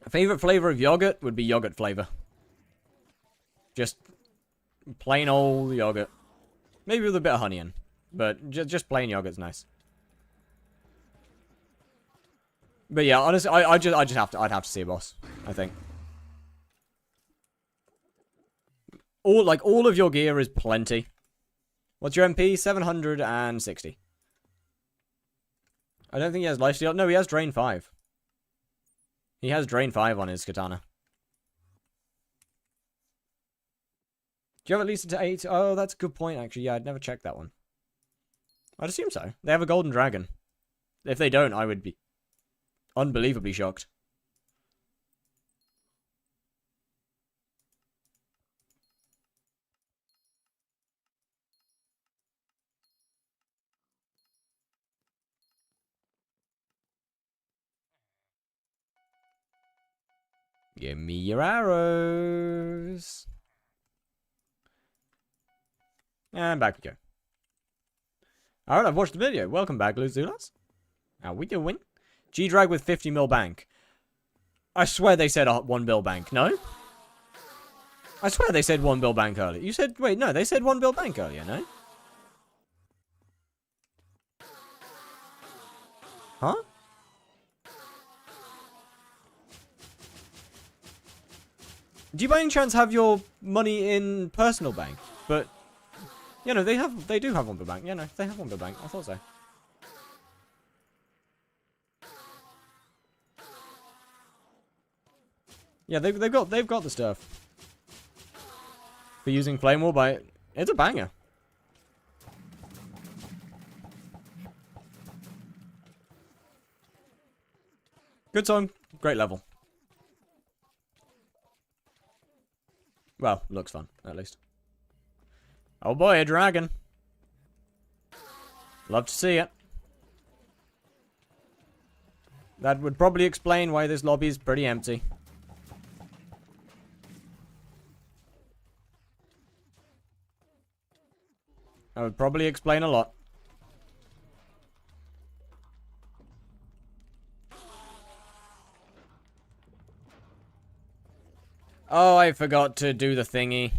Favorite flavor of yogurt would be yogurt flavor. Just plain old yogurt. Maybe with a bit of honey in. But just plain yogurt's nice. But yeah, honestly, I'd have to see a boss, I think. All of your gear is plenty. What's your MP? 760. I don't think he has lifesteal. No, he has Drain 5. He has Drain 5 on his katana. Do you have at least a 8? Oh, that's a good point, actually. Yeah, I'd never checked that one. I'd assume so. They have a golden dragon. If they don't, I would be unbelievably shocked. Give me your arrows. And back we go. Alright, I've watched the video. Welcome back, Luzulas. How we doing? G-Drag with 50 mil bank. I swear they said 1 bill bank. No? I swear they said 1 bill bank earlier. You said, wait, no, they said 1 bill bank earlier, no? Huh? Do you by any chance have your money in personal bank? But, you know, they do have 1 bill bank. Yeah, no, they have 1 bill bank. I thought so. Yeah, they've got the stuff. For using Flame Wall by... It's a banger. Good song. Great level. Well, looks fun, at least. Oh boy, a dragon. Love to see it. That would probably explain why this lobby is pretty empty. That would probably explain a lot. Oh, I forgot to do the thingy.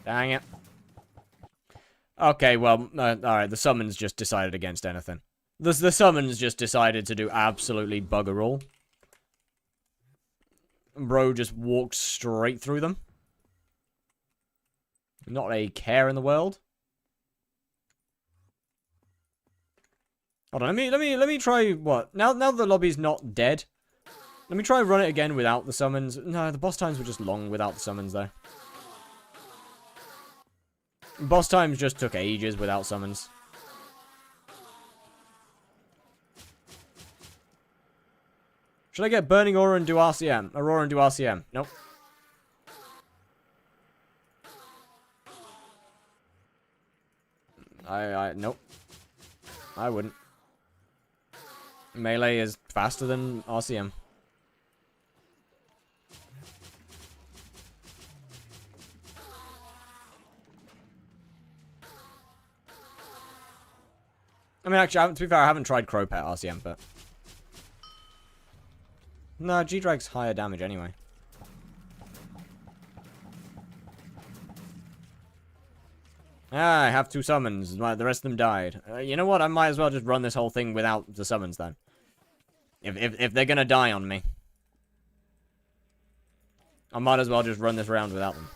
Dang it. Okay, well, alright, the summons just decided against anything. The summons just decided to do absolutely bugger all. Bro just walked straight through them. Not a care in the world. Hold on, let me try what? Now the lobby's not dead. Let me try run it again without the summons. No, the boss times were just long without the summons though. Boss times just took ages without summons. Should I get Burning Aura and do RCM? Aurora and do RCM? Nope. Nope. I wouldn't. Melee is faster than RCM. I mean, actually, to be fair, I haven't tried Crow Pet RCM, but... No, G-Drag's higher damage anyway. Ah, I have 2 summons. The rest of them died. You know what? I might as well just run this whole thing without the summons then. If they're gonna die on me. I might as well just run this round without them.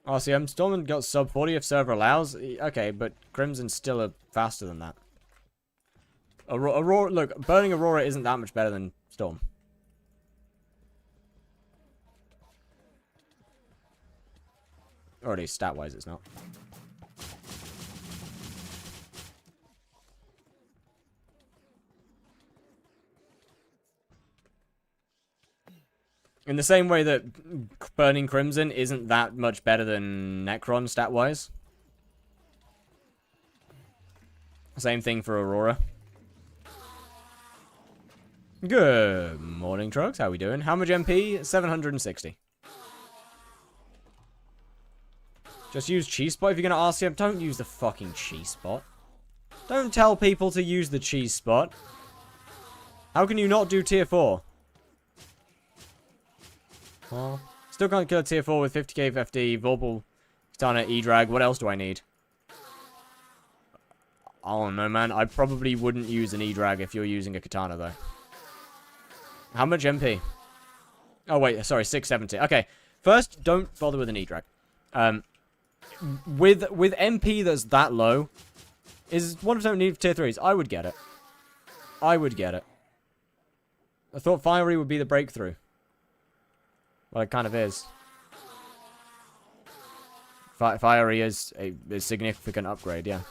Oh, see, Storm got sub 40 if server allows. Okay, but Crimson's still faster than that. Aurora, look, Burning Aurora isn't that much better than Storm. Or at least stat-wise it's not. In the same way that Burning Crimson isn't that much better than Necron stat-wise. Same thing for Aurora. Good morning, Trucks. How we doing? How much MP? 760. Just use cheese spot if you're going to RCM. Don't use the fucking cheese spot. Don't tell people to use the cheese spot. How can you not do tier 4? Well, still can't kill a tier 4 with 50k FD, Vorpal, Katana, E-Drag. What else do I need? I don't know, man. I probably wouldn't use an E-Drag if you're using a Katana, though. How much MP? Oh, wait. Sorry, 670. Okay. First, don't bother with an E-Drag. With MP that's that low, is 1% need for tier 3s. I would get it. I would get it. I thought Fiery would be the breakthrough. Well, it kind of is. Fiery is a significant upgrade, yeah.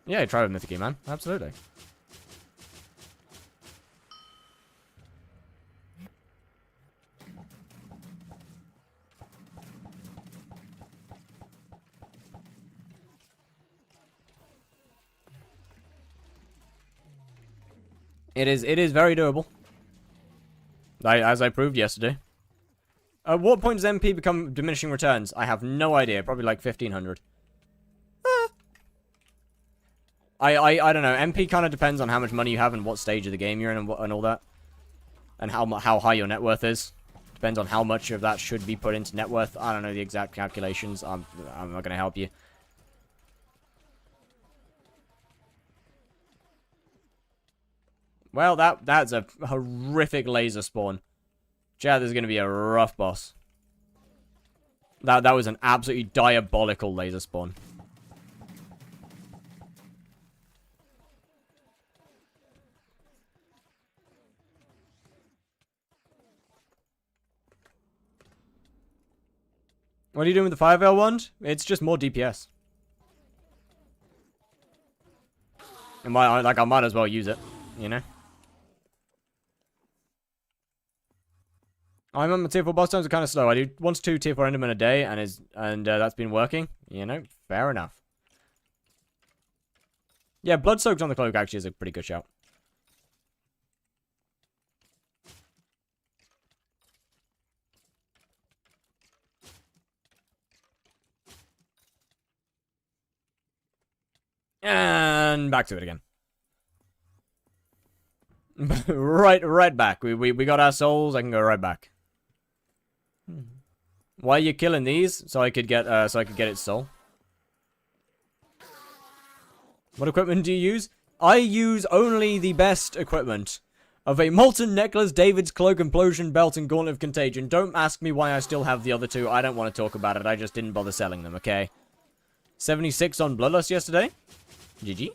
Yeah, try with Mythic man. Absolutely. It is very doable. As I proved yesterday. At what point does MP become diminishing returns? I have no idea. Probably like 1500. I don't know. MP kind of depends on how much money you have and what stage of the game you're in and all that. And how high your net worth is. Depends on how much of that should be put into net worth. I don't know the exact calculations. I'm not going to help you. Well, that's a horrific laser spawn. Chad, this is going to be a rough boss. That was an absolutely diabolical laser spawn. What are you doing with the Fire Veil wand? It's just more DPS. I might as well use it, you know? I'm on my tier 4 boss times are kind of slow. I do 1 to 2 tier 4 Enderman a day, and that's been working. You know, fair enough. Yeah, Blood Soaked on the Cloak actually is a pretty good shout. And back to it again. right back. We got our souls. I can go right back. Why are you killing these? So I could get its soul. What equipment do you use? I use only the best equipment of a Molten Necklace, David's Cloak, Implosion Belt, and Gauntlet of Contagion. Don't ask me why I still have the other 2. I don't want to talk about it. I just didn't bother selling them, okay? 76 on Bloodlust yesterday. GG.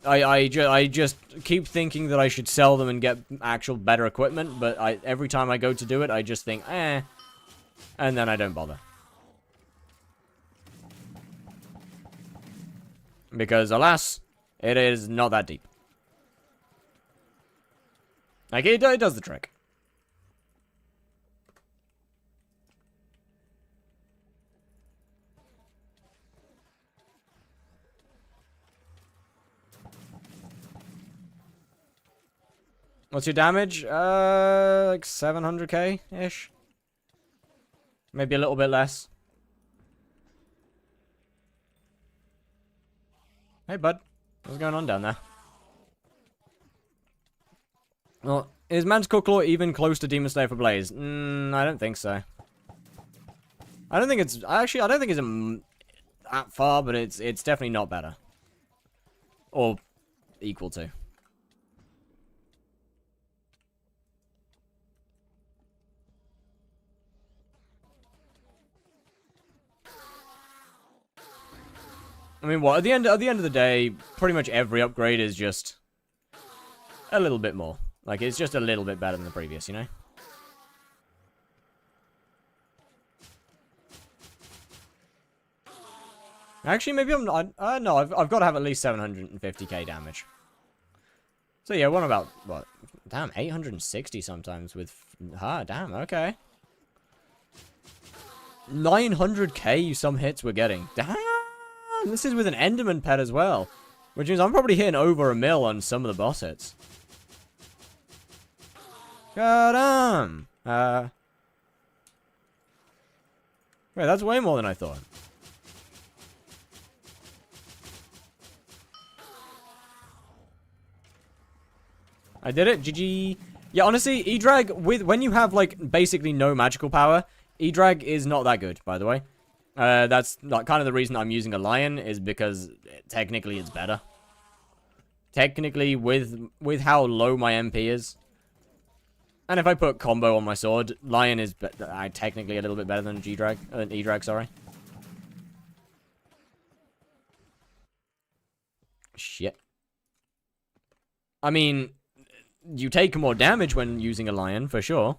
I just keep thinking that I should sell them and get actual better equipment, but every time I go to do it, I just think, and then I don't bother. Because, alas, it is not that deep. Like, it does the trick. What's your damage? Like 700k-ish? Maybe a little bit less. Hey, bud. What's going on down there? Well, is Manticore Claw even close to Demon Slayer for Blaze? I don't think so. I don't think it's... Actually, I don't think it's that far, but it's definitely not better. Or equal to. I mean, what? At the end of the day, pretty much every upgrade is just a little bit more. Like, it's just a little bit better than the previous, you know? Actually, maybe I'm not... no, I've got to have at least 750k damage. So, yeah, what about... What? Damn, 860 sometimes with... damn, okay. 900k some hits we're getting. Damn! This is with an Enderman pet as well. Which means I'm probably hitting over 1 mil on some of the boss hits. God damn! Wait, that's way more than I thought. I did it, GG. Yeah, honestly, E-Drag, when you have, like, basically no magical power, E-Drag is not that good, by the way. That's not kind of the reason I'm using a lion, is because technically it's better. Technically, with how low my MP is. And if I put combo on my sword, lion is technically a little bit better than E-Drag, sorry. Shit. I mean... You take more damage when using a lion, for sure.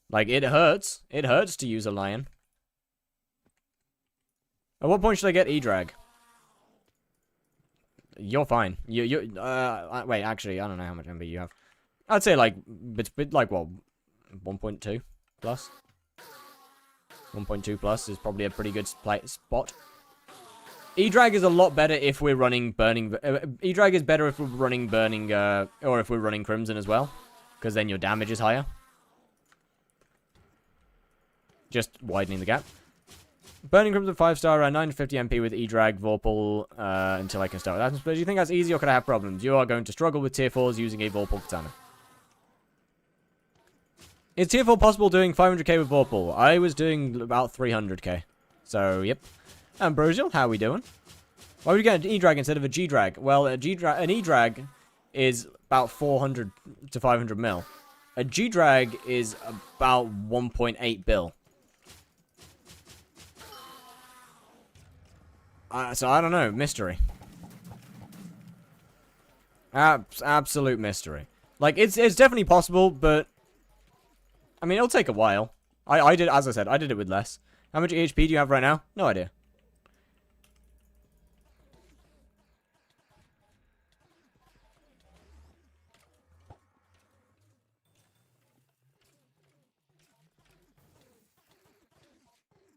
Like, it hurts. It hurts to use a lion. At what point should I get E-Drag? You're fine. Wait, actually, I don't know how much MP you have. I'd say, like, like, what? 1.2 plus? 1.2 plus is probably a pretty good spot. E-Drag is a lot better if we're running Burning... E-Drag is better if we're running Burning... or if we're running Crimson as well. Because then your damage is higher. Just widening the gap. Burning Crimson 5-star, around 950 MP with E-Drag, Vorpal, until I can start with that. But do you think that's easy or could I have problems? You are going to struggle with tier 4s using a Vorpal Katana. Is tier 4 possible doing 500k with Vorpal? I was doing about 300k. So, yep. Ambrosial, how are we doing? Why would you get an E-Drag instead of a G-Drag? Well, an E-Drag is about 400 to 500 mil. A G-Drag is about 1.8 bill. So I don't know. Mystery. Absolute mystery. Like, it's definitely possible, but... I mean, it'll take a while. I did, as I said, I did it with less. How much HP do you have right now? No idea.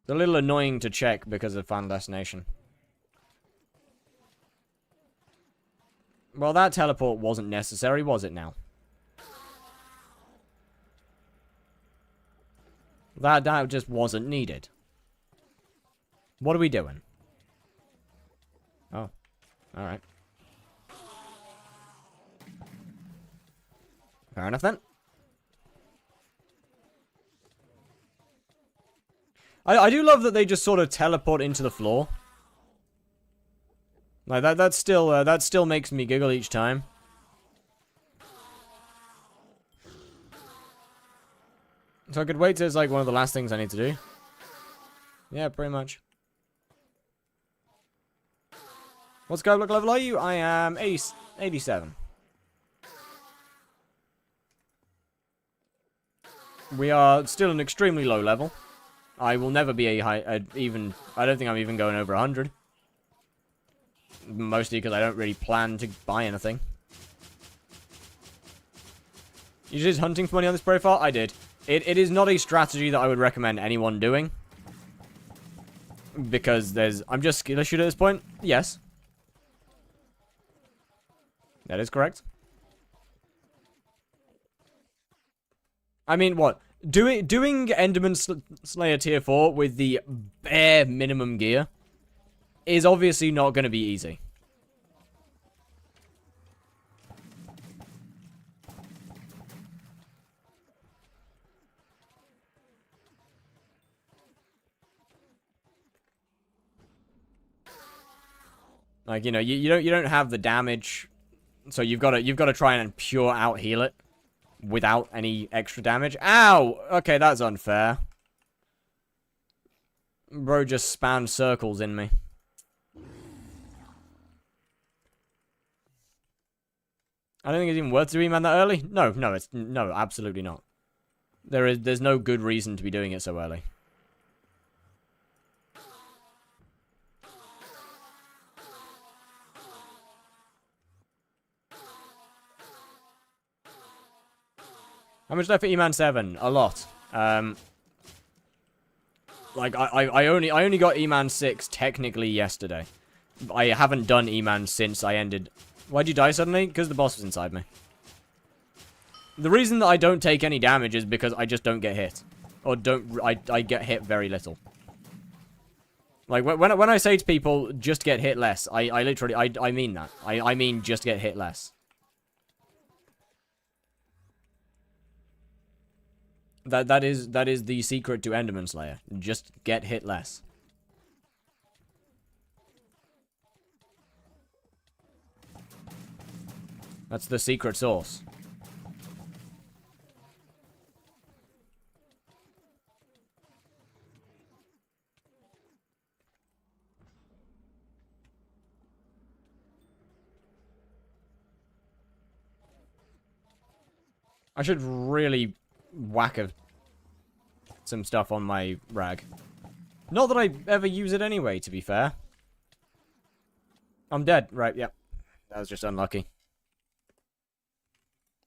It's a little annoying to check because of Final Destination. Well, that teleport wasn't necessary, was it now? That just wasn't needed. What are we doing? Oh. Alright. Fair enough then. I do love that they just sort of teleport into the floor. Like that still makes me giggle each time. So I could wait till it's like one of the last things I need to do. Yeah, pretty much. What skyblock level are you? I am 87. We are still an extremely low level. I will never be I don't think I'm even going over 100. Mostly because I don't really plan to buy anything. You did hunting for money on this profile? I did. It is not a strategy that I would recommend anyone doing. Because I'm just skill issued at this point. Yes. That is correct. I mean, what? Doing Enderman Slayer tier 4 with the bare minimum gear is obviously not going to be easy. Like, you know, you don't have the damage, so you've got to try and pure out heal it without any extra damage. Ow! Okay, that's unfair. Bro just spammed circles in me. I don't think it's even worth doing man that early. No, absolutely not. There's no good reason to be doing it so early. How much left for eman 7? A lot. Like I only got eman 6 technically yesterday. I haven't done eman since I ended. Why'd you die suddenly? Because the boss was inside me. The reason that I don't take any damage is because I just don't get hit. Or I get hit very little. Like, when I say to people, just get hit less, I literally, I mean that. I mean just get hit less. That is the secret to Enderman Slayer. Just get hit less. That's the secret sauce. I should really whack some stuff on my rag. Not that I ever use it anyway, to be fair. I'm dead. Right, yep. That was just unlucky.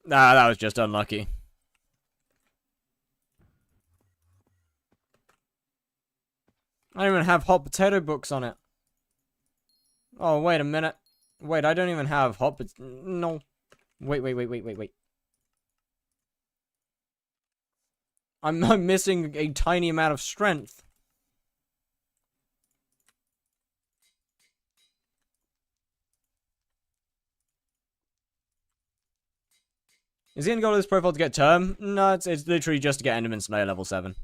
Nah, that was just unlucky. I don't even have hot potato books on it. Oh, wait a minute. Wait, I don't even have hot no. Wait. I'm missing a tiny amount of strength. Is the end goal of this profile to get term? No, it's literally just to get Enderman Slayer level 7.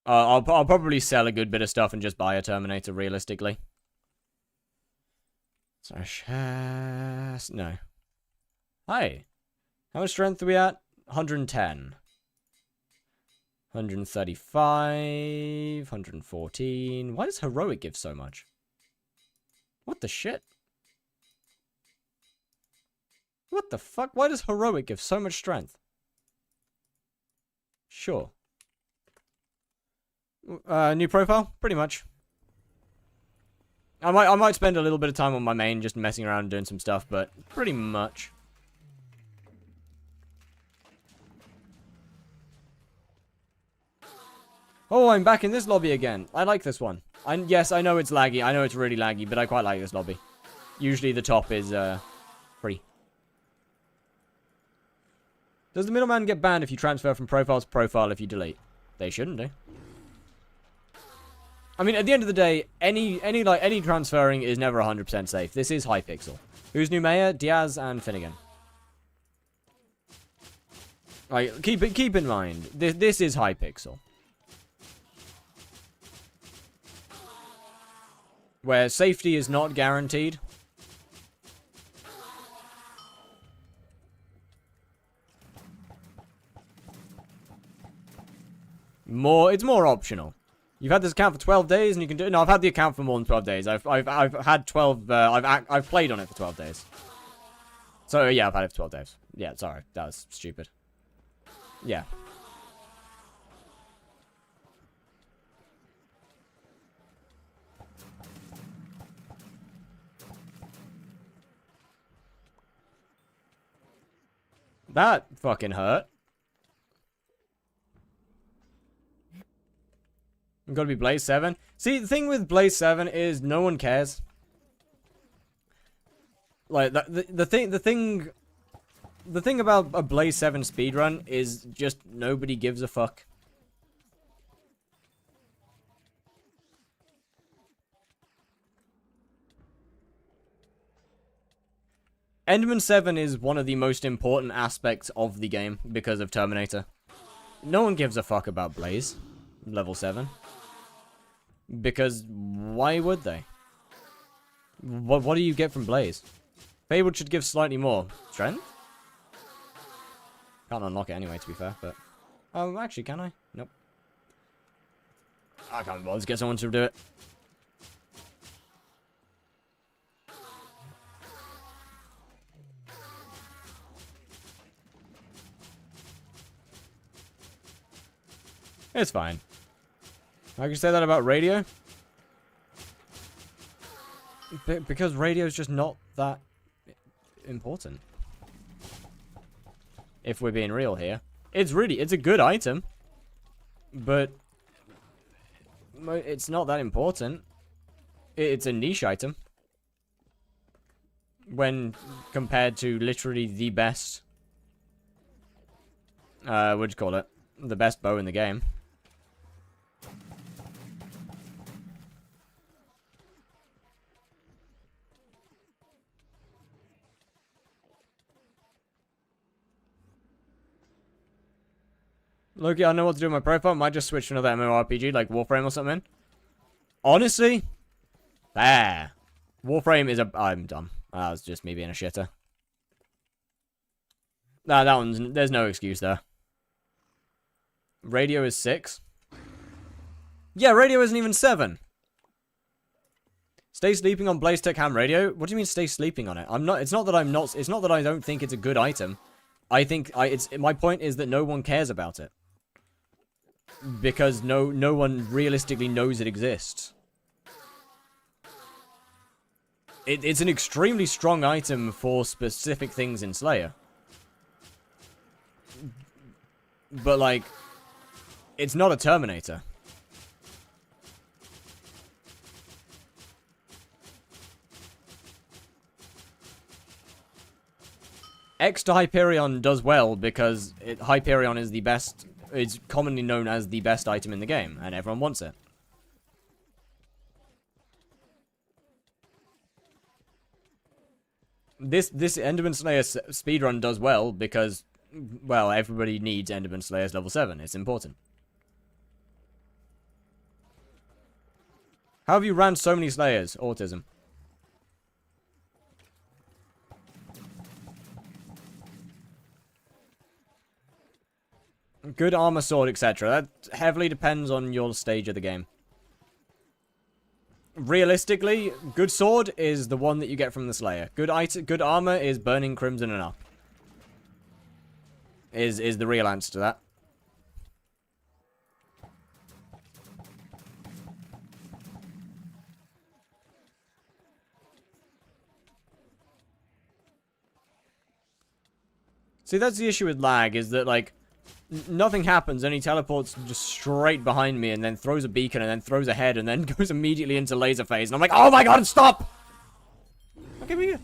I'll probably sell a good bit of stuff and just buy a Terminator, realistically. So, no. Hi. How much strength are we at? 110. 135. 114. Why does heroic give so much? What the shit? What the fuck? Why does heroic give so much strength? Sure. New profile? Pretty much. I might spend a little bit of time on my main, just messing around and doing some stuff, but pretty much. Oh, I'm back in this lobby again. I like this one. Yes, I know it's laggy. I know it's really laggy, but I quite like this lobby. Usually the top is, free. Does the middleman get banned if you transfer from profile to profile if you delete? They shouldn't do. I mean, at the end of the day, any transferring is never 100% safe. This is Hypixel. Who's new mayor? Diaz and Finnegan. Like, keep in mind, this is Hypixel. Where safety is not guaranteed. It's more optional. You've had this account for 12 days, and you can do. No, I've had the account for more than 12 days. I've had 12. I've played on it for 12 days. So yeah, I've had it for 12 days. Yeah, sorry, that was stupid. Yeah. That fucking hurt. Gotta be Blaze 7. See, the thing with Blaze 7 is no one cares. Like, the thing about a Blaze 7 speedrun is just nobody gives a fuck. Enderman 7 is one of the most important aspects of the game because of Terminator. No one gives a fuck about Blaze, level 7. Because why would they? What do you get from Blaze? Fabled should give slightly more. Strength? Can't unlock it anyway, to be fair, but... Oh, actually, can I? Nope. I can't bother to get someone to do it. It's fine. How can you say that about radio? Because radio's just not that important. If we're being real here. It's a good item. But it's not that important. It's a niche item. When compared to literally the best... what'd you call it? The best bow in the game. Look, I know what to do with my profile. Might just switch to another MMORPG like Warframe or something. Honestly, there. Warframe is a... I'm dumb. That was just me being a shitter. Nah, that one's... There's no excuse there. Radio is 6. Yeah, radio isn't even 7. Stay sleeping on Blaze Tech Ham radio? What do you mean stay sleeping on it? I'm not... It's not that I'm not... It's not that I don't think it's a good item. I think... My point is that no one cares about it. Because no one realistically knows it exists. It's an extremely strong item for specific things in Slayer. But, like, it's not a Terminator. X to Hyperion does well because Hyperion is the best... It's commonly known as the best item in the game, and everyone wants it. This Enderman Slayer speedrun does well because, well, everybody needs Enderman Slayers level 7. It's important. How have you ran so many Slayers? Autism. Good armor, sword, etc. That heavily depends on your stage of the game. Realistically, good sword is the one that you get from the Slayer. Good armor is Burning Crimson and up. Is the real answer to that. See, that's the issue with lag, is that, like, nothing happens, and he teleports just straight behind me, and then throws a beacon, and then throws a head, and then goes immediately into laser phase, and I'm like, oh my god, stop! Okay, we good.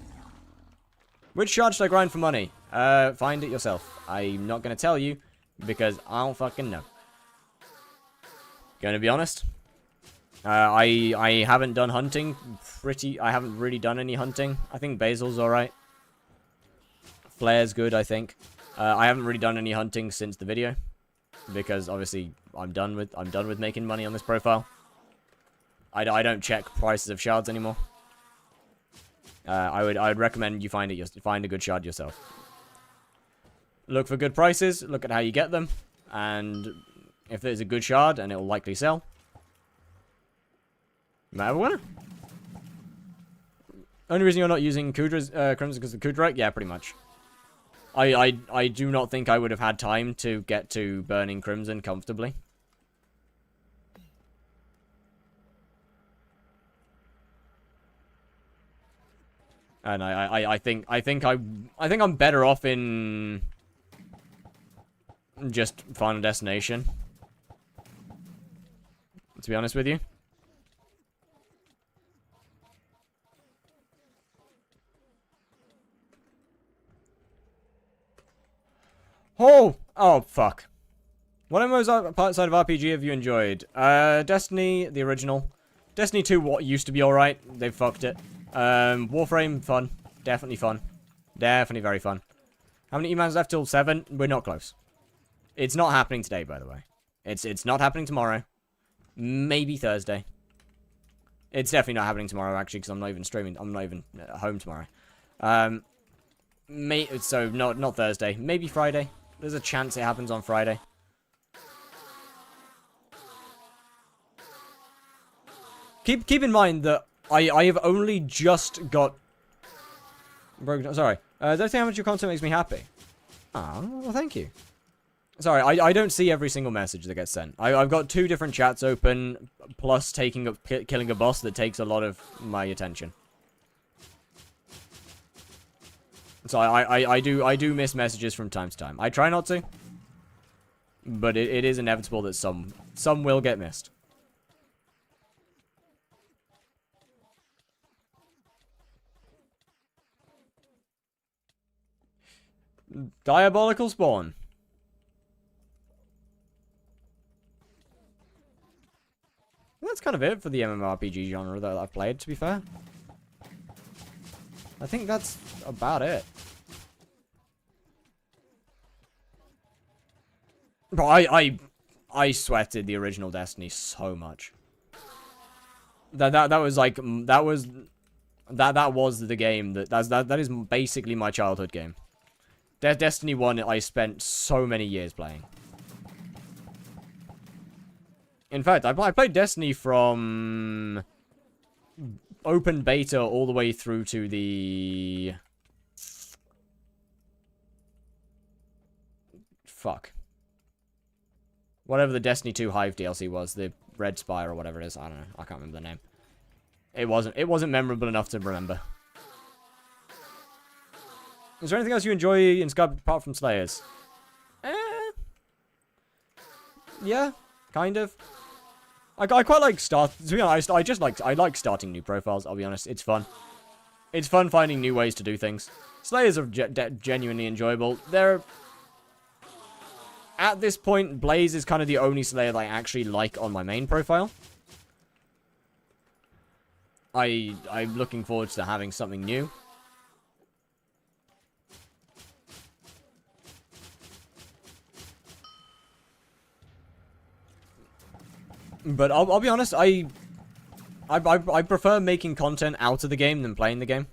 Which shard should I grind for money? Find it yourself. I'm not gonna tell you, because I don't fucking know. Gonna be honest. I haven't done hunting. I haven't really done any hunting. I think Basil's alright. Flare's good, I think. I haven't really done any hunting since the video, because obviously I'm done with making money on this profile. I don't check prices of shards anymore. I would recommend you find a good shard yourself. Look for good prices. Look at how you get them, and if there's a good shard, and it will likely sell. Matter winner. Only reason you're not using Kudra's Crimson because of Kudra? Yeah, pretty much. I do not think I would have had time to get to Burning Crimson comfortably. And I think I'm better off in just Final Destination. to be honest with you. Oh, fuck. What MMOs outside of RPG have you enjoyed? Destiny, the original. Destiny 2, what used to be alright. They fucked it. Warframe, fun. Definitely fun. Definitely very fun. How many emans left till 7? We're not close. It's not happening today, by the way. It's not happening tomorrow. Maybe Thursday. It's definitely not happening tomorrow, actually, because I'm not even streaming. I'm not even at home tomorrow. So, not Thursday. Maybe Friday. There's a chance it happens on Friday. Keep in mind that I have only just got... Sorry. Don't think how much your content makes me happy. Oh, well, thank you. Sorry, I don't see every single message that gets sent. I've got 2 different chats open, plus killing a boss that takes a lot of my attention. So I do miss messages from time to time. I try not to, but it is inevitable that some will get missed. Diabolical Spawn. That's kind of it for the MMORPG genre that I've played, to be fair. I think that's about it. But I sweated the original Destiny so much. That was like that was the game that is basically my childhood game. Destiny 1 I spent so many years playing. In fact, I played Destiny from open beta all the way through to the... Fuck. Whatever the Destiny 2 Hive DLC was, the Red Spire or whatever it is. I don't know. I can't remember the name. It wasn't memorable enough to remember. Is there anything else you enjoy in Skyblock apart from Slayers? Yeah, kind of. I quite like to be honest, I like starting new profiles, I'll be honest. It's fun. It's fun finding new ways to do things. Slayers are genuinely enjoyable. At this point, Blaze is kind of the only Slayer that I actually like on my main profile. I'm looking forward to having something new. But I'll be honest, I prefer making content out of the game than playing the game.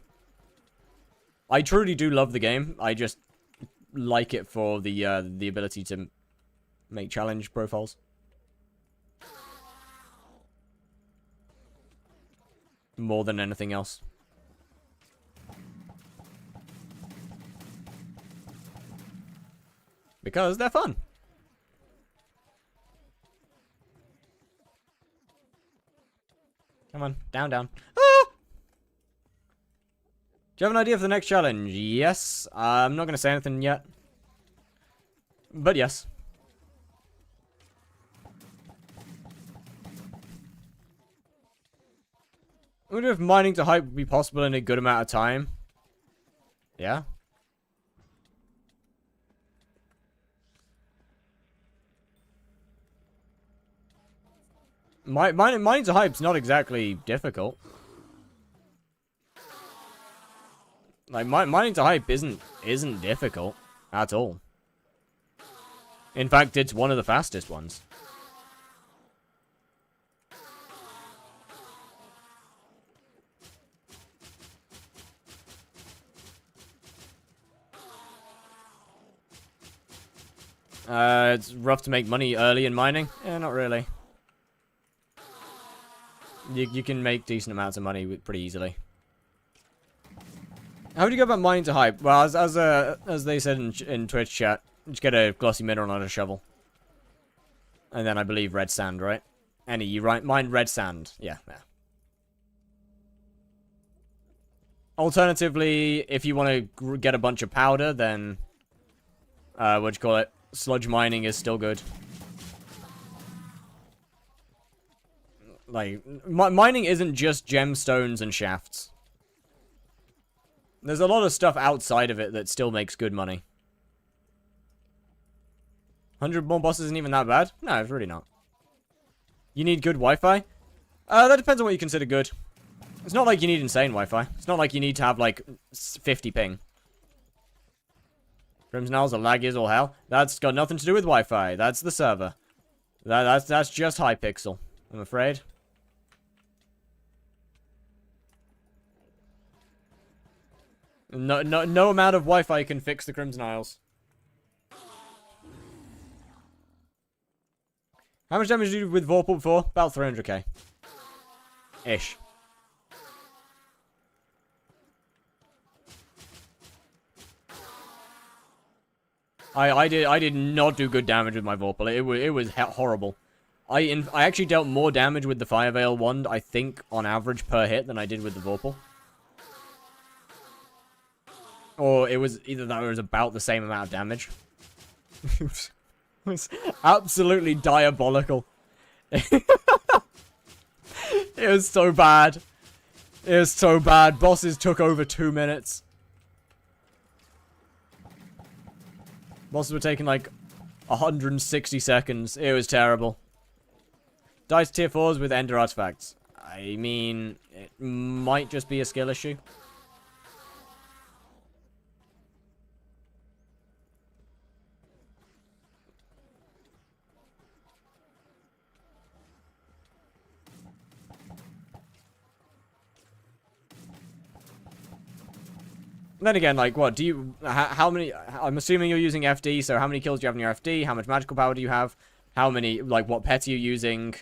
I truly do love the game. I just like it for the ability to make challenge profiles. More than anything else. Because they're fun. Come on, down. Ah! Do you have an idea for the next challenge? Yes. I'm not going to say anything yet. But yes. I wonder if mining to hype would be possible in a good amount of time. Yeah. Mining to hype's not exactly difficult. Like, mining to hype isn't difficult at all. In fact, it's one of the fastest ones. It's rough to make money early in mining. Yeah, not really. You can make decent amounts of money pretty easily. How do you go about mining to hype? Well, as they said in Twitch chat, just get a glossy mineral and a shovel. And then I believe red sand, right? You mine red sand. Yeah. Alternatively, if you want to get a bunch of powder, then... what'd you call it? Sludge mining is still good. Like, mining isn't just gemstones and shafts. There's a lot of stuff outside of it that still makes good money. 100 more bosses isn't even that bad? No, it's really not. You need good Wi-Fi? That depends on what you consider good. It's not like you need insane Wi-Fi. It's not like you need to have, like, 50 ping. Crimson Owls are laggy as all hell. That's got nothing to do with Wi-Fi. That's the server. That's just hypixel, I'm afraid. No amount of Wi-Fi can fix the Crimson Isles. How much damage did you do with Vorpal before? About 300k. Ish. I did not do good damage with my Vorpal. It was horrible. I actually dealt more damage with the Fire Veil wand, I think, on average per hit than I did with the Vorpal. Or it was either that or it was about the same amount of damage. It was absolutely diabolical. It was so bad. It was so bad. Bosses took over 2 minutes. Bosses were taking like 160 seconds. It was terrible. Dice tier 4s with Ender artifacts. I mean, it might just be a skill issue. Then again, like, what, do you, how many, I'm assuming you're using FD, so how many kills do you have in your FD? How much magical power do you have? How many, like, what pet are you using?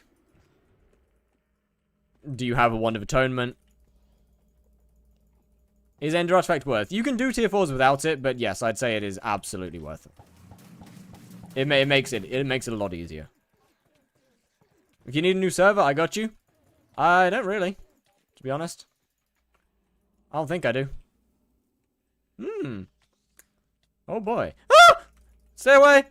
Do you have a Wand of Atonement? Is Ender Artifact worth? You can do tier 4s without it, but yes, I'd say it is absolutely worth it. It makes it a lot easier. If you need a new server, I got you. I don't really, to be honest. I don't think I do. Oh boy. Ah! Stay away!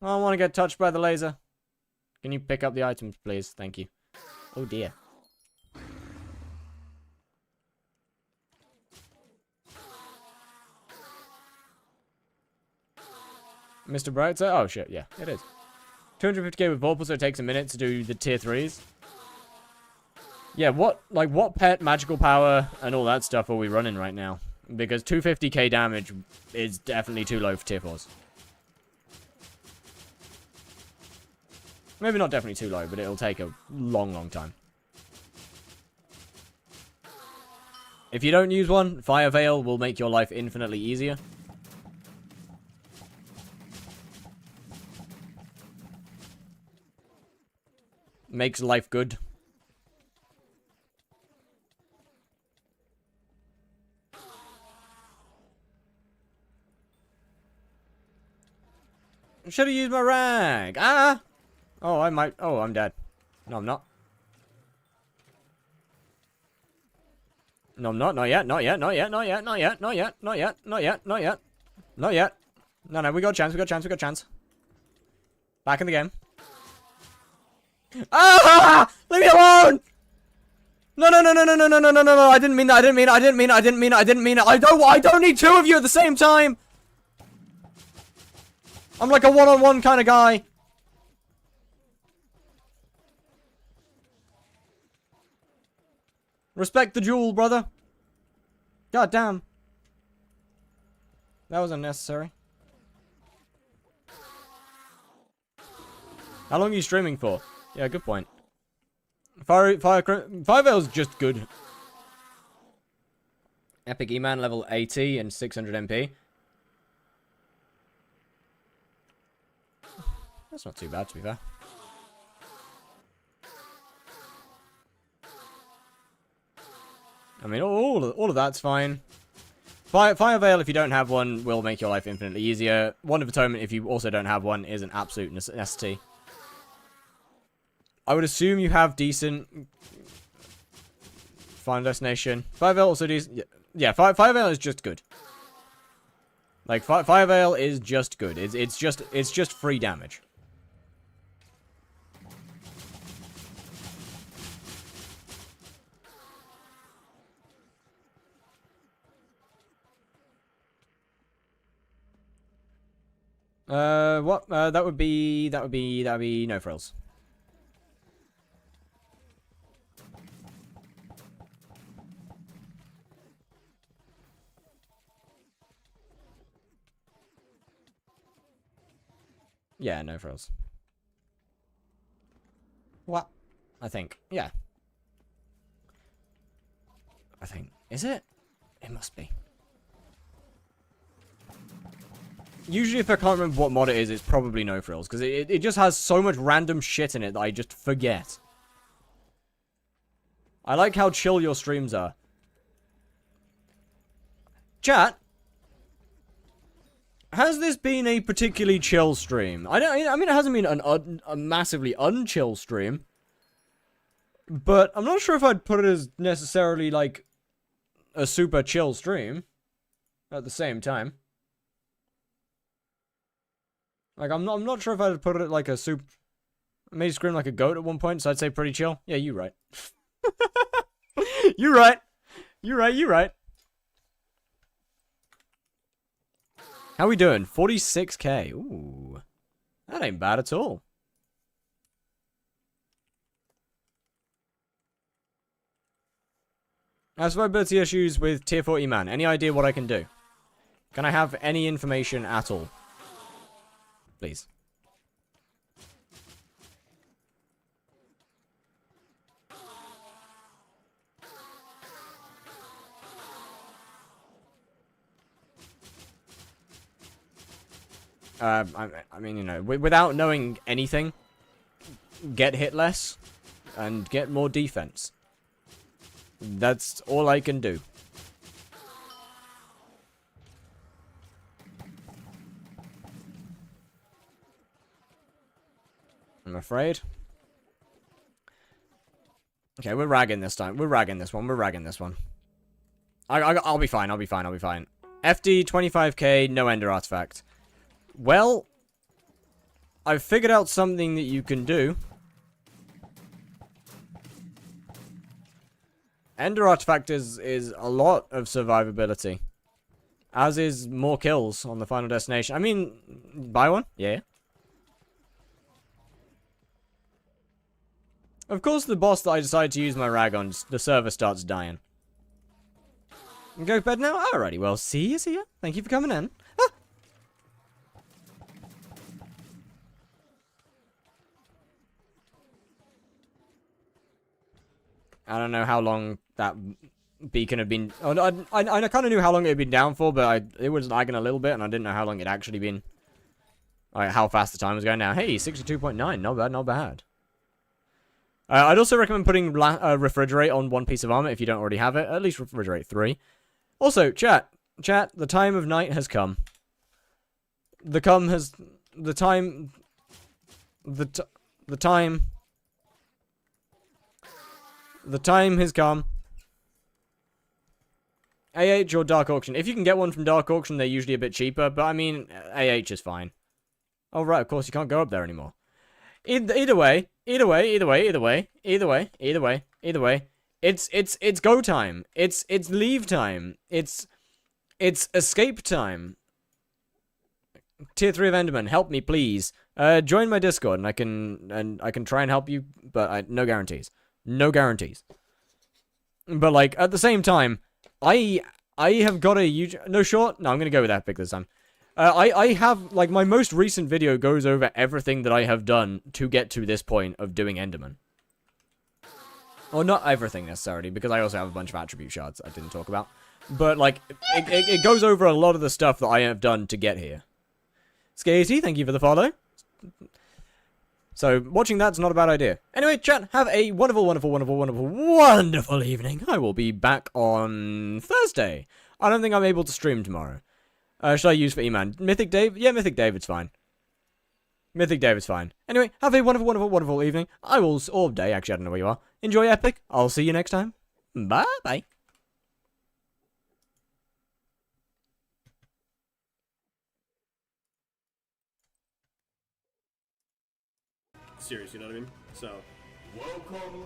I don't want to get touched by the laser. Can you pick up the items, please? Thank you. Oh dear. Mr. Brightside? Oh shit, yeah, it is. 250k with Vorpal, so it takes a minute to do the tier 3s. Yeah, what pet, magical power, and all that stuff are we running right now? Because 250k damage is definitely too low for tier 4s. Maybe not definitely too low, but it'll take a long, long time. If you don't use one, Fire Veil will make your life infinitely easier. Makes life good. Should have used my rag. Ah! Oh, I might. Oh, I'm dead. No, I'm not. No, I'm not. Not yet. Not yet. Not yet. Not yet. Not yet. Not yet. Not yet. Not yet. Not yet. Not yet. No, no. We got a chance. We got a chance. We got a chance. Back in the game. Ah! Leave me alone! No, no, no, no, no, no, no, no, no, no. I didn't mean that. I didn't mean it. I didn't mean it. I didn't mean it. I didn't mean it. I don't need two of you at the same time. I'm like a one-on-one kind of guy. Respect the jewel, brother. God damn. That was unnecessary. How long are you streaming for? Yeah, good point. Fire Veil's just good. Epic eman level 80 and 600 MP. That's not too bad, to be fair. I mean, all of that's fine. Fire Veil, if you don't have one, will make your life infinitely easier. Wand of Atonement, if you also don't have one, is an absolute necessity. I would assume you have decent Final Destination. Fire Veil also decent. Yeah, Fire Veil is just good. Like, Fire Veil is just good. It's just free damage. What? That would be no frills. Yeah, no frills. What? I think. Yeah. I think. Is it? It must be. Usually if I can't remember what mod it is, it's probably no frills. Because it just has so much random shit in it that I just forget. I like how chill your streams are. Chat? Has this been a particularly chill stream? I mean, it hasn't been a massively unchill stream. But I'm not sure if I'd put it as necessarily, like, a super chill stream. At the same time. Like, I'm not sure if I'd put it like a super... I made you scream like a goat at one point, so I'd say pretty chill. Yeah, you right. You right. You right, you right. How we doing? 46k. Ooh. That ain't bad at all. I have survivability issues with tier 4 eman. Any idea what I can do? Can I have any information at all? Please. I mean, you know, without knowing anything, get hit less and get more defense. That's all I can do. I'm afraid. Okay, we're ragging this time. We're ragging this one. We're ragging this one. I'll be fine. I'll be fine. I'll be fine. FD 25k, no ender artifact. Well, I've figured out something that you can do. Ender artifact is a lot of survivability. As is more kills on the final destination. I mean, buy one? Yeah. Of course, the boss that I decide to use my rag on, the server starts dying. Go to bed now? Alrighty, well, see ya. Thank you for coming in. Ah. I don't know how long that beacon had been... Oh, no, I kind of knew how long it had been down for, but it was lagging a little bit, and I didn't know how long it had actually been... Like, how fast the time was going now. Hey, 62.9. Not bad, not bad. I'd also recommend putting refrigerate on one piece of armor if you don't already have it. At least refrigerate 3. Also, chat, the time of night has come. The time has come. AH or Dark Auction. If you can get one from Dark Auction, they're usually a bit cheaper, but I mean, AH is fine. Oh, right, of course, you can't go up there anymore. Either way, it's go time. It's leave time. It's escape time. Tier 3 of Enderman, help me, please. Join my Discord, and I can try and help you, but no guarantees. No guarantees. But, like, at the same time, I have got a huge... No, short? No, I'm gonna go with Epic this time. I have, like, my most recent video goes over everything that I have done to get to this point of doing Enderman. Well, not everything necessarily, because I also have a bunch of attribute shards I didn't talk about. But, like, it goes over a lot of the stuff that I have done to get here. Skaty, thank you for the follow. So, watching that's not a bad idea. Anyway, chat, have a wonderful, wonderful, wonderful, wonderful, wonderful evening. I will be back on Thursday. I don't think I'm able to stream tomorrow. Should I use for eman? Mythic Dave? Yeah, Mythic David's fine. Mythic David's fine. Anyway, have a wonderful, wonderful, wonderful evening. I will... Or day, actually, I don't know where you are. Enjoy Epic. I'll see you next time. Bye-bye. Serious, you know what I mean? So... Welcome,